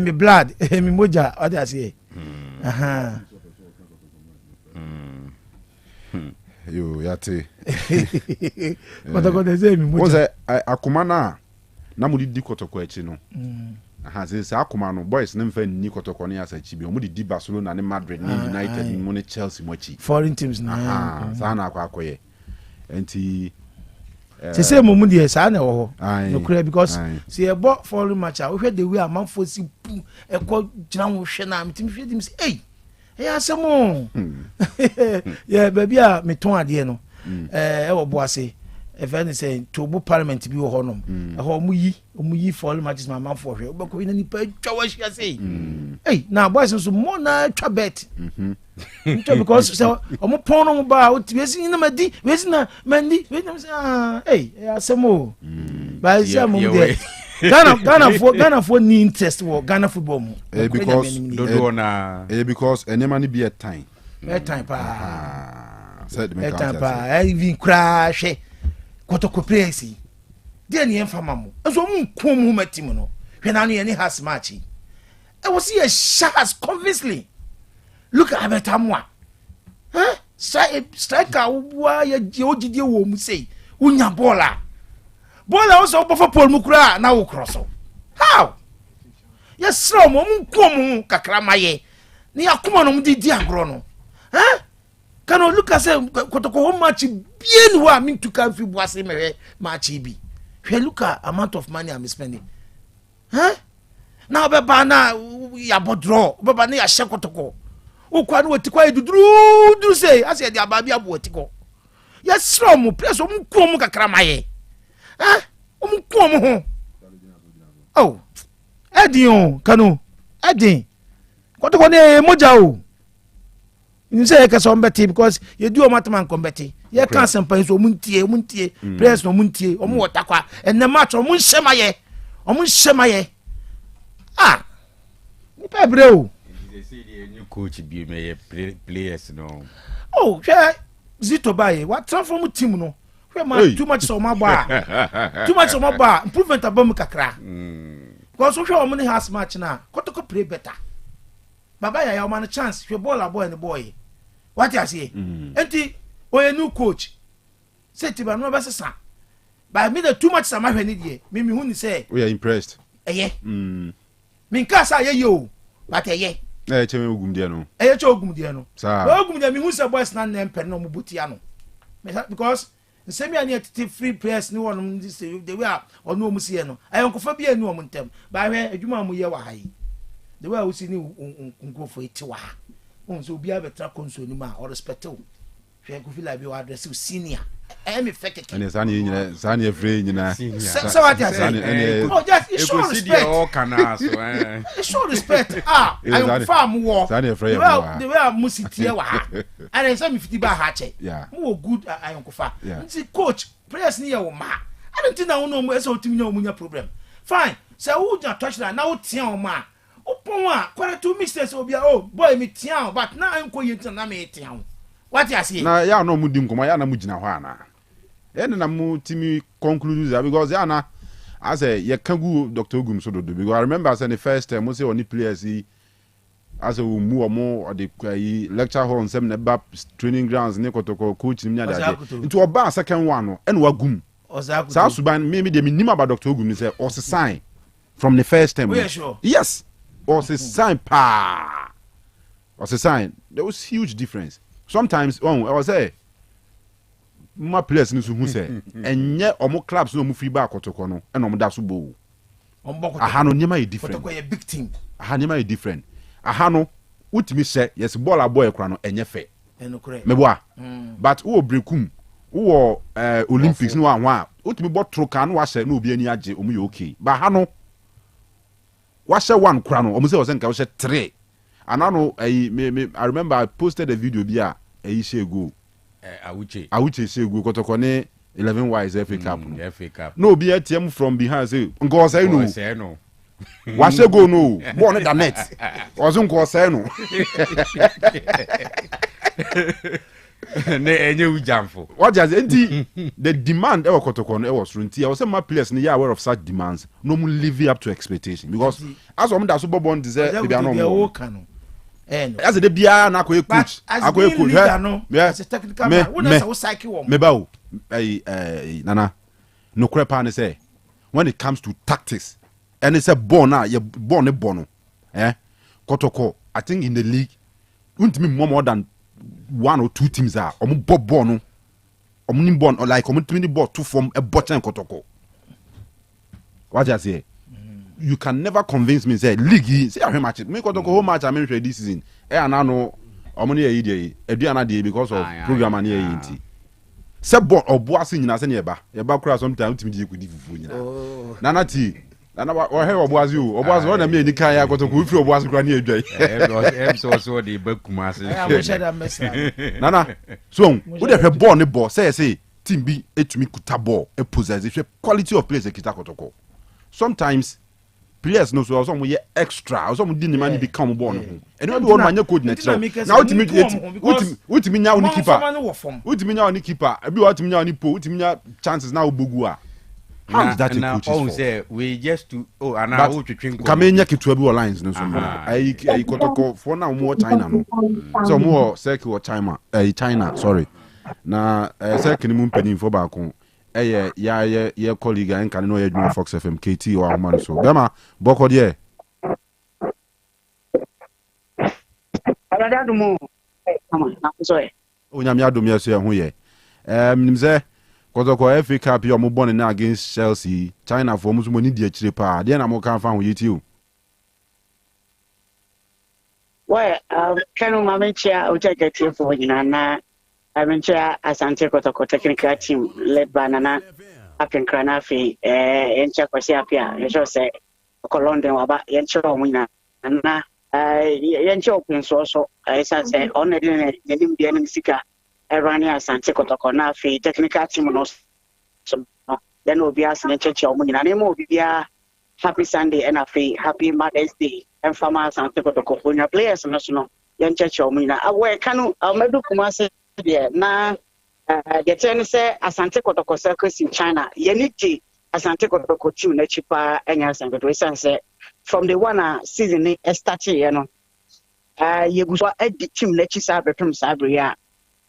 mi blood mi moja what I say yo yate Kotoko dey say mi moja wose akoma na mudi di Kotoko echi no say akoma no boys ne mfa ni Kotoko ne asachi bi omudi di Barcelona ne Madrid ne United ne ne Chelsea mochi foreign teams na sa na akwakoye enti say mo mudi sa na wo no kure because see e bo foreign match we hwe the way amanfo si pu e ko gina wo hwe na metim hwe dim say eh asemo yeah baby a meton ade no e wo bo ase e fe ni say to bo parliament bi wo honom e ho mu yi foreign matches ma amanfo hwe wo ko ni nipa twa wa hwe say na boys so mo na twa bet because so omo pono mo ba o tiesi na madi wesi na mandi we dem say asemo ba say mo de Ghana for ni interest wo Ghana football mo because enema ni be a time pa said me even crash Kotoko place de ni enfama mo so mo nko mo matim no hwe na no ye ni has match e was see a shot convincingly. Look at Betamwa. Striker, why you did you say? Unya bola. Bola also for Paul Mukra now cross. How? Yes, slow mum come kakramaye. Near Kumanum di diagrono. Kanu look at Kotoko match bien wa mean to come fi boise me match bi. Look at amount of money I'm spending. Now beba na ya bodro, beba na ya Kotoko. ukwa no ti kwa duduru say ase dia ba bia bo ti ko yes from place omku kakra maye omku ho oh edin Kanu edin kotoko ne moja o you say ka so mbeti because you do matman kombeti ye kan sempan so muntie players no muntie omo wotakwa enne match omo nhemaye ni pa breu they say the new coach be me players no oh hwe Zito baye what transform team no hwe ma too much so ma ba improvement abom kakra because hwe omo ni has match na kotoko play better baba ya man chance hwe boy what you say enti oye new coach say ti ba no ba sesa by me the too much sama hwe ni die me hu ni say we are impressed min ka sa ye yo but cheme ogum dia no ogum dia no ogum dia me hu say boys na nempe no mubutia no because nsemi ani atiti free press ni wonum this the way onu omusie no ayonkofa bia ni omuntem ba hwe adwuma mu ye wa hai the way we see ni nkofo eti wa so obi abetra konso ni ma or respect o hwe ko feel like we address senior me fake and sani every nyina so what you say oh just it show respect all kana so it show respect I am farm war sani every the way musiti wa and say me fiti ba ha che mo good I am kofa nti coach players ni ye wo ma I don't think na no mo say otimi na omunya problem fine say who just touch that now tian o ma opon a kwara two mistakes obi oh boy me tian but na anko yintin na me tian what you say na ya no mudi nkoma ya na mugina ho ana ene na mu timi conclude because ya na as ye kagu Dr. Ogum so do because I remember say the first time we say oni players as a mu omo or the lecture hall nsem na ba training grounds ne kotoko coach ni nya into oba second one no ene wagum sa suban me de minima ba Dr. Ogum say o se sign from the first time yes o se sign pa o se sign there was huge difference sometimes I was say my players ni so hu say enye omo clubs no mu free back kotoko no ena omo da so bo aha no nyema different kotoko ye big team aha nyema different aha no utimi se yes ball boy kra no enye fe meboa but wo brekum wo Olympics no anwa utimi botro kan no wa se no obi ani age omo ye okay ba aha no wa se one kra no omo se wo se nka wo se 3 anano I remember I posted a video bia she go awuche say go kotoko ne 11 wise FA Cup no be atm from behind say nko say no wa say go no ball na net ozo nko say no ne enye ujamfo what just enti the demand e kotoko no e was runti I was say my players ne ya aware of such demands no mu live up to expectation because as om da so bobon deserve be anom as the bia na akoye coach as a technical man wona so cycle wo me bawo nana no crepa ne say when it comes to tactics and it's a born na you born e born kotoko I think in the league untimi more than 1 or 2 teams are omo bob no omo ni born or like omo timi ni ball to form a bottom kotoko what you say you can never convince me say league say a match me kotoko whole match I mean this season na no omo ne yi dey eduana dey because of program and here nti say ball oboase nyina say ne eba kura sometimes timi dey kudi fufu nyina nana ti nana o he oboase o na me ni kan ya kotoko fi oboase kura ne edwai so dey bakuma say nana so wo dey hwe ball ne ball say team bi etumi kuta ball e possess quality of players e kita kotoko sometimes players no so some extra some di money become born and we want manya code na now ultimate nya oni keeper ultimate nya oni keeper abi ultimate nya oni po ultimate nya chances now obogu a how is that a coach for say we just to and now we twetwen ko kamenya kitu abi lines no so ai kotoko for now more China no so more circle or China sorry na circle ni mu mpani fo ba ko ya colleague en kan no ya dwuma Fox FM KT o ahoma so bema boko de alada dumo na so onyame adom ya so ho ye nimze kotoko FA Cup yo mo born na against Chelsea China for mo so mo ni di akire pa de na mo kan fa ho yeti o Well, Kanu Mamicha, Otec for Nana, Amincha, Asante Kotoko technical team led by Nana, Akin Kranafi, Enchakosiapia, you should say, Colondon, about Yencho Wina, and Yencho Prince also, as I say, on the Indian Sika, Irania Asante Kotoko Nafi, technical team, then we'll be asking Yencho Wina, and we'll be happy Sunday and happy Mother's Day. And farmers and people to Copunia players national young church or mina. Away Kanu, Almedu Kumasi, na the ten say Asante Kotoko circus in China. Yeniti Asante Kotoko team, Nechipa, and Yasan, but we say from the one season started, you know. You go at the team, Nechisa, Betum Sabria.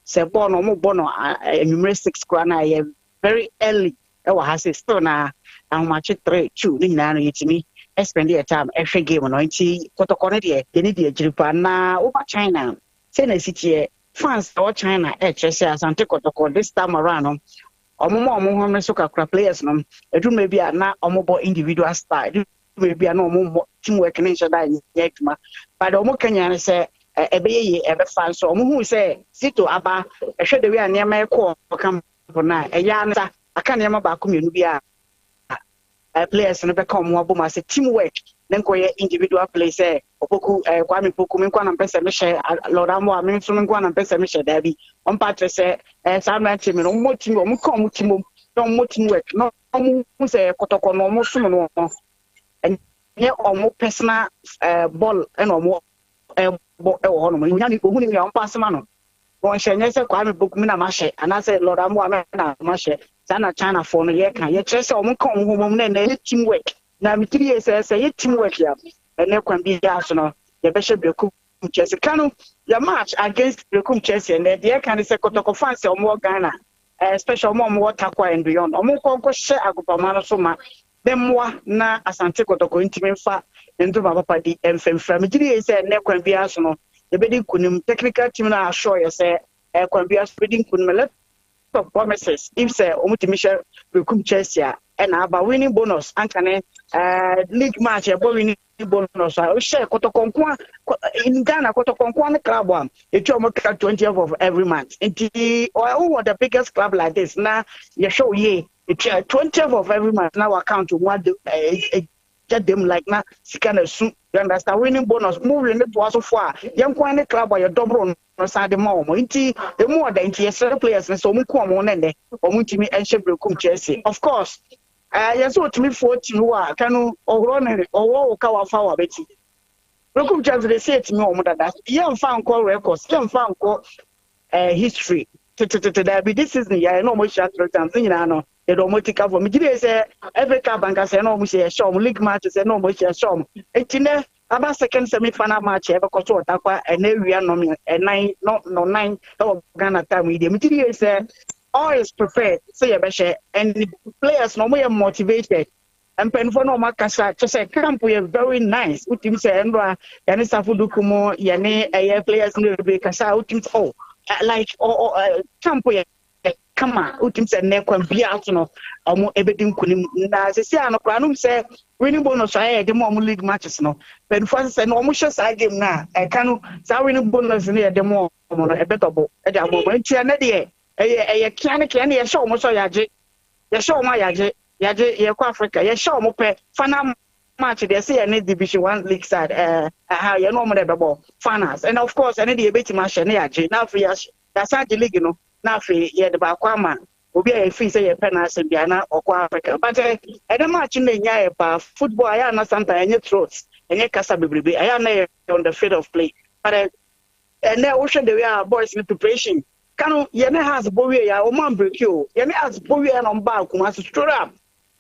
Say Bono, numerous 6 crana, very early. Our has a stone, and much 3-2, Nina, me. Spend their time every game on 90 Kotokonedia, Yenidia Japana, over China. Tennessee, France or China, HSS and Tekotoko this time around. Omo Suka players, it may be a not mobile individual style. It may be a normal teamwork in each other. But Omo Kenyan say, a baby ever fan. So who say, Sito Abba, a should be a near my call come for now. A yana, I can't remember about community. Players and become more boom as a teamwork. Then go individual players. Opoku, Kwame Poku, Minquan and Pesamisha, Loramo, I mean, Suminquan and Pesamisha, Debbie. On Patrick said, some team, no more team, no more teamwork, no more say Kotoko, no more sumo, and here or more personal ball and or more on Passamano. One shall say, Kwame Bokumina Mashe, and I said, Loramo, Mashe. Sana China for no year can yet just almost come home and teamwork. Now, 3 years say teamwork here, and there can be arsenal. The Bishop Bekum Chelsea Kanu, the match against Bekum Chelsea, and the air can say Kotoko fans or more Ghana, special mom water and beyond. Or more Congo share Agopamana Soma, then more na Asante Kotoko intimate fat into Papa D and Fem. 3 years said, there can be arsenal. The bedding couldn't technical team are sure you say, there can be a spreading couldn't of promises if say Omutimisha will come Chelsea and about winning bonus and can league match about winning bonus. I will share Kotokonkwa in Ghana, Kotokonkwa club one. It's almost 20th of every month. And the biggest club like this now, you show ye it's 20th of every month now account to what get them like now, kind of soon. You understand? Winning bonus, moving it was so far. Young Quani club or your double on Saturday morning. The more than TSL players and so come on and Omutimi and Shebrekum Chelsea. Of course, yes, what to me 14 who are Kanu or Ronald or Kawa Fawa Betty. Brokum Chelsea, they say to me, that young found call records, young found call history. This is the I know much at times, you know. The domotic for me. Say every car banker say no much a show, league match say no much a show. It's about second semi-final match ever got to attack and area no 9 Ghana time with the say all is prepared. Say a and the players no more motivated. And Penfo no Makasa just say camp we are very nice. Utim say Endra Yani Safudukumo Yani players no be Kasa Utim oh like camp we come on, Utim said Nekwan Biatino, or everything couldn't. As I say, I know, say, winning bonus, I had the more league matches. No, but first, and almost I game now. I can't say winning bonus near the more a better book. At that moment, you are not there. A can show most of Yaji. You show my Yaji, Africa. You show more fan match. They say I need Division 1 league side. How you know the ball, finance. And of course, I need a bit match. Now for years, that's how the league, you know. Now, the Bakwama will be a fee say a penance in Diana or Africa. But I don't match in the Yaya football. I understand any throats and your Casabi. I am on the field of play. But and now, ocean the way our boys in preparation. Kanu, Yana has Boria, Oman Breku, Yana has Boria and on Balcom to stir up.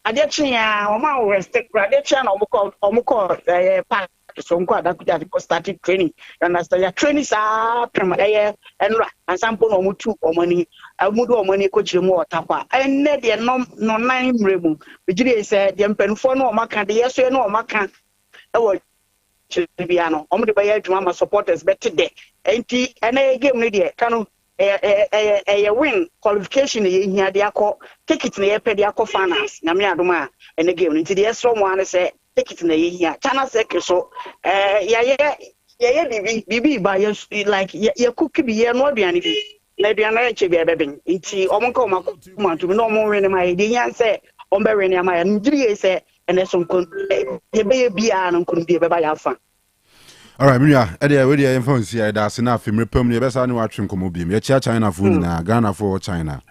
I get Oman respect, Radichan or Omoko, pack. So that could have started training. And as the trainees are and sample Omutu or money, I would do money coach more tapa. And net the no 9 rebu. Vigil said, the Empenfono Macan, the yes, no Macan. Oh, Chibiano, only by drama supporters better day. And a game media, Kanu, a win qualification in here, the alcohol, take it in the pediaco finance, Namiaduma, and again into the S1 say. Take it in the year. China second so Yeah, bibi ba yes like ya cook bi ye no aduane bi. Na aduane e che bi ebeben. Nti omonka omakuma to no mo wene mai de yan se ombe wene ama ya ndiri se ene so nkon ye be bia no nkon bi be ba ya fa. All right, Minya, Eddie, where the influence here, that's enough. In repom, you best I know what you come be. China for Ghana for China.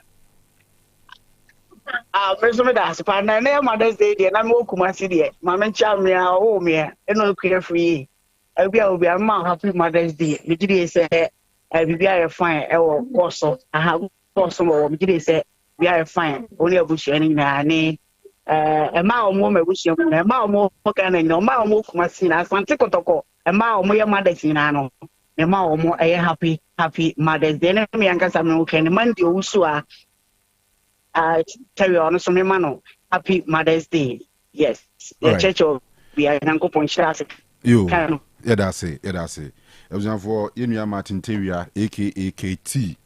President das pa na Mother's Day dey na mo kuma si dey. Mama cham me o me e no clear free. Obi am happy Mother's Day. Me dey say bibi are fine e wo course. Aha course mo me dey say we are fine. Only abushi ani na ni e ma o mo mabushi mo e ma o mo ka na no ma o mo kuma si na asante kotoko. E ma o mo ye Mother's Day na no. E ma o mo e happy Mother's Day. Na me yankasa me o ken man dey wusu a tell you honest, happy Mother's Day. Yes, the church of we are Uncle Ponchas. You, yeah, that's it. It was for Inuya Martin Teria, aka KT,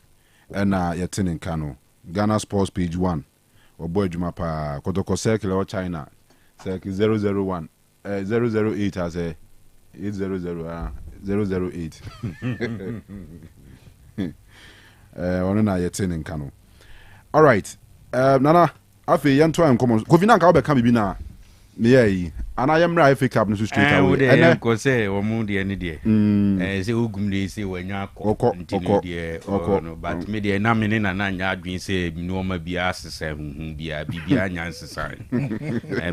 and you're turning Kanu, Ghana Sports page 1, or Boy Jumapa, Kotoko Circle or China, Circle 001, 008 as a 800, 008. One you're turning Kanu. All right. Nana, afi yanto am komo. Kofi na nka obeka bibi na me yi. Ana yem ra FA Cup no straight away. Ene ko say o mu de ni de. Say ogum de say wanya akọ. Ntini de no but me de na me ne na nya adwen say no ma bia asesa huhu bia bibia nya asesa.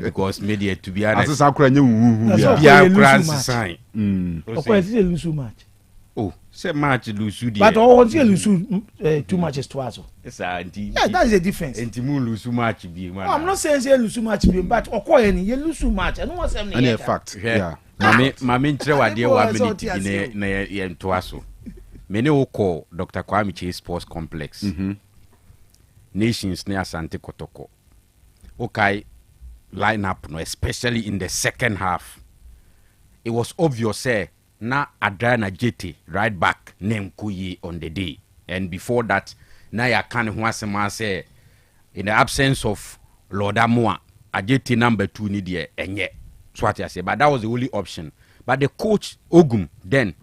Because me de to be honest. Asesa kura nya huhu bia kura asesa. Okwa ti lose match. Oh, say match lose there. But all ti lose 2 matches twice. Yeah, that is the difference. And Timu lose match be man. I'm not saying say lose match be, but okoye ni you lose match. I don't want say any fact. Yeah. Mami ntre wade wa minute bi na ye ntoaso. Me ne wo call Dr. Kwame Chase Sports Complex. Nations ne Asante Kotoko. Okay, line up no, especially in the second half. It was obvious say na Adriana Jete right back name Kuyi on the day. And before that, na ya kan ho asema say in the absence of Lord Amoa, Ajeti number 2 ni de enye. So what I say, but that was the only option. But the coach Ogum then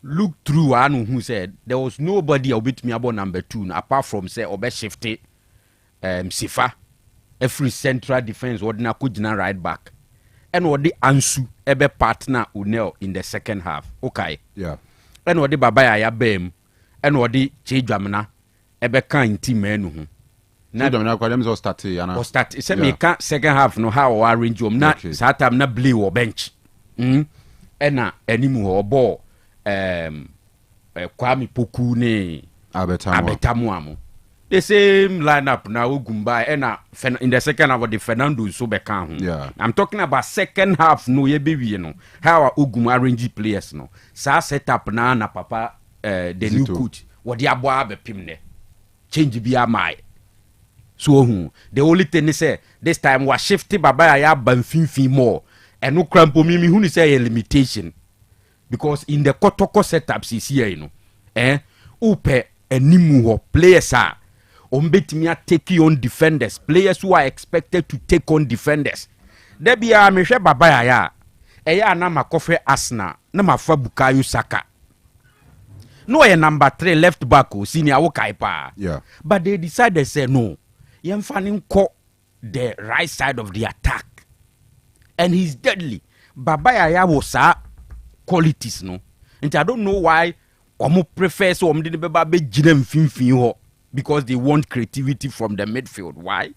looked through and who said there was nobody obit me about number 2 apart from say obe shifty Sifa every central defense ordinary kujina right back. And what the Ansu ebe partner Unel in the second half. Okay. Yeah. And what the Babaya ya bem and what the Chejamna ebe kan team enu. Na Chejamna kwa dem so start yana. Or start. Say me can second half no how arrange them na satam na play or bench. Ena animu or ball Kwame Poku ne Abetamu amo. The same lineup now Ogumba and in the second half of the Fernando so bekan. Yeah. I'm talking about second half no ye baby you know. How Ogum arrange players no. Sa set up na papa the new coach. What the aboa be pimne. Change be my. So the only thing is say this time was shifty baba ya banfinfi more. And no crampo me who say a limitation. Because in the Kotoko setups is here you know. Upe enimu players are Ombetimi take on defenders, players who are expected to take on defenders. Debi ya mehwe baba ya. Eya na makofe Asna, na mafa Bukayo Saka. No a number 3 left back senior Okaipa. Yeah. But they decided say no. Yemfanin ko the right side of the attack. And he's deadly. Baba ya was qualities no. And I don't know why omo prefer so omo de beba be jinem finfin ho. Because they want creativity from the midfield. Why?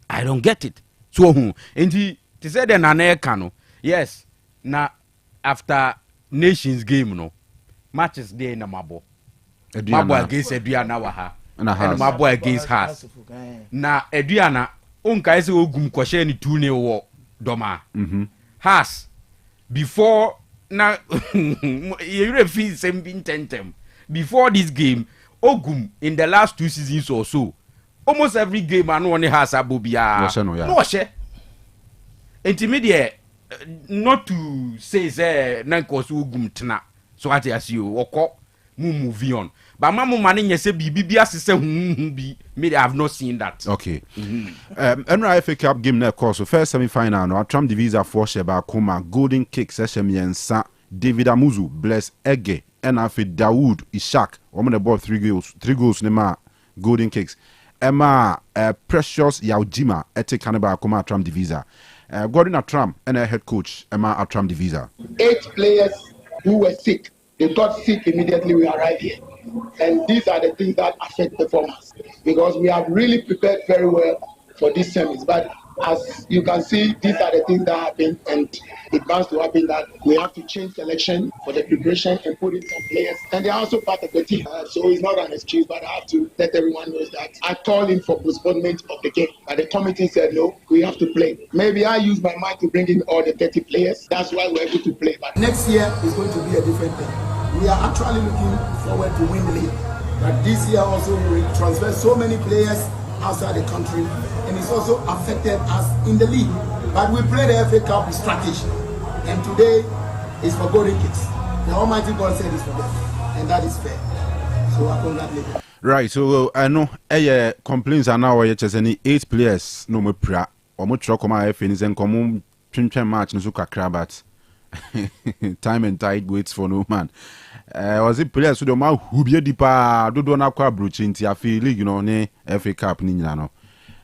I don't get it. So, and he said an Kanu. Yes. Now, after Nations game, no matches day na Mabo. Mabo against Adriana Waha. And Mabo against Haas. Now, Adriana, unka ese ogum kwashe ni 2-0 Doma. Haas, before, now, you refuse same tentem. Before this game, Ogum in the last 2 seasons or so, almost every game I know only has Abubia. No, she. Intermediate, not to say Nankos Ogum Tna. So I tell you, or moving on. But Mamma Manning say BBS say be. Maybe I have not seen that. Okay. FA Cup game next course. So first semi-final. No, Trump the visa for Sheba Kuma Golden Kick session and Sa David Amuzu, Bless Ege, and Afi Dawood Ishak. Woman about 3 goals, Nema Golden Kicks. Emma Precious Yaujima, Ete Kaneba Akoma Atram Divisa. Gordon Atram and a head coach, Emma Atram Divisa. 8 players who were sick. They got sick immediately we arrived here. And these are the things that affect performance. Because we have really prepared very well for this semis. But as you can see, these are the things that happen, and it bound to happen that we have to change selection for the preparation and put in some players. And they are also part of the team. So it's not an excuse, but I have to let everyone know that I called in for postponement of the game. But the committee said, no, we have to play. Maybe I used my mind to bring in all the 30 players. That's why we're able to play. But next year is going to be a different thing. We are actually looking forward to win the league. But this year also we transfer so many players outside the country, and it's also affected us in the league. But we play the FA Cup with strategy, and today is for Golden Kicks. The Almighty God said it's for them, and that is fair. So I congratulate them. Right, so I know complaints are now just any 8 players no more pra or more truck my finish and come match no kakra, but time and tide waits for no man. Was it players who do ma who be deeper do na kwa brochi nti afi league you know ne FA Cup ni nyina no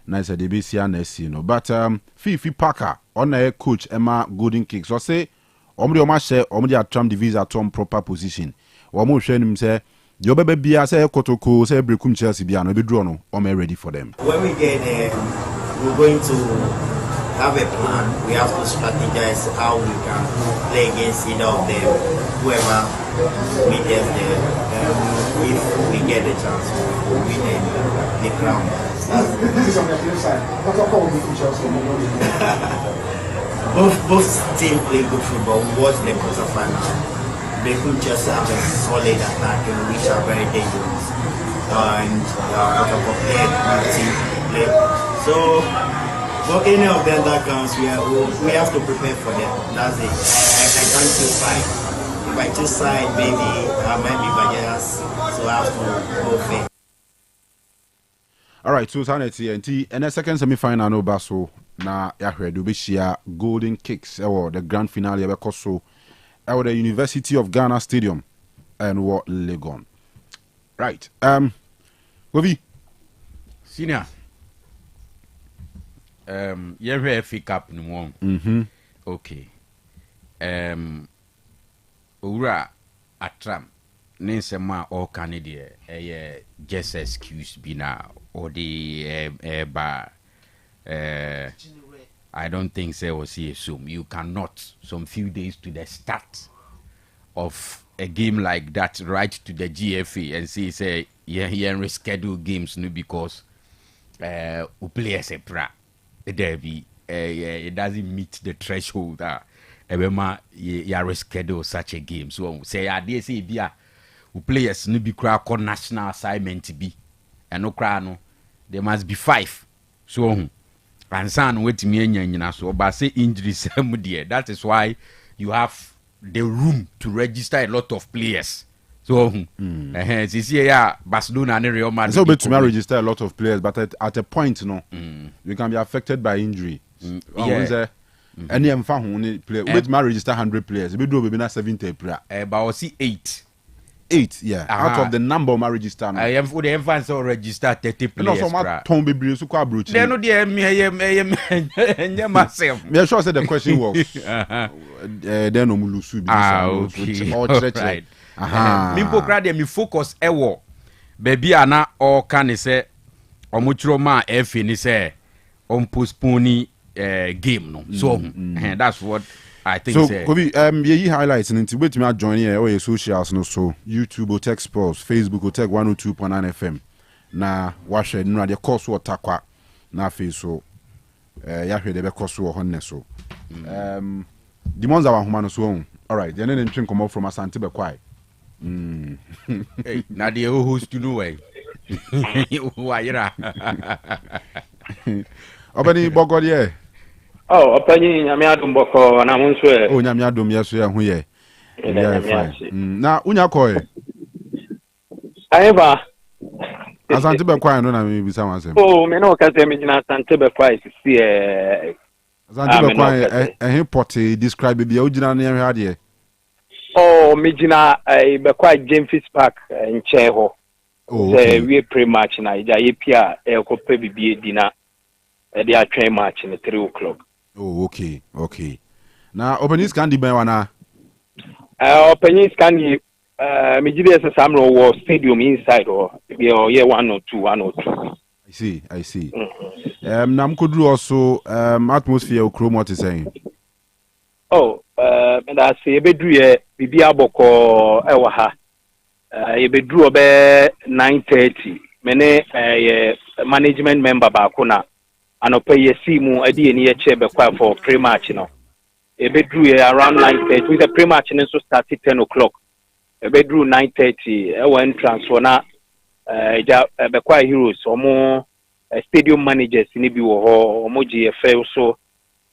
na say dey be see next you know, but Fifi Parker on a coach Emma Golden Kicks so say omde oma share omde Atram Divisa tom proper position wo mo hwe nim say the obebe bia say Kotoko say Brekum Chelsea bia no be draw no o me ready for them. When we get there, we're going to have a plan. We have to strategize how we can play against either of them, whoever meet us there. If we get the chance, we will win the crown. Both teams play good football. We watch the quarterfinal. Brekum Chelsea have a solid attack and which are very dangerous. And play. So for any of them that comes, we have to prepare for them. That's it. I can't choose side. If I choose side, maybe I might be biased, so I have to go fair. All right, so Sanity and the second semi-final no basso na yahwe do be share Golden Kicks or the grand finale ever so at the University of Ghana Stadium and what Legon. Right. Wovi Senior. You're FA Cup no one. Okay. Ura Atram Ninsema or Canada just excuse be now or the bar. I don't think so was here soon. You cannot some few days to the start of a game like that right to the GFA and say reschedule games no because we play as a pra. It doesn't meet the threshold that you reschedule such a game. So say I dare say we players no be crack on national assignment to be and no cry no there must be 5. So and son wait me so but say injuries that is why you have the room to register a lot of players. So this year Barcelona and Real Madrid so bet to register a lot of players, but at a point you can be affected by injury. Any emfa ho player bet to register 100 players we do be na 70 player but we see 8 yeah out of the number of register I am for the emphasis or register 30 players. No, so ton bebre so kwa broach. They no dey me myself. Me sure say the question was then no mulusu be okay. Me pokra dey me focus ewo baby ana all can say omuchiro ma FA ni say on postpone game no. So that's what I think so Kobi ye highlights and wait me join here or your socials no so YouTube Otec Sports, Facebook Otec 102.9FM na washe no the course what takwa na face so yahwe de be course wo honne so the ones that homa no so all right then then twin come out from Asante be kwai hey na the host to know way why ira obani bogod ye. Oh, opani nyame adom boko na munso e. Oh, nyame adom yeso ye ho ye. Na unya koy. Aiba. Asante be kwai no na me bisa wansem. Oh, me no ka se me gina Asante be kwai sisi e. Asante be kwai eh potty describe bia o gina na ye ade. Oh, Mijina, be quite James Park in Cheho. Oh, okay. We pre match na ija yepia ko pe bibie dina they are train match in 3 o'clock. Oh, okay. Okay. Now, openings can be wana. Openings can you Mijide as Samro war stadium inside or yeah 102. I see. Nam could do also atmosphere or chrome what is saying. Oh, and I say bedru bibia boko ewa ha. Bedru obe 9:30. Mene management member ba kuna anope yesimu edi eni eche be kwa for pre-match no. Bedru around 9:30. With the pre-match no so start 10 o'clock. Bedru 9:30. When transfer na be kwa heroes omo stadium managers ni bi wo ho omo GFL so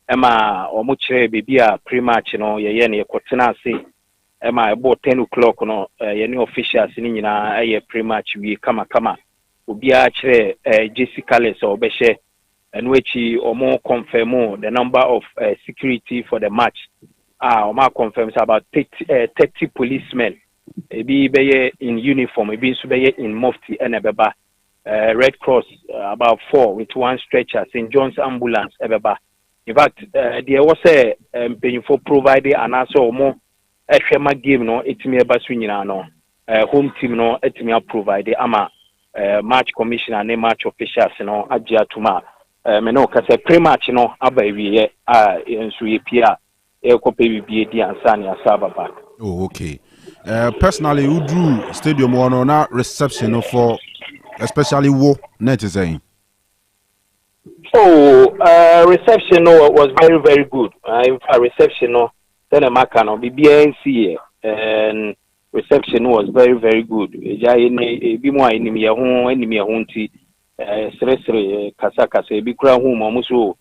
ema omo chere bibia pre-match no ye ne ekotena ase ema about 10 o'clock no ye ne officials ni nyina ye pre-match wi kama obia chere Jessica Les obehye eno echi omo confirm the number of security for the match omo confirms about 30 policemen ebi beye in uniform ebi nso beye in mufti enebeba Red Cross about 4 with 1 stretcher, St. John's ambulance ebeba. In fact, there was a painful provided and also more a shema game no etimi eba swingina no home team no etimi provided ama match commissioner and match officials no agya tuma me no ka say pre-match no aba wiye enso ye pia e ko pe bibie di ansani asaba back. Oh, okay. Personally, who drew stadium one na reception for especially net is saying. So reception was very, very good. A reception then a macano BBNC and reception was very, very good. Be more enemy hunti kasaka se bikura home omuso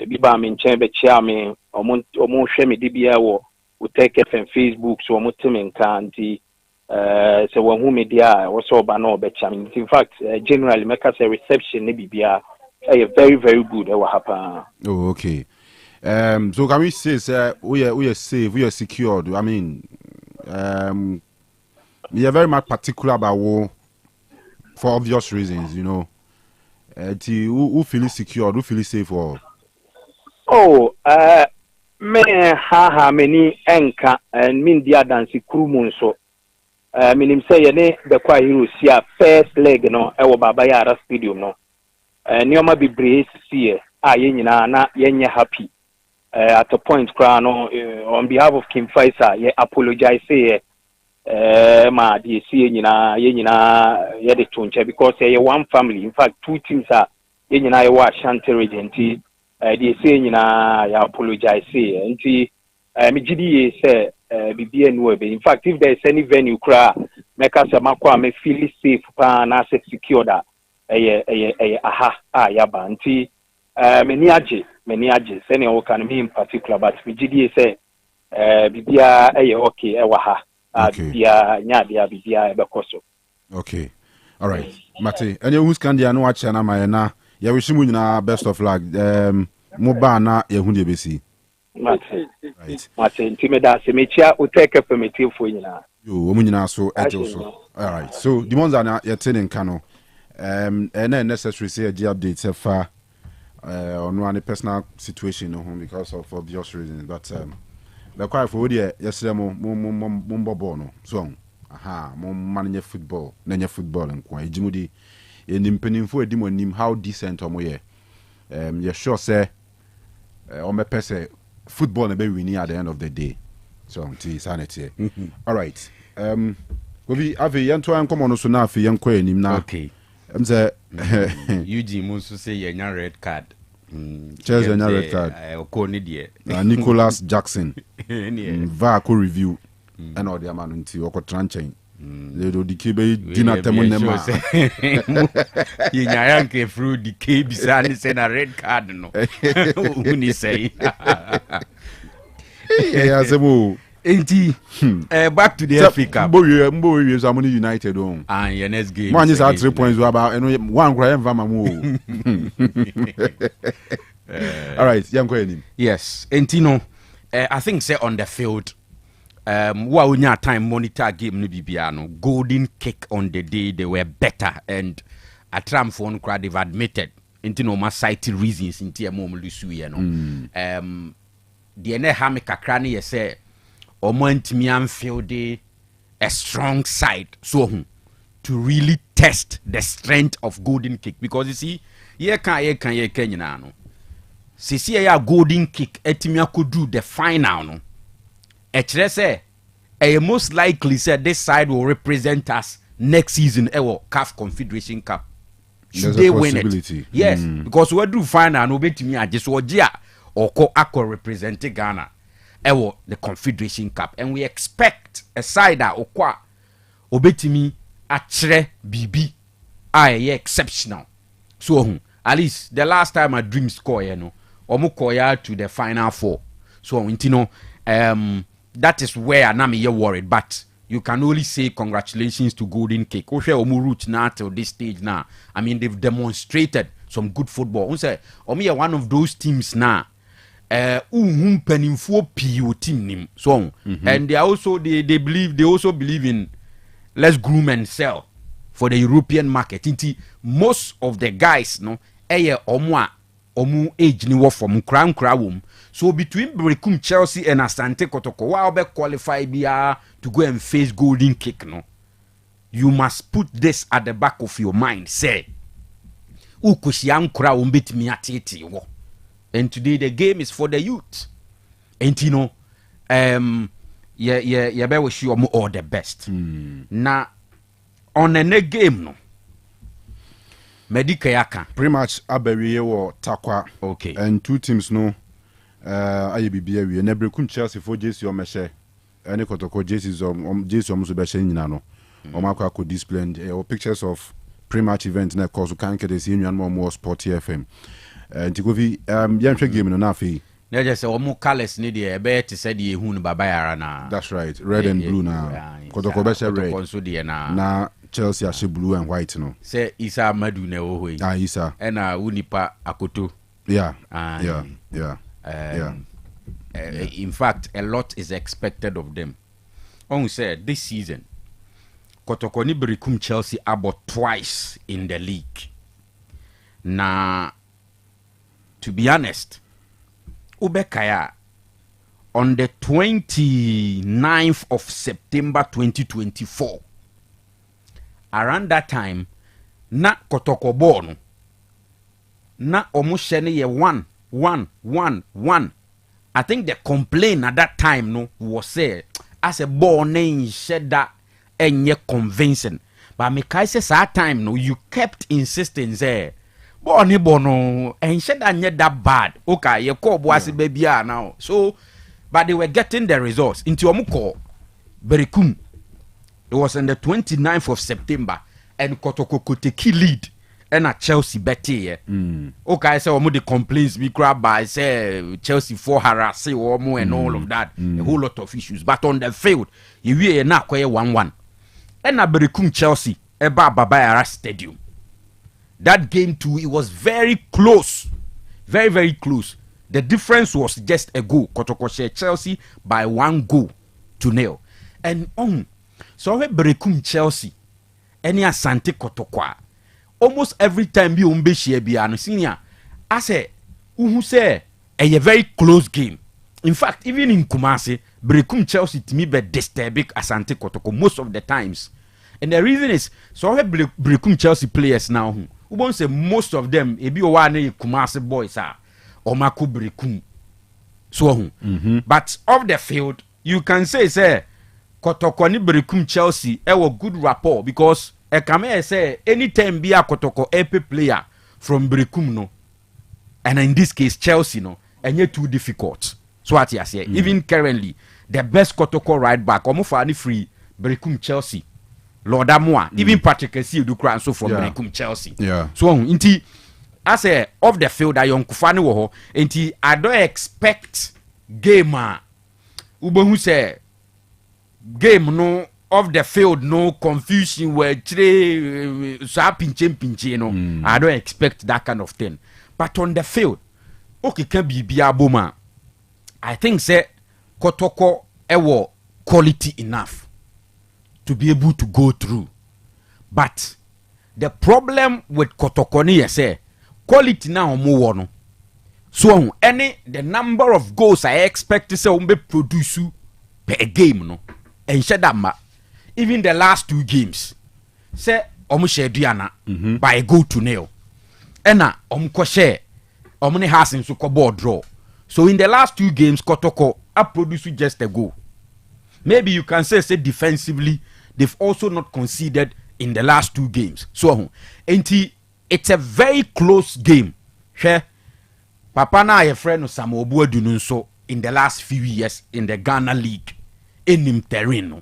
biba min chembe chiame omo shemi dibia wo Otec FM Facebook so omutemen kanti so when who media also bano becham. In fact, generally make us a reception ne bibia very, very good what happen. Oh, okay. So can we say we are safe, we are secured? I mean, we are very much particular about war for obvious reasons, you know. Who feel secure, who feel safe for? Oh, me many enka and min dia dansi krumun so. Minim say ne the kwa hero sia first leg no e wo baba yara stadium no. Nioma bibre see yenyina na yenye happy. At a point cry no on behalf of Kim Faisal ye apologize say ma the see yenyina ye de tonche because ye one family. In fact, 2 teams are yenyina ye wa Ashanti region ti the see yenyina ya apologize say nti me gidi say bibia no be. In fact, if there is any venue cry make us makwa me feel safe pa na secure that aha yaba nti many age sene o kan me in particular but me gidi say bibia okay ha bibia nya bibia be koso. Okay, all right, Mate, and you who's can dia no watch na my na ya wish mu nyina best of luck mo ba na ye hu de besi Mate nti me da se me chia Otec FM fo nyina yo mo nyina so ejo so. All right, so the ones are ye tin in Kanu and necessary say a update far on one personal situation because of obvious reasons, but the quite for the yesterday mo no so mo manage football and kwa ejimudi enimpenimfo edimonim how decent omo ye you sure say o me pese football na be winning at the end of the day so until sanity. All right, we have yanto an come on so na afi yanko enim na okay. Say Eugene Musu say your red card. Chelsea red card. Nicholas Jackson. Vaco review. And all the man until Oko Tranchain. They do the Kibe dinner temon. You yanke through the KB Sani send a red card. No, when you say, yeah, back to the FA Cup. Mbo is Harmony United on. And your next game. One is at 3 points about and one Graham Vamamu. All right, young Queen. Yes, Entino. I think say on the field, wa onya time monitor game no bibia no golden kick on the day they were better and atram for no crowd they've admitted into no ma cite reasons into a mom lusu ye no the ene ha me kakra ne ye say omo antimi amfield a strong side so to really test the strength of golden kick because you see ye kan nyina no sisi ya golden kick etimi akodu the final no ekire say most likely said this side will represent us next season CAF Confederation Cup. Should they win it? Yes, because we do final no betimi age so ogia or akọ represent Ghana the Confederation Cup and we expect a side that okwa obetimi akire bibi exceptional. So at least the last time I dream score omo to the final four. So that is where I'm worried, but you can only say congratulations to Golden Cake. Oshe omu route now till this stage now. I mean, they've demonstrated some good football. Omi one of those teams now. Penifo PO team so and they also believe in let's groom and sell for the European market. Most of the guys omu age ni wo from kra wom. So between Berekum Chelsea and Asante Kotoko, wa be qualify bia to go and face Golden Kick no. You must put this at the back of your mind. Say, ukushia nkra umbetimi atete wo. And today the game is for the youth. And be wish you all the best. Now on the next game no. Medica yaka. Pretty much Aberiye or Takwa. Okay. And two teams no IBBA we Berekum Chelsea for JC or Meshe. Any Kotoko JC almost be nyina no. Omako could display pictures of pre-match events na cause can get the senior more Sport FM. Tikovi yantwe game no na afi. Na just say omo colors ni de be te say de ehun baba yara na. That's right. Red and blue na. Kotoko be share red. Kotoko de na Chelsea ashe blue and white no. Say Isa Madu na wo hoyi. Isa. Na Unipa Akoto. Yeah. In fact, a lot is expected of them. On said this season, Kotoko ni Berekum Chelsea about twice in the league. Na to be honest, Ubekaya on the 29th of September 2024, around that time, na Kotoko Bono, na omushene ye 1. I think the complaint at that time no was say as a born name said that enye convincing. But me kai say that time no you kept insisting say born bono and said that bad. Okay, you call boasi baby now. So but they were getting the results into omuko Berekum. It was on the 29th of September and Kotoko Koteki lead. And at Chelsea betty okay, so omo the complaints we grab by say Chelsea for harassing omo and all of that, a whole lot of issues. But on the field, you na kwaye 1-1. And na Berekum Chelsea eba Babayara Stadium. That game too, it was very close, very very close. The difference was just a goal. Kotoko share Chelsea by 1-0. And so we Berekum Chelsea, any Asante Kotoko. Almost every time you share biano senior, I say, who say a very close game. In fact, even in Kumasi, Berekum Chelsea to me be disturbing Asante Kotoko most of the times. And the reason is, so I have Berekum Chelsea players now. Who won't say most of them, ebi owane Kumasi boys are or Maku Berekum. So, but off the field, you can say Kotoko ni Berekum Chelsea, a good rapport because. E kame say anytime be a Kotoko EP player from Berekum no, and in this case Chelsea no, and yet too difficult. So what you say? Even currently, the best Kotoko right back, almost any free Berekum Chelsea, Lord Amoa, even Patrick Esi do cry so from Berekum Chelsea. Yeah. So inti, I say off the field, I young Kufani woho, inti I don't expect gamer. Who say game no. Off the field, no confusion where pinche no. I don't expect that kind of thing. But on the field, okay, can be boma. I think say Kotoko ewo quality enough to be able to go through. But the problem with Kotokoni is say quality now more no. So the number of goals I expect to say be produce per game no. And shedama even the last 2 games say share Diana by a goal to nil. Ena ko share omne has in so board draw. So in the last 2 games Kotoko have produced just a goal. Maybe you can say defensively they've also not conceded in the last 2 games. So it's a very close game. Share Papa na your friend Samuel Obuadunu so in the last few years in the Ghana League in him terreno.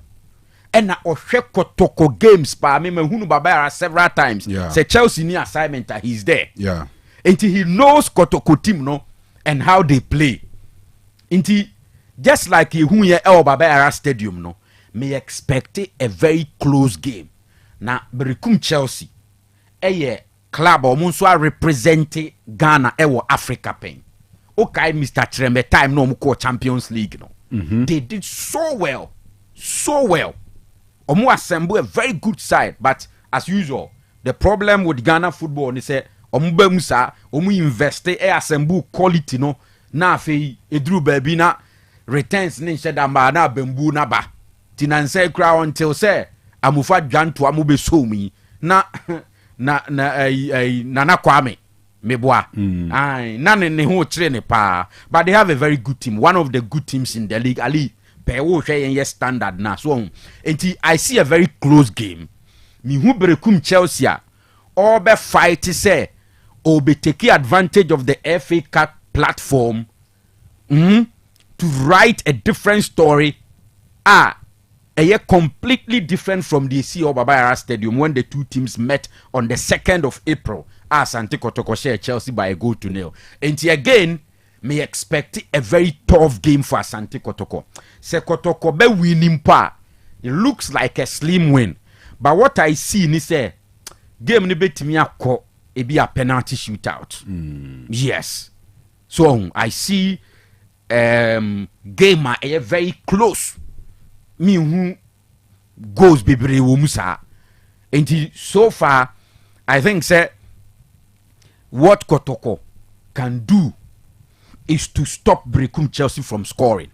And na ohwe Kotoko games pa me hunu baba several times. Say Chelsea ni assignment he's there. Yeah. Until he knows Kotoko team no and how they play. Until just like who ye El Baba Stadium no, may expect a very close game. Na Berikum Chelsea club omunso represent Ghana ewo Africa pen. Okay, Mr. Trembe time no muko Champions League no. They did so well. Omu assemble a very good side, but as usual, the problem with Ghana football is say omu bemusa omu invest assemble quality no na fe edru baby na returns ni sheda ma na bembu na ba. Tinanse kra until say amufa dwanto amu be so mi na Nana Kwame Meboa. None ne ho chire ne pa. But they have a very good team. One of the good teams in the league. Ali Pewo share standard na. So I see a very close game. Mi hu Berekum Chelsea all be fight say or be taking advantage of the FA Cup platform to write a different story. A year completely different from the CEO Baba Stadium when the 2 teams met on the 2nd of April as Asante Kotoko share Chelsea by a goal to nil. And again, may expect a very tough game for Asante Kotoko. Se Kotoko be winning pa. It looks like a slim win. But what I see ni say game ni betimi akọ e be a penalty shootout. Yes. So I see game a very close. Me who goes bebre wo musa. And so far I think say what Kotoko can do is to stop Berekum Chelsea from scoring.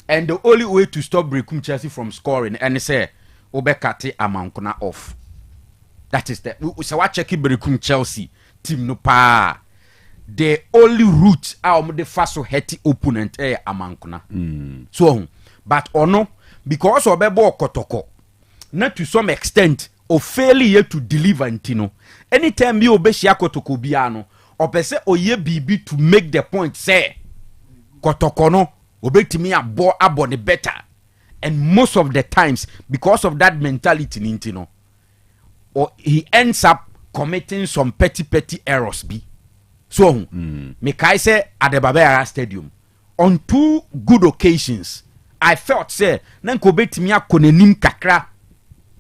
And the only way to stop Berekum Chelsea from scoring and say obekate amankuna off. That is the so what check Berekum Chelsea team no pa. The only route out the first heady opponent amankuna. So but ono because obebo Kotoko not to some extent or failure to deliver intino anytime you obeshia Kotoko biano or pese oye bibi to make the point say Kotoko no obetimi abo the better. And most of the times because of that mentality intino or he ends up committing some petty errors be so me kai say at the Baba Stadium on 2 good occasions I felt say nanko betimi akonenim kakra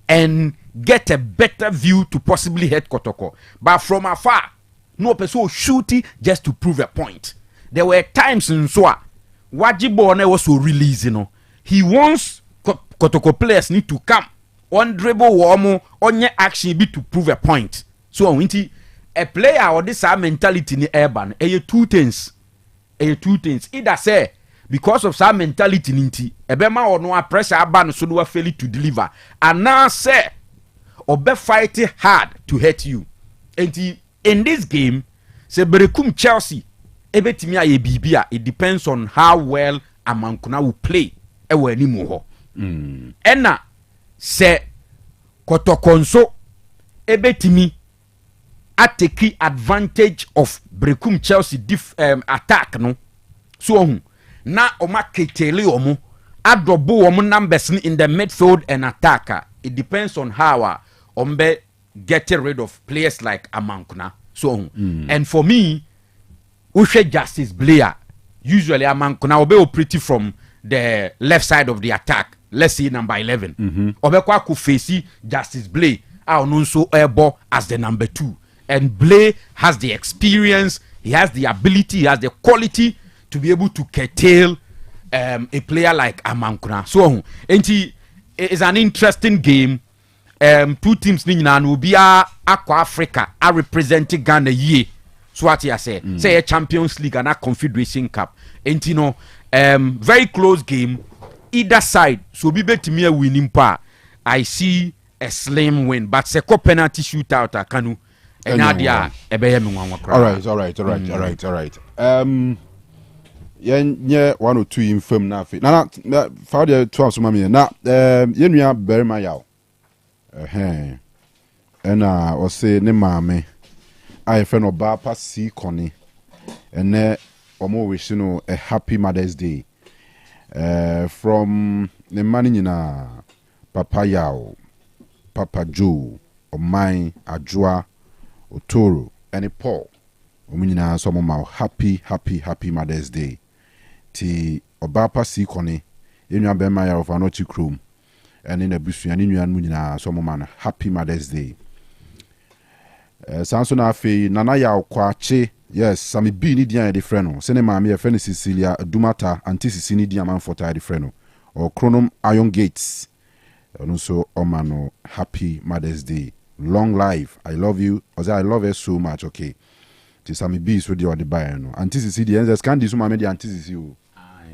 and get a better view to possibly hit Kotoko. But from afar, no person shooting just to prove a point. There were times in Soa, Wajibone was so releasing. He wants Kotoko players need to come on dribble warmo on your action be to prove a point. So a player or this mentality in the urban, 2 things. 2 things. Either say because of some mentality ninti ebema or no pressure aban so no fail to deliver and now say or be fighting hard to hurt you. And in this game say Berekum Chelsea ebetimi aye bibia it depends on how well amankuna will play ewe ni mo ho ena say Kotokonso ebetimi atake advantage of Berekum Chelsea attack no so na oma ketele omo adobo omo numbers in the midfield and attacker. It depends on how ombe getting rid of players like Amankuna. So and for me, Ushe Justice Blair usually Amankuna obe operating from the left side of the attack. Let's see number 11. Obe kwa ku face Justice Blair so ebo as the number 2. And Blair has the experience, he has the ability, he has the quality to be able to curtail a player like Amankuna. So it's an interesting game. Two teams ni nyina no be Aqua Africa are representing Ghana ye. So what you say? Say a Champions League and a Confederation Cup. And you know, very close game. Either side, so be bet me a winning part. I see a slim win, but se penalty shootout at Kanu. And Nadia, all right. Yeah, 1 or 2 in firm na fit. Na for the 12 so mami na yenua berima yaw. Ena o say ne maame I friend oba pa si koni. Ene omo wish no a happy Mother's Day. From the money nyina Papa Yaw, Papa Joe, Omai, Ajua, Otoro, and Paul. Omunyina some ma happy Mother's Day. Ti Obapa si kone, yenua bema ya of anoti krom. And in a busu and in munyina some man happy Mother's Day. Sanso na fe nana ya kwache. Yes, Sami B ni dia de freno. Sene maami e freno Cecilia Dumata anti Sicini dia man fota de freno. Or Chronom Iron Gates. And also Omano happy Mother's Day. Long life. I love you. I love her so much. Okay. Ti Sami B so dia de buy no. Anti Sicili enze scandi so maami de anti Sicili.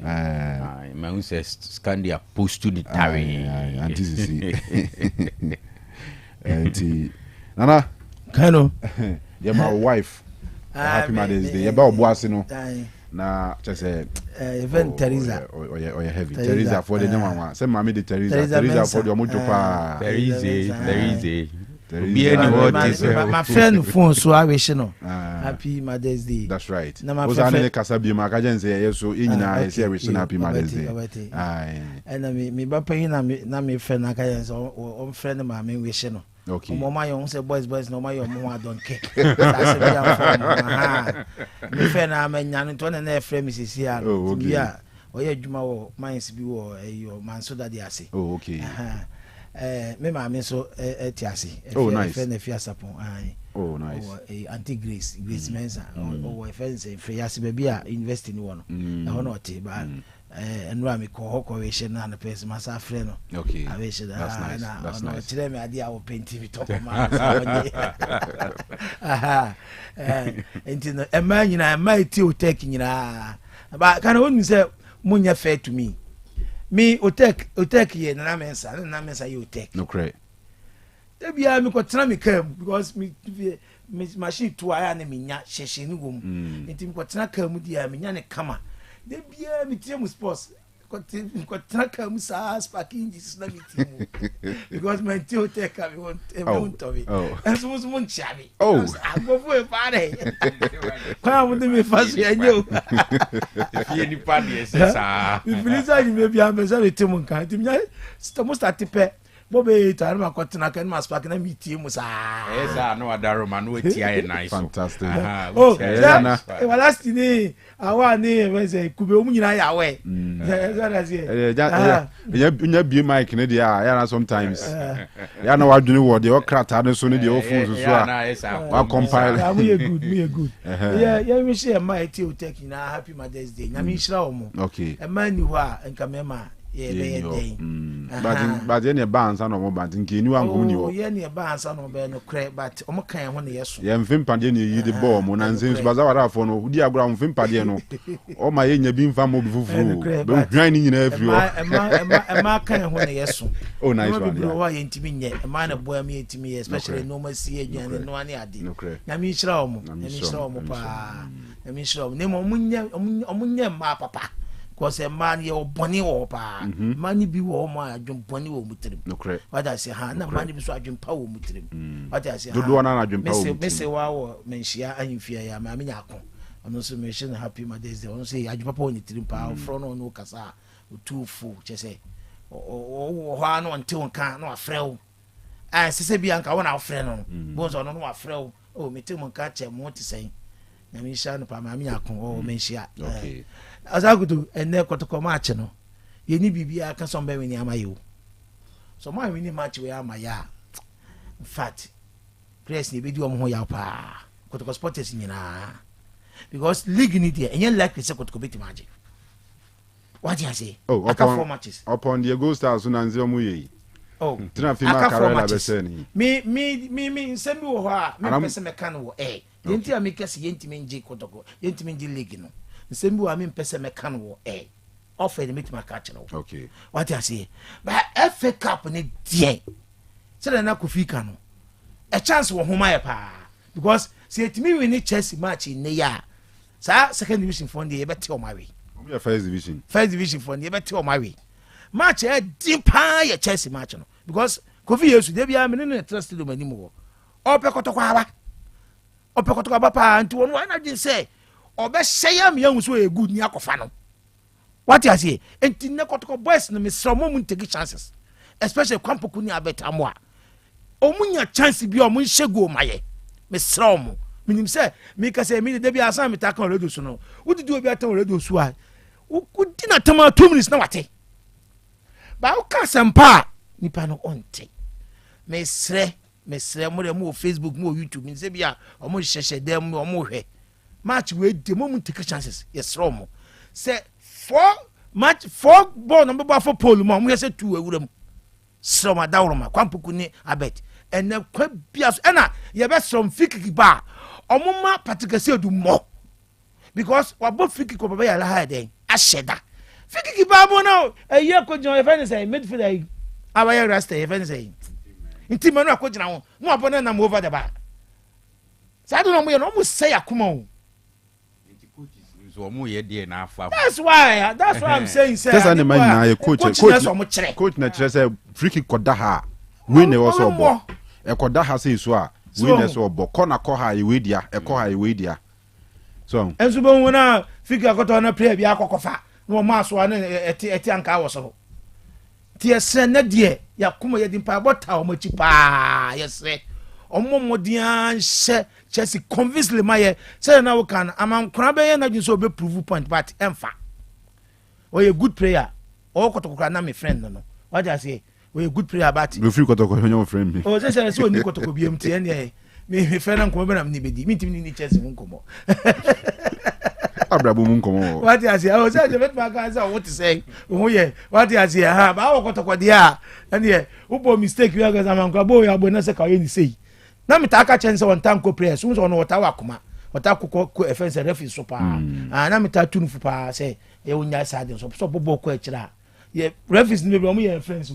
My own says scandi post to the tari. Anti Sicili. Anti Nana Kanu. Yeah, my wife. Happy Mother's Day. About bossy no. Na just say event Teresa. Oh yeah heavy. Teresa for the one. Say mommy the Teresa for the mojo pa. Teresa. My friend phone so I wish no. Happy Mother's Day. That's right. Was an kasa bi ma ka jen say yes so nyina say wish happy Mother's Day. Aye. And me ba payin na me friend na ka jen so on friend ma me wish no. Okay. Mama young say boys no my young mama don't care. That's a me friend na me nyan to na friend Mrs. here. Oh, okay. Yeah. Oye adwuma wo mines bi wo your man so that they ase. Oh, okay. Me mama so etiase. Oh, nice. Friend e fia sapon. Oh, nice. Auntie Grace Mensa. Oh, friend say free ase baby a university ni wo no. Na ho no te ba. Enra me ko we na na person masa frɛ no. Okay. That's nice. That's nice. Tell me idea wo painting we talk about. Enti e ma nyina e ma ti Otec nyina. Ba kan wonu say munya fair to me. Me Otec ye na mensa ye Otec. No correct. Da bia me ko tena me kam because me machine to aya na me nya hyehye ni wom. Enti me ko tena kam dia me nya ne kama. De bia mi tie mu sports ko traka mu sa sparking Jesus na mi tie mu because my tie Otec am won to me and so mo nchiabe agbofu e pare kwa mo de me faso ya nyo fie ni pa de sa mi filisa ni me bia me sa me tie mu kan ti mi mo start pe bobe tare ma kwatena kan ma spark na mi tie mu sa esa no adaro ma no tie ai nice fantastic last ni awa ni we say kube omu nyina ya we nya bi mic ne dia ya na sometimes ya na wadwene wo de okrata ne so ne de ofu so a wa compile we good yeah we share my tie Otec na happy Mother's Day nya mi shira omo okay e man ni ho a nka mema but any bands and no band nke ni wan kom ni wo ye ne bands no be no cre but o mo kan ho ne yeso ye mfim pade ne yi de ball mo na nzen so baza wara fo no di agora mfim pade no o ma ye nya bi mfa mo bi fufuru be hwan ni nyina afiri o ma kan ho ne yeso oh nice one yeah wa ye ntimi nye ma na boa me ntimi especially no ma si aduane no ani ade na mi hira o mo pa na mi hira o ne mo munye ma papa cause man ye oboni wo pa man bi wo mo adwumponi wo mutirim what I say ha na man bi so adwumpa wo mutirim what I say ha do na adwumpa wo me say wa wo menhia ahimfia ya ma menya akon ono so me hye na happy Mother's Day ono say adwumpa wo nitirim pa fro no no kasa otufu che say o ha no nte wonka na afrɛ wo sese bi anka wo na afrɛ no bonzo no no afrɛ wo o metem nka che mo ti sɛn na me hye na pa ma menya akon o menhia okay azagudu ene kotoko match no ye ni bibia ka so mbe ni amayo so ma we ni match we amaya in fact press ni bedi omo ho ya pa kotoko sports nyina because league ni dia enye like se kotoko beti match What you say? Oh, upon 4 matches. Upon the Gold Stars, so Nanzio Muye. Oh, Aka 4 matches. Me, send me what me person mechanical. Yenti a make us yentiminji kotoko, yentiminji league no. Send me me person mechanical. Offer the meet my catch. Okay. What you say? But FA Cup ni die. So na kufika no. A chance wo homa pa. Because see it me win Chelsea match in the year. Sa second division for the better on my way. First division for the better on my way. Match a deep high Chelsea match no. Because Kofi Yesu dey bia me no trust do manimo. Opekotokwa pa anti won why na dey say obe share me yan so e good ni akofa no. What you say? Enti ne kotoko boys no me sromo mu take chances. Especially Kwampoku ni abetamo a. Omunya chance bi o mu nhego maye. Me sromo. Minim say me ka say me dey bia asan me taka radio so no. Wo didi obi atan radio so a. Wo di na tama 2 minutes na wate. Ba o ka sempa nipa no onte. Me sre mo dem mo Facebook mo YouTube me say bia o mo hyehye dem o mo hwe. Match we dey mo mu take chances. Yes sromo. Say 4 ball number 4 pole mo say 2 awuram. Sroma dawroma Kwampoku ni abet. Ene kwa bias ena ye be from fikiki ba omuma patikase du mo because wabo fikiki baba ya la ha den asheda fikiki ba mo no eye ko jon e say midfielder abaya rasta e say nti manu akogina ho no abona na over the bar sa do no mo ye no mo say akoma o so mo ye dey na afa that's why I'm saying say that's an man na coach na chere say free kick koda ha win e also obo ekoda ha say so a win e so obo corner ko ha e dia so enso bo wona fika Akoto na play bia akokofa no ma so na eti anka wo so ti ese na de yakoma ye dimpa bota o machi pa yese omomodian she Chelsea convincingly maye say na we can amankura be ye na dwun so be prove point but emfa we a good player o Kotoko na my friend no what I say we a good player but we free Kotoko your friend me o say so ni Kotoko biem tie ne me friend nko be na me bedi me timi ni Chelsea nkomo abrabo mu nkomo what I say o say je bet ma kan say what to say o ye what I say ha ba o Kotoko dia ene wo bo mistake we ga amankura bo ya bo na say ka ye ni say na me taka chance on time ko prayer so no wata wakoma wata ko offense referee so pa na me ta tunu fu pa say e wonya side so bobo ko akira ye referees ni be omo ye friends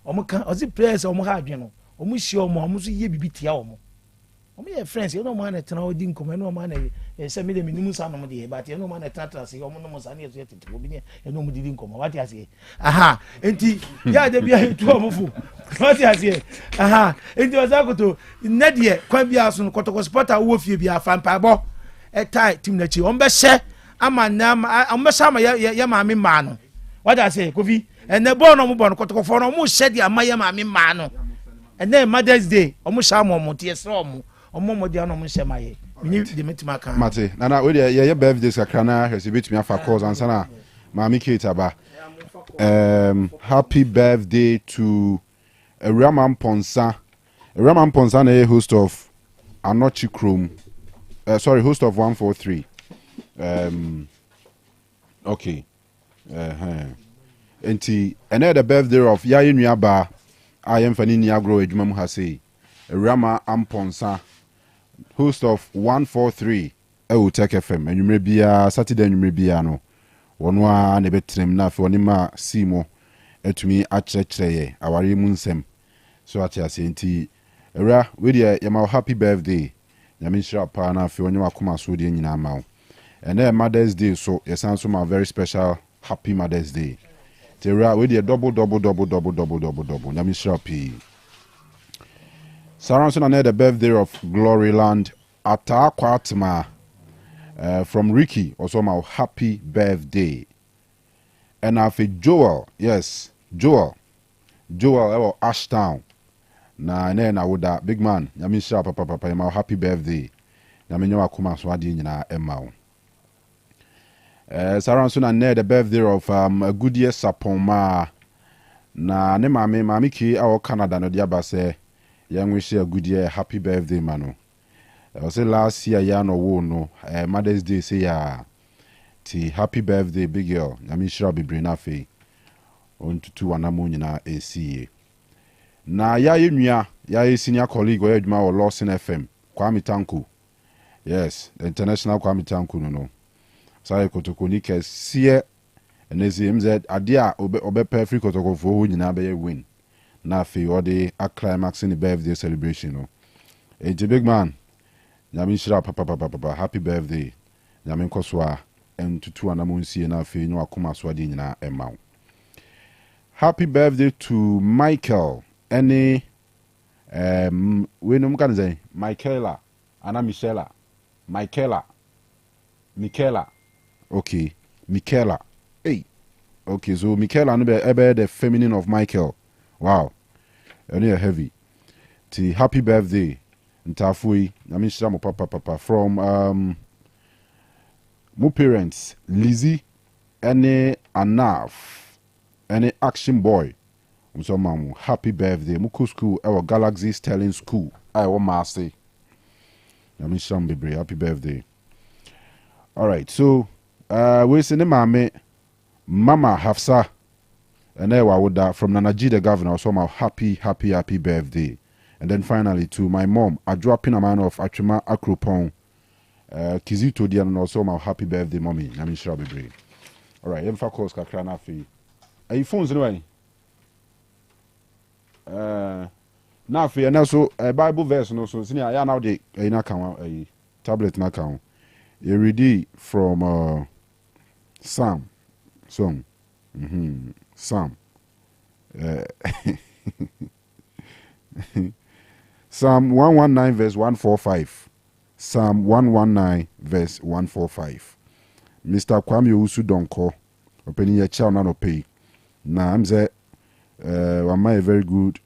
omo kan ozi players omo ha adwe no omo hie omo so ye bibitia omo ye friends you know man na tena odi nkomo no man na say me de minimum sa no de but you know man na tata say omo no mo sa na ye tete obi ne no mo didi nkomo what you say aha enti ya de bia tu omo fu what you say aha enti Osei Akoto na de kwa bia so no Kotoko supporter wo fie bia fa mpa bo etai team na chi ombe hye ama na ombe hye ama ya ma me ma no what you say Kofi ene bo no mo bo no Kotoko fo no mo hye de ama ya ma me ma no ene Mother's Day omo hye ama omo tie sra omo omomodi ano mo hye maye mini de metima kan mate nana we de ye birthday sakra na hwese betumi afa calls answer na mami Kate ba happy birthday to Raman Ponsa na host of Anochi Chrome host of 143 okay enti the birthday of Yayi Nuaba I am fani ni agro edwuma mu ha sei Rama Amponsa host of 143 Otec FM enwumre bia Saturday enwumre bia no wono a ne betrem na fe onima simo etumi akyerɛkyerɛ aware mu nsɛm so ate asenti era we dey yama happy birthday nyame nhyira pa na fe onye wakoma so de nyina ma wo ene Mother's Day so yesan so ma very special happy Mother's Day era we dey double nyame nhyira pa Saranson and the birthday of Gloryland Atakwatma from Ricky also my happy birthday. And after Joel, yes, Joel Ashtown. Na na would that big man, Yamisha papa my happy birthday. Yaminyo akuma swadi nyina emma. Saranson and the birthday of a good year Sapoma. Na ne mami ki our Canada no diaba say young wish a good year, happy birthday, Manu. I was last year, no, Mother's Day, say, Ti happy birthday big girl. Nyame shira bebre na fe. On tutu anamo nyina esi. Na ya yenua, ya senior colleague we adwuma wo Lawson FM. Kwame Tanku. Yes, the international Kwame Tanku no. Sai kotokoni kesiye enezi MZ adia obe perfect kotokofo ho nyina be win. Na fe ode a climax in the birthday celebration no. Enti big man. Nyame shira papa happy birthday. Nyame nkoswa entutu anamonsie na fe nyo akoma so ade nyina emaw. Happy birthday to Michael. Any we no can say Michaela ana Michela. Michaela. Okay, Michaela. Hey. Okay, so Michaela no be the feminine of Michael. Wow. Any heavy. Ti happy birthday. Ntafui, Nyame shira mo papa from my parents, Lizzie, any Anaf, any action boy. So mamu, happy birthday. Muku school, our Galaxy Sterling School. I want to say, Nyame shira mo bebre, happy birthday. All right, so we send mama Hafsa, and I would from Nanaji the governor. So my happy birthday. And then finally to my mom, I dropping a man of Achuma Akropon, Kizito Dian, and also my happy birthday, mommy. I mean, shall be brave. All right, Emfa calls Kakrana Fee. Are you phones anyway? Now, for and also a Bible verse, no, so senior, I now the a tablet na count. You read from Psalm. Psalm. Psalm 119 verse 145. Psalm 119 verse 145. Mr. Kwame Usu Donko. Opening your channel no pay. Now I'm say a very good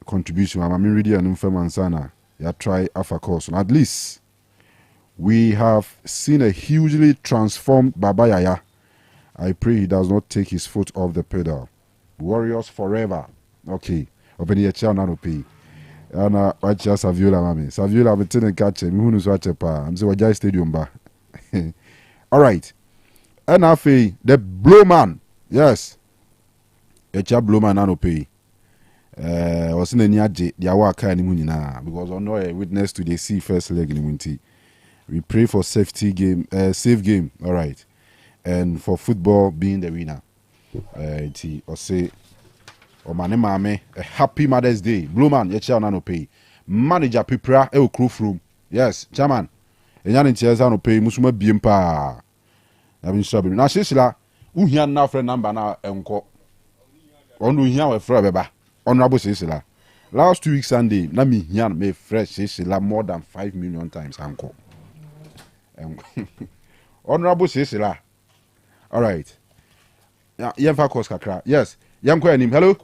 contribution. I'm reading an infant sana. You try alpha course. At least we have seen a hugely transformed Baba Yaya. I pray he does not take his foot off the pedal. Warriors forever. Okay. Opening your channel no pay. And watch your Saviola, mami. Saviola, I'm telling catch him. Who knows what I'm saying, Wajai Stadium ba. All right. And I feel the blow man. Yes. A blow man, I no pay. Was in the Nyaji, the Awaka and Munina, because I know a witness to the sea first leg in the winter. We pray for safety game, safe game. All right. And for football being the winner. Or say, or my name, a happy Mother's Day. Blue man, yet shall not pay. Manager Pipra, a crew room. Yes, chairman. And yan in tears no pay, Musuma Biempa. I've been struggling. Now, she's la, who here now friend number now, uncle. On who here with Frabeba. Honorable Sisila. Last 2 weeks Sunday, Nami Yan made fresh Sisila more than 5 million times, uncle. Honorable Sisila. All right. Yemfa Kos Kakra. Yes. Yamko and him. Hello.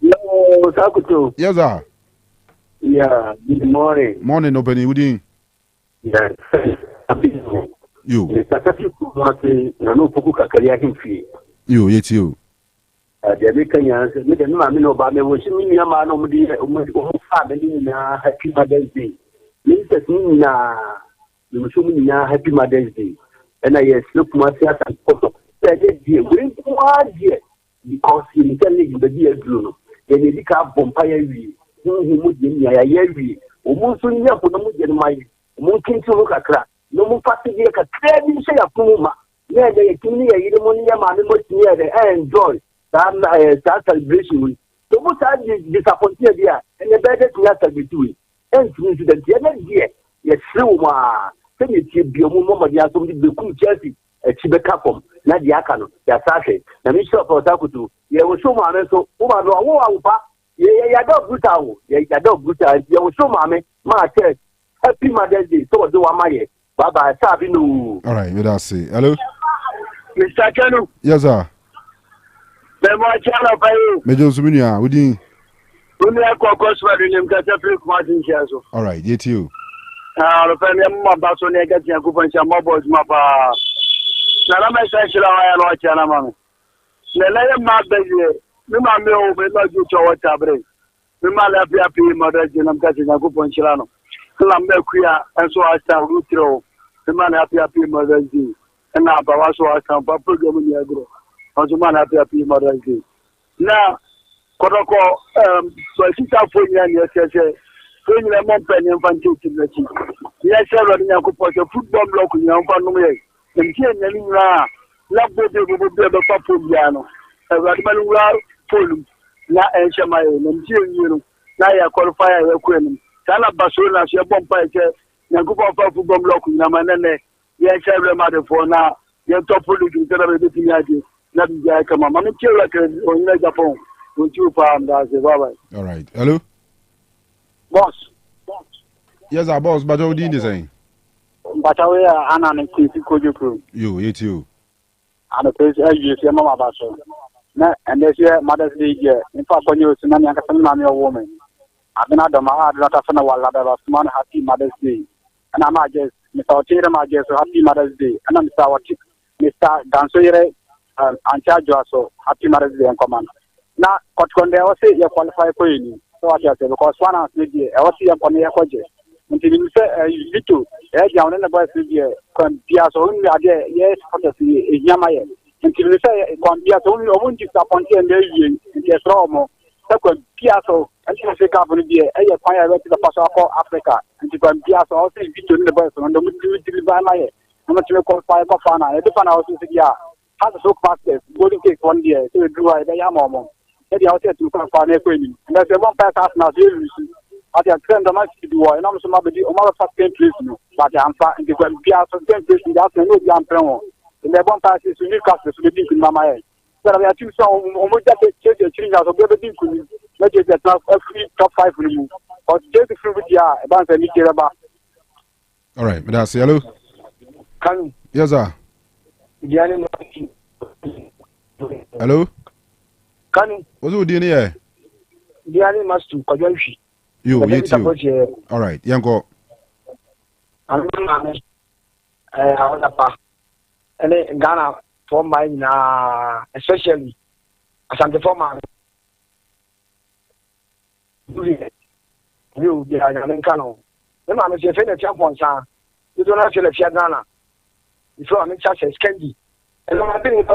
Hello, Akoto. Yes, sir. Yeah, good morning. Morning, Obeni. What doing? Yeah, you. You, it's you. The American, me the man about me was me a man of the family happy Mother's Day. Mr. Nina, you show me happy Mother's Day. And I look myself and photo. Because you tell me the dear Bruno, then you can't vampire we, who would be near a year. Omunsun ya for no get my monkey to look at crack. No more party a clearly say a puma. Yeah, they give me a money a man much near the enjoy that celebration. So what are disappointed here and the better to answer between. And to the other year, yes, so send it to be a moment, ya something the cool Chelsea, a Chibecapum. Na diakano ya sase na misho for Akoto ye wo show mame so wo ma no wo awupa ye ya dog buta wo ye ya dog buta ye wo show mame ma church happy Mother's Day so do wa maye baba sabi no. All right, you that's it. Hello Mr. Kanu. Yes sir. Me mo chala pa you me jo suminia wodi unu akoko so ade nim ka tafi kuma tin so. All right, yet you lo fa me mo ba so ne ga tin ko pan cha mo boys ma ba na la mai sai shira wa ya no cha na mama le le ma be ye mi ma me o be lo ju cho wa ta bre mi ma la pia pi mo da je nam ka ti na ko pon shira no la me kuya en so a ta ru tro mi ma la pia pi mo da ji and now but also I can program in your group. On the man happy Mother's Day. Now, Kodoko, so I think I'll put you on your church. So you have one penny and fancy to the team. Yes, sir, running a football block in your family. And here, Nelina, love the Papuliano. A Radmanual Fulham, La Enchamayo, and you now you qualify a queen. Sana Basuna, she a bomb pie, Nagupa football block in Yamanene. Yes, every mother for now. You're top of the television idea. Nothing I come on. I'm not sure I can on Japan. Don't you find that? All right. Hello? Boss. Yes, our boss, but what did you say? But I wear Anna and Kuju. You, it you. And the place you see Mama Basso. And this year, Mother's Day, in fact, when you see a woman. I've been at the Mahad, not a fan of a man, happy Mother's Day. And I'm just, Mr. Otera, my guest, happy Mother's Day. And I'm Mr. Dansoire, and charge also, happy Mother's Day and command. Now, Kotkonde, I say you qualify for you. So I say, because one house, I was here on the project. Until you say, you to, down in the boys, can be as only idea, yes, for the Yamaya. Until you say, can be as only a wound upon here and there, in the Romo. Second, Piazzo, and she say, Carbon, a fire to the Pascal Africa, and she can Piazzo also in the bus on the Mutu by my. I'm not sure qualify for Fana. Every fan house is yeah. Has a soap fastest, golden cake 1 year, so it drew a Yamamo. Eddie out to find a queen. And there's a one pass out now, I can send the match to do, and I'm some other first place, but I'm trying to go Piazzo, 10 places, that's no young promo. And the one pass is to Newcastle, so they think in my. But I have two songs, almost that the change out of everything could make it that every top 5 remove. Or just the fruit, yeah, about the Nicaragua. All right, but that's hello. Kanu. Yes, sir. Hello? Kanu. What's the DNA? Diani must to Koyoshi. You, all right, Yanko. I'm not and then Ghana for my especially as I'm the former. You, the Kanu. The man is a favorite champion, sir. You don't have to let Ghana. Before I'm in charge of Candy. And I'm being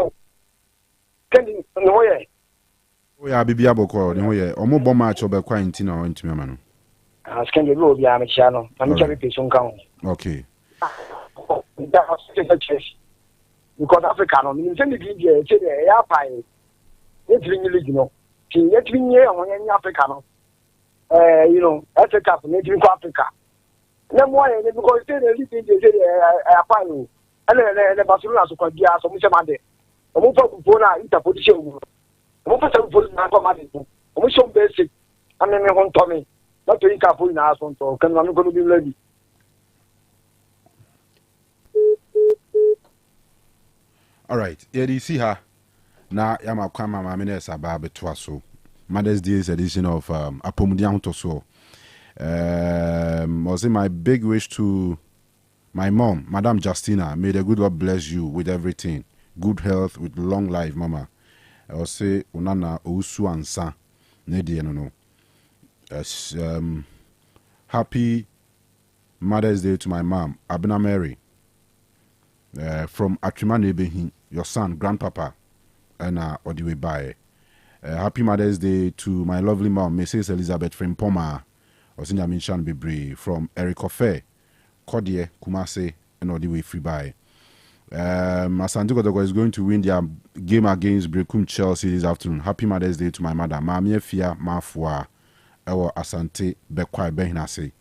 Candy, no way. We are Bibi Aboko, no way. Or more bomb match over quarantine or into Mamma. As Candy will be a channel. I'm carrying patient count. Okay. That was a church. Because African, in the air pie, it's really, you know, yet we near on any African. You know, that's a cup, native Africa. No more, because they're a pine. And then Barcelona could be as a Monday. A move for interposition. A move for Nacomatic. A move so basic. And then on Tommy. Not to eat up in our phone, so can I'm going to be ready. All right, yeah, you see her. Now, Yama Kwama Mamines about Betwaso. Mother's Day's edition of Apomudian Toso. Was it my big wish to my mom, Madame Justina? May the good Lord bless you with everything. Good health, with long life, Mama. I will say, Unana Usu Ansa. Nedi, no. Happy Mother's Day to my mom, Abna Mary. From Atrimane Behin, your son, grandpapa, and all the way by. Happy Mother's Day to my lovely mom, Mrs. Elizabeth Frimpoma, Osinya Minchan Bibri, from Eric Ofe, Kodie, Kumase, and all the way free by. Asanti is going to win their game against Brekum Chelsea this afternoon. Happy Mother's Day to my mother, Mamie Fia Mafua, Ewa Asante Bekwai Behinase.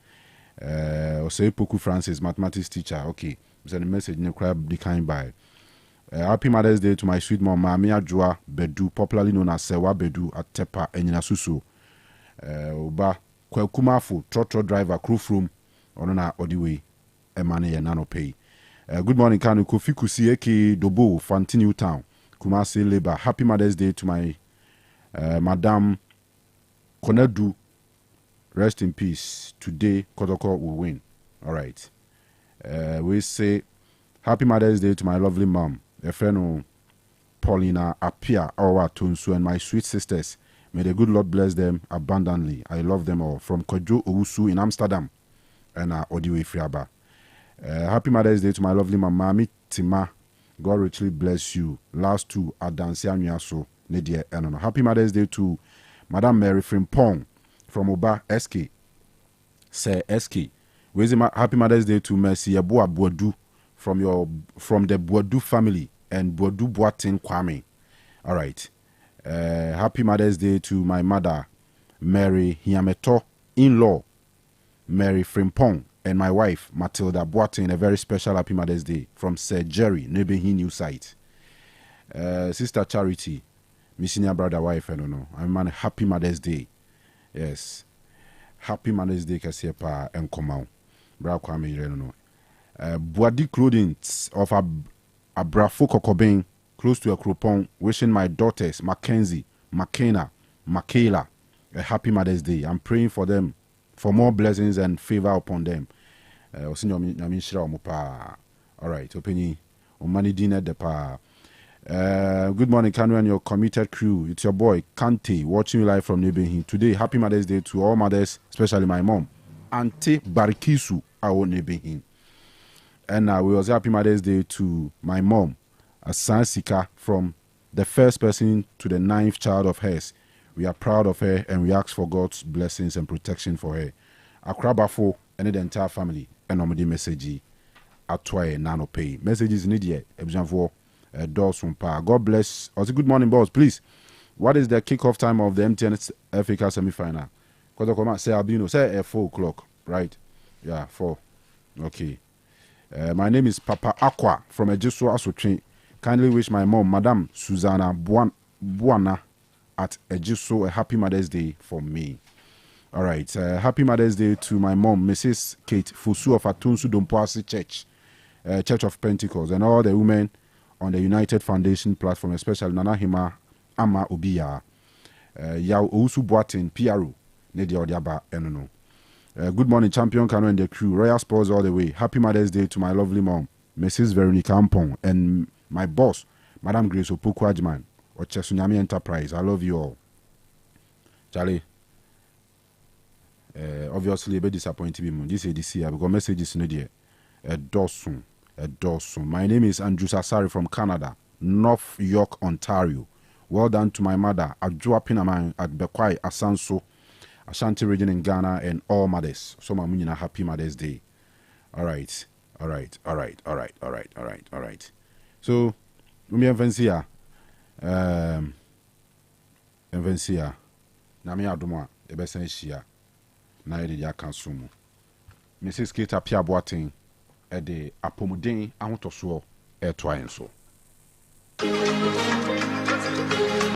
Osei Poku Francis, mathematics teacher. Okay. Send a message in the crowd declined by. Happy Mother's Day to my sweet mom, Mamia Joa Bedu, popularly known as Sewa Bedu at Tepa and Yinasusu. Oba Kwekumafu, trotro driver, crew room, Onona Odiwe, Emane Nano Pay. Good morning, Kanu Kofi Kusi, Eke Dobo, Fantini Town, Kumasi Labor. Happy Mother's Day to my Madame Konedu. Rest in peace. Today, Kotoko will win. All right. We say Happy Mother's Day to my lovely mom, a friend Paulina Apia, our Tunsu, and my sweet sisters. May the good Lord bless them abundantly. I love them all. From Kojo Owusu in Amsterdam and Odiwe Friaba. Happy Mother's Day to my lovely mom, Mami Tima God richly bless you. Last two, Adansi Anyaso, Nedia Enono. Happy Mother's Day to Madam Mary Frimpong from Oba SK. Sir SK. Happy Mother's Day to Mercy Abua Boadu from the Boadu family and Boadu Boatin Kwame. All right. Happy Mother's Day to my mother, Mary Hiameto, in-law, Mary Frimpong, and my wife, Matilda Boatin. A very special Happy Mother's Day from Sir Jerry, Nebehi New Site. Sister Charity, my senior brother wife, I don't know. I'm on Happy Mother's Day. Yes. Happy Mother's Day, Kasiepa and Komau. Bra Kwame, I don't know. Boadi clothing of Abrafo Kokobeng, close to a Cropon, wishing my daughters, Mackenzie, McKenna, Michaela, a happy Mother's Day. I'm praying for them, for more blessings and favor upon them. All right, Openi, Omani Dina Depa. Good morning, Kanu and your committed crew. It's your boy, Kante, watching you live from Nebehin. Today, happy Mother's Day to all mothers, especially my mom, Auntie Barikisu, our Nebehin. And we also happy Mother's Day to my mom, Asansika, from the first person to the 9th child of hers. We are proud of her and we ask for God's blessings and protection for her. Akrabafo and the entire family. And omedi message atwaye nano pay. Messages needed. Ebjanfo Dawson. God bless. Also, good morning, boss. Please, what is the kickoff time of the MTN Africa semi-final? Because I come say Albino say at 4 o'clock, right? Yeah, 4. Okay. My name is Papa Aqua from Ejiso Asotwe. Kindly wish my mom, Madam Susanna Buana at Ejiso, a happy Mother's Day for me. All right. Happy Mother's Day to my mom, Mrs. Kate Fusu of Atunsu Dompoasi Church, Church of Pentecost, and all the women on the United Foundation platform, especially Nana Hima, Ama Obiya, Yao Ousu Boatin, Piaro, Nedia Odiaba, Enono. Good morning, Champion Kanu and the crew. Royal Sports all the way. Happy Mother's Day to my lovely mom, Mrs. Veronica Ampong, and my boss, Madam Grace Opoku Ajman, or Chesunyami Enterprise. I love you all. Charlie, obviously, a bit disappointed me. This year, because messages in the a dozen. My name is Andrew Sassari from Canada, North York, Ontario. Well done to my mother, Adjoa Pinaman at Bekwai, Asanso, Ashanti region in Ghana, and all mothers. So, my happy Mother's Day. All right. So, we have Vencia. Vencia. Nami Aduma, Ebesensia. Na yedi ya kansumu. Mrs. Kate Pia Boatin, de apomuden ahotoso etwa enso.